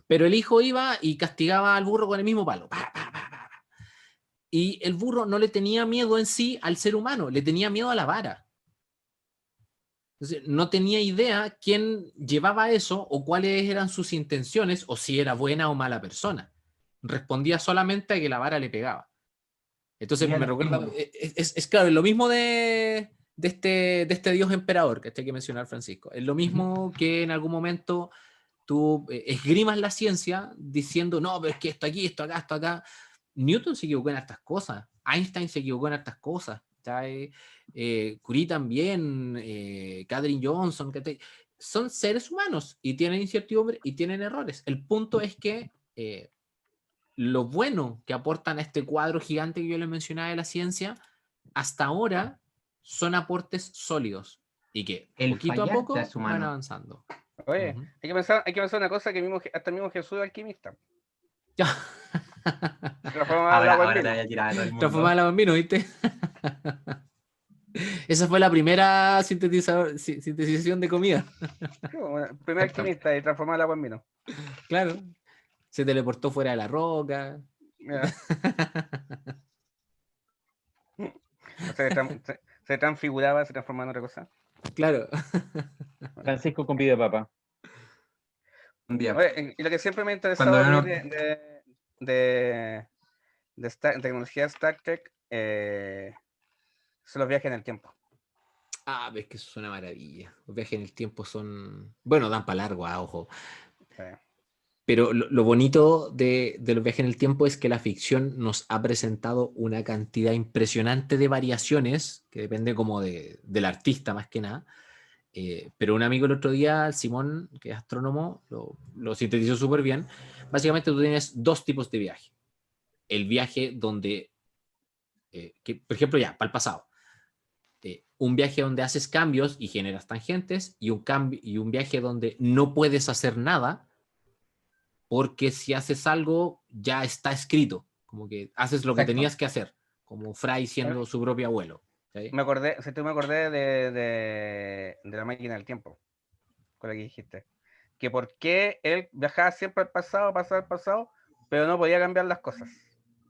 S5: pero el hijo iba y castigaba al burro con el mismo palo. Pa, pa, pa, pa. Y el burro no le tenía miedo en sí al ser humano, le tenía miedo a la vara. Entonces, no tenía idea quién llevaba eso o cuáles eran sus intenciones o si era buena o mala persona. Respondía solamente a que la vara le pegaba. Entonces me recuerda, es claro, es lo mismo de este dios emperador que hay que mencionar, Francisco. Es lo mismo que en algún momento tú esgrimas la ciencia diciendo, no, pero es que esto aquí, esto acá, esto acá. Newton se equivocó en estas cosas, Einstein se equivocó en estas cosas, Curie también, Katherine Johnson, son seres humanos y tienen incertidumbre y tienen errores. El punto es que lo bueno que aportan a este cuadro gigante que yo les mencionaba de la ciencia, hasta ahora son aportes sólidos y que
S4: El
S5: poquito a
S4: fallar
S5: poco
S4: ya es humano.
S5: van avanzando.
S3: Oye,
S5: Ujú.
S3: hay que pensar una cosa que hasta el mismo Jesús es alquimista.
S5: Ya.
S3: Transformaba el agua en
S4: Ahora te
S3: vino.
S4: voy a tirar a todo el mundo.
S5: Transformada la bambino, ¿viste? Esa fue la primera sintetización de comida.
S3: Bueno, primer alquimista y transformaba el agua en vino.
S5: Claro. Se teleportó fuera de la roca.
S3: Ya. O sea, se transfiguraba, se transformaba en otra cosa.
S5: Claro.
S2: Francisco con pide papa.
S4: Un día.
S3: Oye, y lo que siempre me ha interesado
S4: Cuando
S3: a
S4: no-
S3: mí de tecnología Star Trek son los viajes en el tiempo.
S5: Ah, ves que eso es una maravilla. Los viajes en el tiempo son... Bueno, dan para largo, ojo.
S3: Sí.
S5: Pero lo bonito de los viajes en el tiempo es que la ficción nos ha presentado una cantidad impresionante de variaciones, que depende como del artista más que nada. Pero un amigo el otro día, Simón, que es astrónomo, lo sintetizó súper bien. Básicamente tú tienes dos tipos de viaje. El viaje donde, por ejemplo, ya, para el pasado. Un viaje donde haces cambios y generas tangentes y un viaje donde no puedes hacer nada porque si haces algo ya está escrito, como que haces lo que
S4: Exacto.
S5: tenías que hacer, como Fry siendo su propio abuelo. ¿Sí?
S3: Me acordé de la máquina del tiempo, con la que dijiste. Que por qué él viajaba siempre al pasado, pero no podía cambiar las cosas.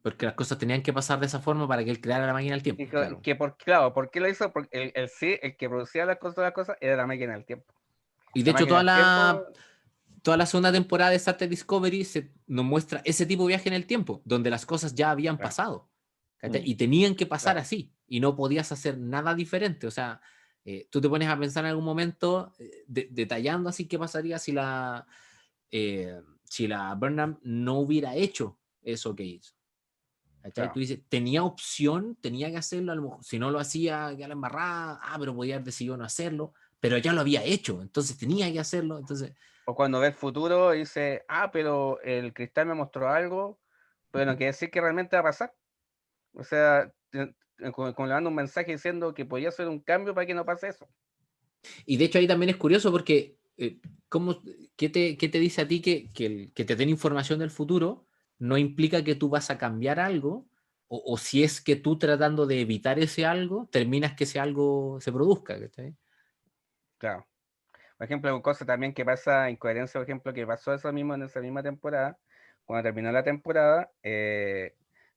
S5: Porque las cosas tenían que pasar de esa forma para que él creara la máquina del tiempo.
S3: Y
S5: Claro.
S3: ¿por qué lo hizo? Porque el que producía las cosas era la máquina del tiempo.
S5: Y de
S3: La
S5: hecho
S3: máquina del tiempo,
S5: toda la segunda temporada de Star Trek Discovery nos muestra ese tipo de viaje en el tiempo, donde las cosas ya habían
S3: Claro.
S5: pasado. Y tenían que pasar
S3: Claro.
S5: así, y no podías hacer nada diferente. O sea, tú te pones a pensar en algún momento, detallando así qué pasaría si la Burnham no hubiera hecho eso que hizo.
S3: Claro.
S5: Tú dices, tenía opción, tenía que hacerlo, a lo mejor, si no lo hacía, ya la embarrada, pero podía haber decidido no hacerlo, pero ya lo había hecho, entonces tenía que hacerlo. Entonces,
S3: O cuando ve el futuro dice, pero el cristal me mostró algo, pero no quiere decir que realmente va a pasar. O sea, como le mando un mensaje diciendo que podía hacer un cambio para que no pase eso.
S5: y de hecho ahí también es curioso porque, ¿qué te dice a ti que te den información del futuro no implica que tú vas a cambiar algo, o si es que tú tratando de evitar ese algo, terminas que ese algo se produzca? ¿Cachai?
S3: Claro. Por ejemplo, una cosa también que pasa, incoherencia, por ejemplo, que pasó eso mismo en esa misma temporada, cuando terminó la temporada,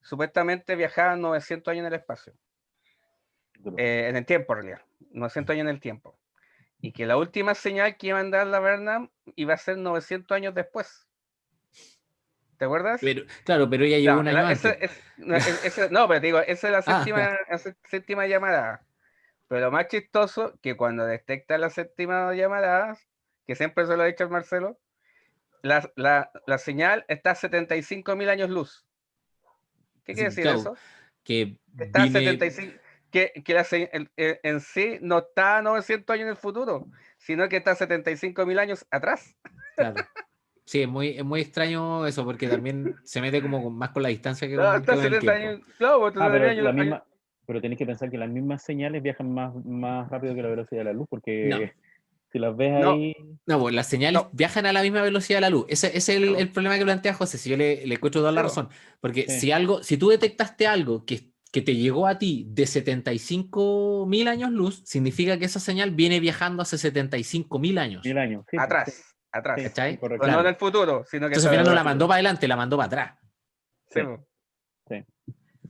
S3: supuestamente viajaban 900 años en el espacio, en el tiempo en realidad, 900 años en el tiempo, y que la última señal que iba a mandar la Burnham iba a ser 900 años después. ¿Te acuerdas?
S5: Pero ella llegó un año
S3: No,
S5: antes.
S3: no, pero te digo, esa es la
S5: Ya.
S3: séptima llamada. Pero lo más chistoso, que cuando detecta la séptima llamada, que siempre se lo ha dicho al Marcelo, la señal está a 75.000 años luz. ¿Qué quiere decir
S5: Claro,
S3: eso?
S5: que
S3: Está a
S5: viene...
S3: 75, en sí no está a 900 años en el futuro, sino que está a 75.000 años atrás.
S5: Claro. Sí, es muy extraño eso, porque también se mete como más con la distancia que
S3: No,
S5: con
S3: está a
S5: el
S3: 70
S5: tiempo.
S3: años. Claro, está a 70 años.
S2: Pero tenéis que pensar que las mismas señales viajan más rápido que la velocidad de la luz, porque Si las ves
S3: No.
S2: ahí...
S5: No, pues las señales
S3: No.
S5: viajan a la misma velocidad de la luz. Ese es el,
S3: Sí,
S5: el problema que plantea José. Si yo le encuentro toda la
S3: Sí,
S5: razón. Porque
S2: Sí.
S5: si tú detectaste algo que te llegó a ti de 75.000 años luz, significa que esa señal viene viajando hace 75.000 años.
S2: 1000 años. Sí, pues,
S3: atrás,
S2: sí,
S3: atrás.
S2: sí,
S5: ¿Cachai?
S2: correcto.
S3: Pero no en
S5: Claro.
S3: el futuro, sino que
S5: Entonces al final no la
S3: ahora.
S5: mandó para adelante, la mandó para atrás.
S3: Sí,
S2: Sí.
S3: po.
S2: Sí.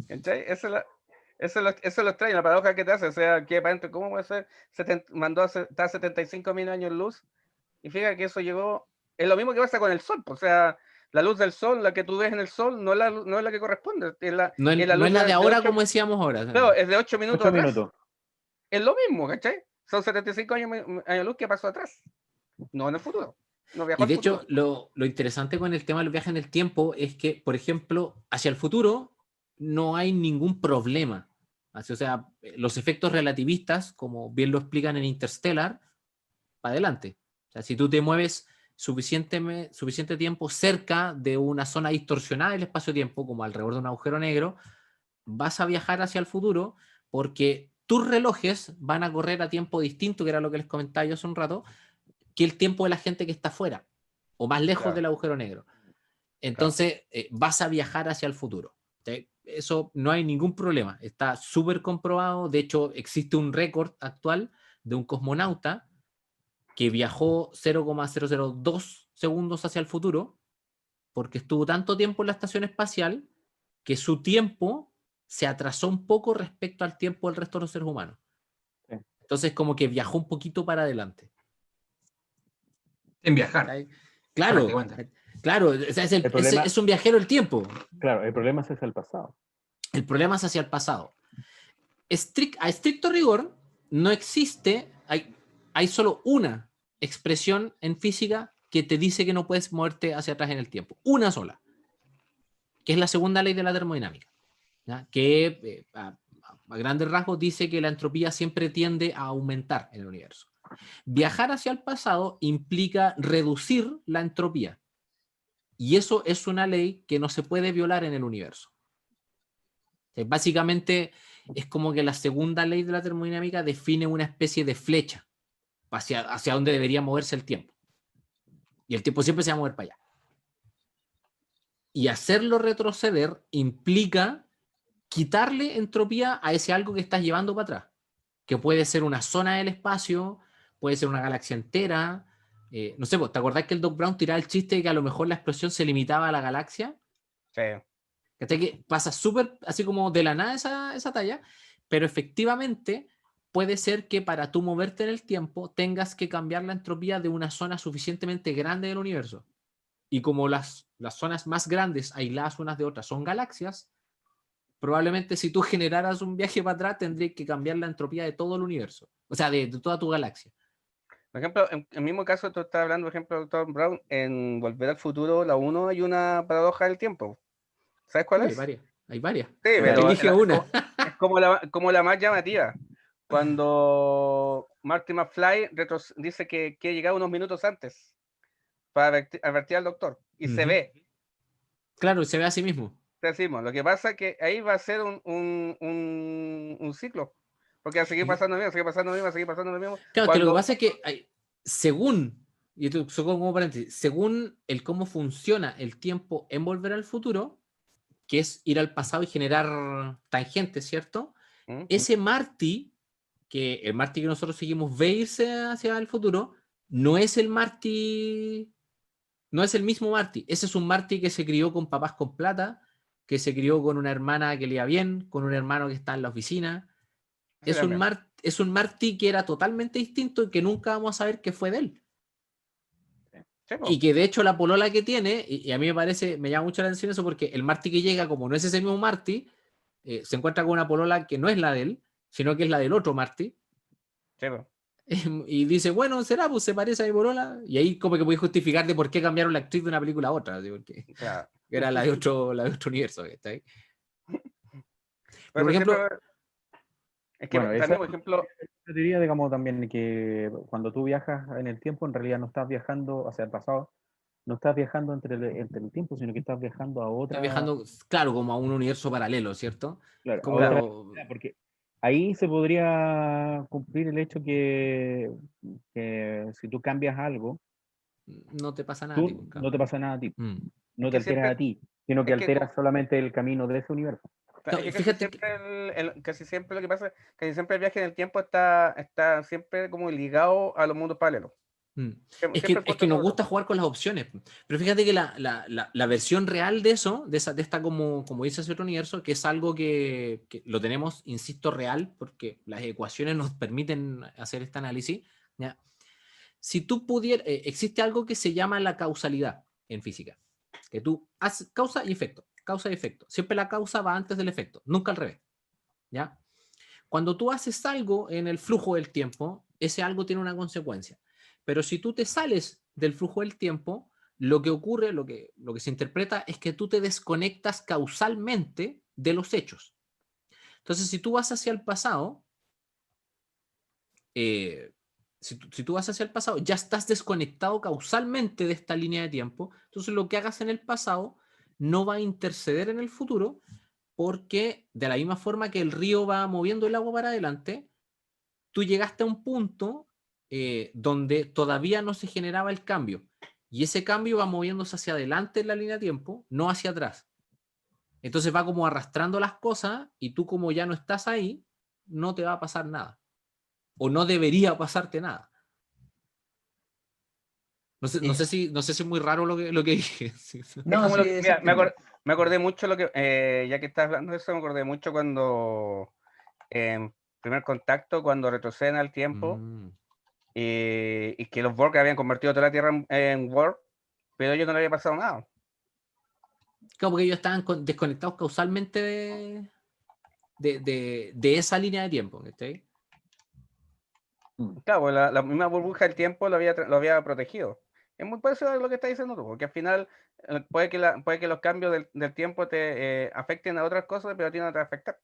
S3: ¿Cachai? Eso es lo extraño, la paradoja que te hace. O sea, que para adentro, ¿cómo puede ser? Mandó a estar 75.000 años luz. Y fíjate que eso llegó. Es lo mismo que pasa con el sol. O sea, la luz del sol, la que tú ves en el sol, no es la que corresponde. Es la
S5: No es
S3: luz
S5: la de ahora
S3: 8,
S5: como decíamos ahora.
S3: claro, es de 8 minutos
S2: 8
S3: atrás.
S2: minutos.
S3: Es lo mismo, ¿cachai? Son 75 años luz que pasó atrás. No en el futuro. No viajó
S5: Y
S3: al
S5: de
S3: futuro.
S5: hecho, lo interesante con el tema de los viajes en el tiempo es que, por ejemplo, hacia el futuro no hay ningún problema. Así, o sea, los efectos relativistas, como bien lo explican en Interstellar, para adelante. O sea, si tú te mueves suficiente tiempo cerca de una zona distorsionada del espacio-tiempo, como alrededor de un agujero negro, vas a viajar hacia el futuro porque tus relojes van a correr a tiempo distinto, que era lo que les comentaba yo hace un rato, que el tiempo de la gente que está afuera o más lejos
S3: Claro.
S5: del agujero negro. Entonces, vas a viajar hacia el futuro. ¿Sí? Eso no hay ningún problema. Está súper comprobado. De hecho, existe un récord actual de un cosmonauta que viajó 0,002 segundos hacia el futuro porque estuvo tanto tiempo en la estación espacial que su tiempo se atrasó un poco respecto al tiempo del resto de los seres humanos.
S2: Sí.
S5: Entonces, como que viajó un poquito para adelante.
S4: En viajar.
S5: ¿Sí? Claro,
S4: prácticamente.
S5: claro, o sea,
S2: El problema-
S5: es un viajero el tiempo.
S2: Claro, el problema es hacia el pasado.
S5: El problema es hacia el pasado. A estricto rigor, no existe, hay solo una expresión en física que te dice que no puedes moverte hacia atrás en el tiempo. Una sola, que es la segunda ley de la termodinámica, ¿ya? Que a grandes rasgos dice que la entropía siempre tiende a aumentar en el universo. Viajar hacia el pasado implica reducir la entropía. Y eso es una ley que no se puede violar en el universo. Básicamente es como que la segunda ley de la termodinámica define una especie de flecha hacia donde debería moverse el tiempo. Y el tiempo siempre se va a mover para allá. Y hacerlo retroceder implica quitarle entropía a ese algo que estás llevando para atrás. Que puede ser una zona del espacio, puede ser una galaxia entera. No sé, ¿te acordás que el Doc Brown tiraba el chiste de que a lo mejor la explosión se limitaba a la galaxia?
S3: Sí.
S5: Que pasa súper así como de la nada esa talla, pero efectivamente puede ser que para tú moverte en el tiempo tengas que cambiar la entropía de una zona suficientemente grande del universo. Y como las zonas más grandes, aisladas unas de otras, son galaxias, probablemente si tú generaras un viaje para atrás tendrías que cambiar la entropía de todo el universo, o sea, de toda tu galaxia.
S3: Por ejemplo, en el mismo caso, tú estás hablando, por ejemplo, Tom Brown, en Volver al Futuro, la 1 hay una paradoja del tiempo. ¿Sabes cuál
S5: Sí,
S3: es?
S5: hay varias.
S3: Sí,
S5: Pero elige una.
S3: es como la más llamativa. Cuando Marty McFly dice que ha llegado unos minutos antes para advertir al doctor. Y se ve.
S5: Claro, se ve a sí mismo.
S3: Decimos, lo que pasa es que ahí va a ser un ciclo. Porque va a seguir pasando lo mismo, seguir pasando lo mismo, seguir pasando lo mismo.
S5: Claro, que lo que pasa es que según, y esto como paréntesis, según el cómo funciona el tiempo en Volver al Futuro, que es ir al pasado y generar tangentes, ¿cierto? Ese Marty, el Marty que nosotros seguimos ve irse hacia el futuro, no es el Marty, no es el mismo Marty. Ese es un Marty que se crió con papás con plata, que se crió con una hermana que le iba bien, con un hermano que está en la oficina.
S3: Sí,
S5: Es un Marty que era totalmente distinto y que nunca vamos a saber qué fue de él.
S3: Sí,
S5: Y que de hecho la polola que tiene, y a mí me llama mucho la atención eso, porque el Marty que llega, como no es ese mismo Marty, se encuentra con una polola que no es la de él, sino que es la del otro Marty.
S3: Sí,
S5: Y dice, bueno, será, pues se parece a mi polola. Y ahí como que puede justificar de por qué cambiaron la actriz de una película a otra, ¿sí? Porque
S3: claro.
S5: era la de otro universo. ¿Está ahí? Pero, por
S3: Pero
S5: ejemplo,
S3: es que
S2: Bueno,
S3: también, por ejemplo,
S2: yo diría, digamos, también que cuando tú viajas en el tiempo, en realidad no estás viajando hacia el pasado, no estás viajando entre el tiempo, sino que estás viajando a otra...
S5: está viajando, claro, como a un universo paralelo, ¿cierto?
S2: Claro,
S5: Como,
S2: a otra, porque ahí se podría cumplir el hecho que si tú cambias algo,
S5: No te pasa nada a ti,
S2: tú
S5: claro.
S2: no te pasa nada a ti,
S5: Mm.
S2: no te
S3: que
S2: alteras
S3: siempre,
S2: a ti, sino que
S3: es que,
S2: alteras solamente el camino de ese universo.
S3: claro,
S5: No,
S3: es que
S5: fíjate que
S3: casi siempre lo que pasa, casi siempre el viaje en el tiempo está siempre como ligado a los mundos paralelos. Siempre
S5: es que nos
S3: todo
S5: gusta
S3: eso.
S5: jugar con las opciones. Pero fíjate que la versión real de eso, de esta como dice ese otro universo, que es algo que lo tenemos, insisto, real, porque las ecuaciones nos permiten hacer este análisis. ¿Ya? Si tú pudieras, existe algo que se llama la causalidad en física, que tú haces causa y efecto, causa y efecto. Siempre la causa va antes del efecto, nunca al revés. ¿Ya? Cuando tú haces algo en el flujo del tiempo, ese algo tiene una consecuencia. Pero si tú te sales del flujo del tiempo, lo que ocurre, lo que se interpreta es que tú te desconectas causalmente de los hechos. Entonces, si tú vas hacia el pasado, si tú vas hacia el pasado, ya estás desconectado causalmente de esta línea de tiempo. Entonces, lo que hagas en el pasado no va a interceder en el futuro, porque de la misma forma que el río va moviendo el agua para adelante, tú llegaste a un punto donde todavía no se generaba el cambio. Y ese cambio va moviéndose hacia adelante en la línea de tiempo, no hacia atrás. Entonces va como arrastrando las cosas y tú como ya no estás ahí, no te va a pasar nada. O no debería pasarte nada. No sé si es muy raro lo que dije.
S3: Es
S4: No,
S3: como
S4: sí,
S3: lo que,
S4: se
S3: mira,
S4: entiende.
S3: me acordé mucho lo que, ya que estás hablando de eso, me acordé mucho cuando en primer contacto, cuando retroceden al tiempo
S5: Mm.
S3: y que los Borg habían convertido toda la Tierra en Borg, pero a ellos no le había pasado nada.
S5: Claro, porque ellos estaban desconectados causalmente de esa línea de tiempo. ¿Está?
S3: Claro, pues la misma burbuja del tiempo lo había protegido. Es muy parecido a lo que estás diciendo tú, porque al final puede que los cambios del tiempo te afecten a otras cosas, pero a ti no te va a afectar.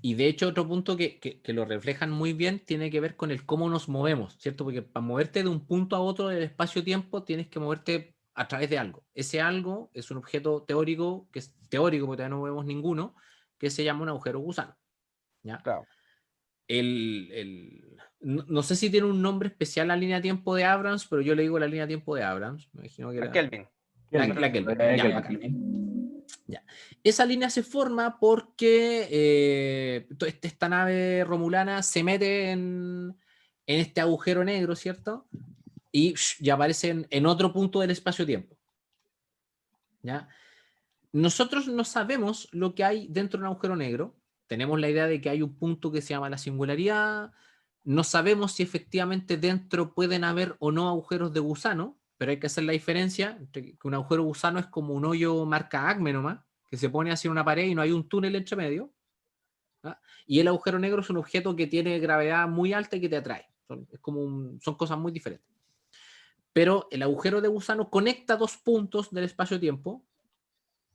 S5: Y de hecho, otro punto que lo reflejan muy bien tiene que ver con el cómo nos movemos, ¿cierto? Porque para moverte de un punto a otro del espacio-tiempo tienes que moverte a través de algo. Ese algo es un objeto teórico, que es teórico porque todavía no vemos ninguno, que se llama un agujero gusano. ¿Ya?
S3: Claro.
S5: No sé si tiene un nombre especial la línea de tiempo de Abrams, pero yo le digo la línea de tiempo de Abrams. Me imagino que
S3: A
S5: era
S3: Kelvin.
S5: la Kelvin. Ya, bacán.
S4: Kelvin.
S5: Ya. Esa línea se forma porque esta nave romulana se mete en este agujero negro, ¿cierto? Y aparece en otro punto del espacio-tiempo. ¿Ya? Nosotros no sabemos lo que hay dentro de un agujero negro. Tenemos la idea de que hay un punto que se llama la singularidad. No sabemos si efectivamente dentro pueden haber o no agujeros de gusano, pero hay que hacer la diferencia entre que un agujero de gusano es como un hoyo marca ACME nomás, que se pone hacia una pared y no hay un túnel entre medio. ¿Ah? Y el agujero negro es un objeto que tiene gravedad muy alta y que te atrae. Son cosas muy diferentes. Pero el agujero de gusano conecta dos puntos del espacio-tiempo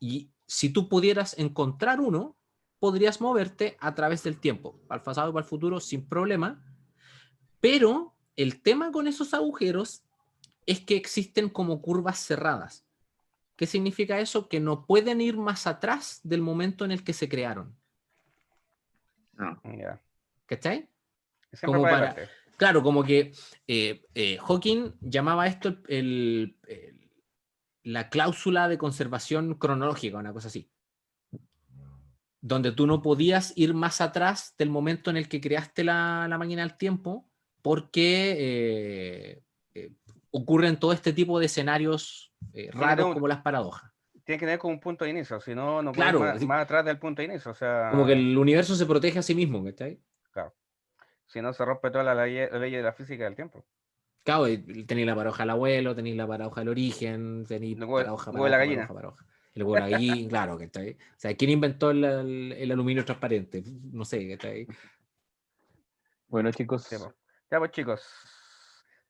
S5: y si tú pudieras encontrar uno, podrías moverte a través del tiempo, para el pasado y para el futuro sin problema. Pero el tema con esos agujeros es que existen como curvas cerradas. ¿Qué significa eso? Que no pueden ir más atrás del momento en el que se crearon.
S3: Ya.
S5: ¿Cachai?
S3: Siempre
S5: Como
S3: para
S5: para,
S3: adelante.
S5: claro, como que Hawking llamaba esto la cláusula de conservación cronológica, una cosa así, donde tú no podías ir más atrás del momento en el que creaste la máquina del tiempo, porque ocurren todo este tipo de escenarios raros como las paradojas.
S3: Tiene que tener como un punto de inicio, si no, no puedes ir
S5: Claro,
S3: más atrás del punto de inicio. O
S5: como que
S3: sea,
S5: el universo se protege a sí mismo, ¿cachai?
S3: claro. Si no, se rompe toda la ley de la física del tiempo.
S5: Claro, tenéis la paradoja del abuelo, tenéis la paradoja del origen, tenéis
S3: El
S5: paradoja,
S3: huevo de la
S5: paradoja,
S3: gallina.
S5: paradoja, paradoja. El huevo de la gallina, claro, ¿cachai? O sea, ¿quién inventó el aluminio transparente? No sé, ¿cachai?
S2: Bueno,
S3: Sí,
S2: chicos,
S3: pues. Ya pues chicos,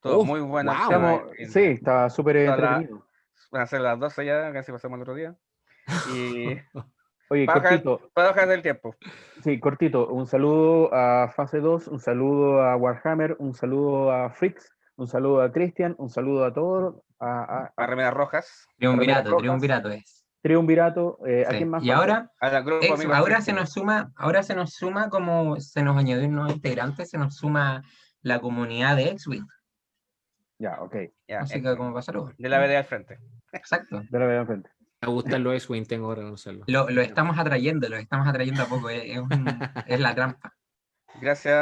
S3: todo
S5: ¡Oh,
S3: muy bueno el
S5: wow!
S3: tema.
S2: sí, está súper entretenido.
S3: Van a ser las 12 ya, casi pasamos el otro día. Y
S2: Oye, cortito,
S3: paradojas del tiempo.
S2: sí, cortito. Un saludo a Fase 2, un saludo a Warhammer, un saludo a Frix, un saludo a Christian, un saludo a todos, a
S3: A remeras rojas.
S2: Remeras Rojas,
S4: Triunvirato es.
S2: triunvirato. ¿A
S4: Sí.
S2: quién más
S4: Y
S2: falta?
S4: ahora,
S3: Al grupo amigos
S4: ahora se
S3: Christian.
S4: nos suma como se nos añadió un nuevo integrante, se nos suma la comunidad de X-Wing.
S2: Ya, ok.
S3: Ya,
S4: Así que como pasarlo.
S3: de la vereda al frente.
S4: Exacto.
S2: De la verdad frente.
S5: Me gustan los X-Wing, tengo que reconocerlo.
S4: Lo estamos atrayendo a poco. Es la trampa.
S3: Gracias,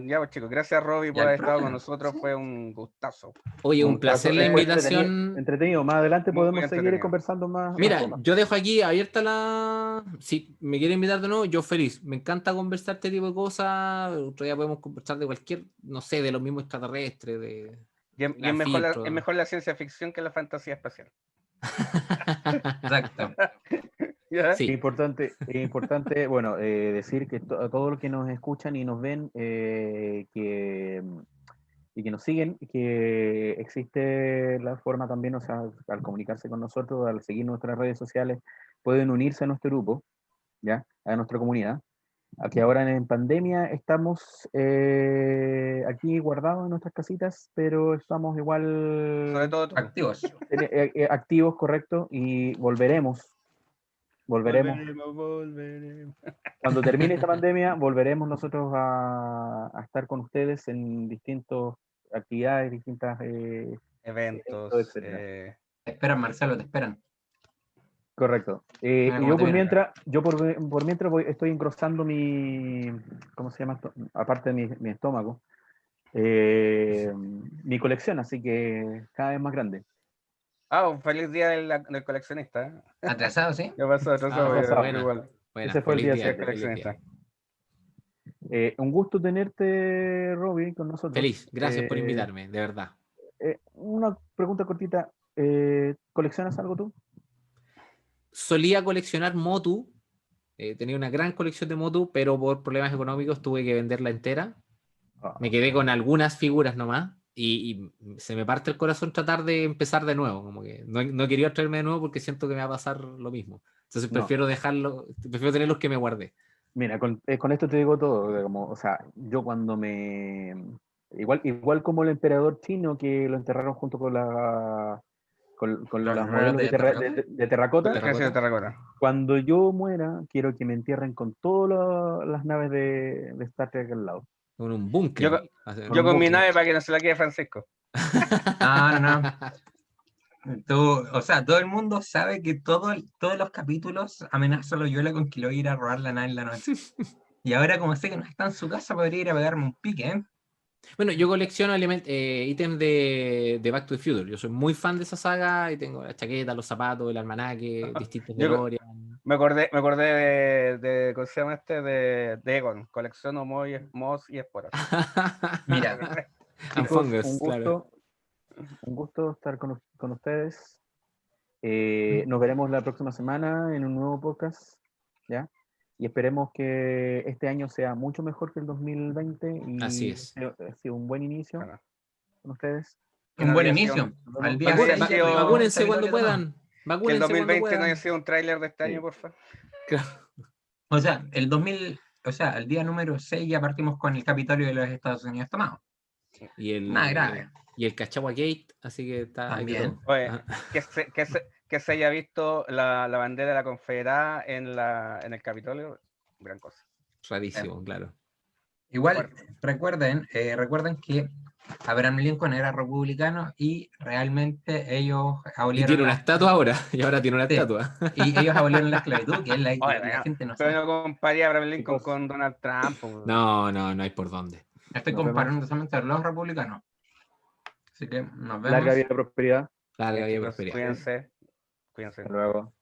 S3: ya pues chicos, gracias Robbie por
S4: al
S3: haber estado con
S4: programa.
S3: nosotros, fue un gustazo.
S5: Oye, un
S2: Un
S5: placer
S2: caso-
S5: la
S2: fue
S5: invitación.
S2: Entretenido. Más adelante
S3: Muy
S2: podemos seguir
S3: entretenido.
S2: conversando más
S5: Mira,
S2: temas.
S5: yo dejo aquí abierta la... Si me quiere invitar de nuevo, yo feliz. Me encanta conversar este tipo de cosas. Otro día podemos conversar de cualquier, no sé, de los mismos extraterrestres, de...
S3: Y es
S5: filtros.
S3: mejor la ciencia ficción que la fantasía espacial.
S4: Exacto.
S3: ¿Ya?
S5: Sí.
S2: Es importante, bueno, decir que a todos los que nos escuchan y nos ven y que nos siguen, que existe la forma también, o sea, al comunicarse con nosotros, al seguir nuestras redes sociales, pueden unirse a nuestro grupo, ¿ya? A nuestra comunidad. Aquí ahora en pandemia estamos aquí guardados en nuestras casitas, pero estamos
S3: Sobre
S2: igual
S3: todo tú.
S4: Activos.
S2: activos, correcto, y volveremos.
S3: Volveremos.
S2: Cuando termine esta pandemia, volveremos nosotros a estar con ustedes en distintas actividades, distintas
S3: Eventos.
S2: etcétera.
S4: Te esperan, Marcelo, te esperan.
S2: Correcto.
S4: Mira
S2: Y
S4: cómo
S2: yo
S4: te
S2: por
S4: viene.
S2: mientras, estoy engrosando mi, ¿cómo se llama esto? Aparte de mi estómago, mi colección, así que cada vez más grande.
S3: Un feliz día del coleccionista. ¿Eh?
S4: Atrasado, ¿sí?
S3: ¿Qué pasó? Atrasado,
S2: pasó.
S3: yo igual.
S5: Buena,
S2: Ese fue el
S5: feliz
S2: día
S5: día,
S2: siete.
S5: feliz día.
S3: Coleccionista.
S2: Un gusto tenerte, Robbie, con nosotros.
S5: Feliz, gracias por invitarme, de verdad.
S2: Una pregunta cortita. ¿Coleccionas algo tú?
S5: Solía coleccionar motu, tenía una gran colección de motu, pero por problemas económicos tuve que venderla entera. Me quedé con algunas figuras nomás y se me parte el corazón tratar de empezar de nuevo, como que no quería traerme de nuevo porque siento que me va a pasar lo mismo. Entonces prefiero tener los que me guardé.
S2: Mira, con esto te digo todo, como, o sea, yo cuando igual como el emperador chino que lo enterraron junto con con
S4: ¿Los
S2: los
S4: relojes
S2: modelos
S4: de terracota?
S2: de terracota,
S3: ¿Qué haces de terracota?
S2: cuando yo muera, quiero que me entierren con todas las naves de Star Trek al lado.
S5: Con un búnker.
S3: Yo con mi nave para que no se la quede Francisco.
S4: No. O sea, todo el mundo sabe que todos los capítulos Amenaza Loyola con que lo voy a ir a robar la nave en la noche. Y ahora, como sé que no está en su casa, podría ir a pegarme un pique, ¿eh?
S5: Bueno, yo colecciono ítems de Back to the Future. Yo soy muy fan de esa saga y tengo la chaqueta, los zapatos, el almanaque, distintos DeLorean.
S3: Me acordé de ¿cómo se llama este? De Egon. Colecciono Moss y esporas.
S4: Mira,
S5: And
S2: Chicos,
S5: fungus, claro.
S2: un gusto estar con ustedes. Nos veremos la próxima semana en un nuevo podcast, ¿ya? Y esperemos que este año sea mucho mejor que el 2020 y
S5: Así es.
S2: ha sido un buen inicio
S3: Bueno.
S2: con ustedes.
S4: un buen inicio. Al día
S3: Vacúnense,
S4: 6
S3: sido-
S5: Vacúnense cuando
S4: capítulo
S5: puedan.
S3: Que el
S5: Vacúnense cuando
S3: 2020 no
S5: puedan.
S3: haya sido un tráiler de este
S2: Sí.
S3: año, por favor.
S4: O sea, el día número 6 ya partimos con el Capitolio de los Estados Unidos tomado.
S5: Y
S4: Nada grave.
S5: Y el Cachagua Gate, así que está ahí de
S4: También.
S5: todo.
S3: Oye,
S5: Ajá.
S3: que se haya visto la bandera de la Confederada en el Capitolio, gran cosa.
S5: Rarísimo, claro.
S4: Igual, recuerden que Abraham Lincoln era republicano y realmente ellos
S5: Y
S4: abolieron
S5: tiene una estatua ahora, y ahora tiene una
S4: Sí.
S5: estatua.
S4: y ellos abolieron la esclavitud, que es la
S3: Oye,
S4: gente no
S3: pero
S4: sabe.
S3: no comparé a Abraham Lincoln
S2: Chicos.
S3: con Donald Trump.
S5: No hay por dónde.
S4: Estoy
S2: Nos
S4: comparando solamente a los republicanos. Así que nos vemos.
S2: Larga vida y prosperidad.
S5: Larga vida y
S3: Chicos,
S5: prosperidad.
S3: cuídense.
S2: Hasta luego.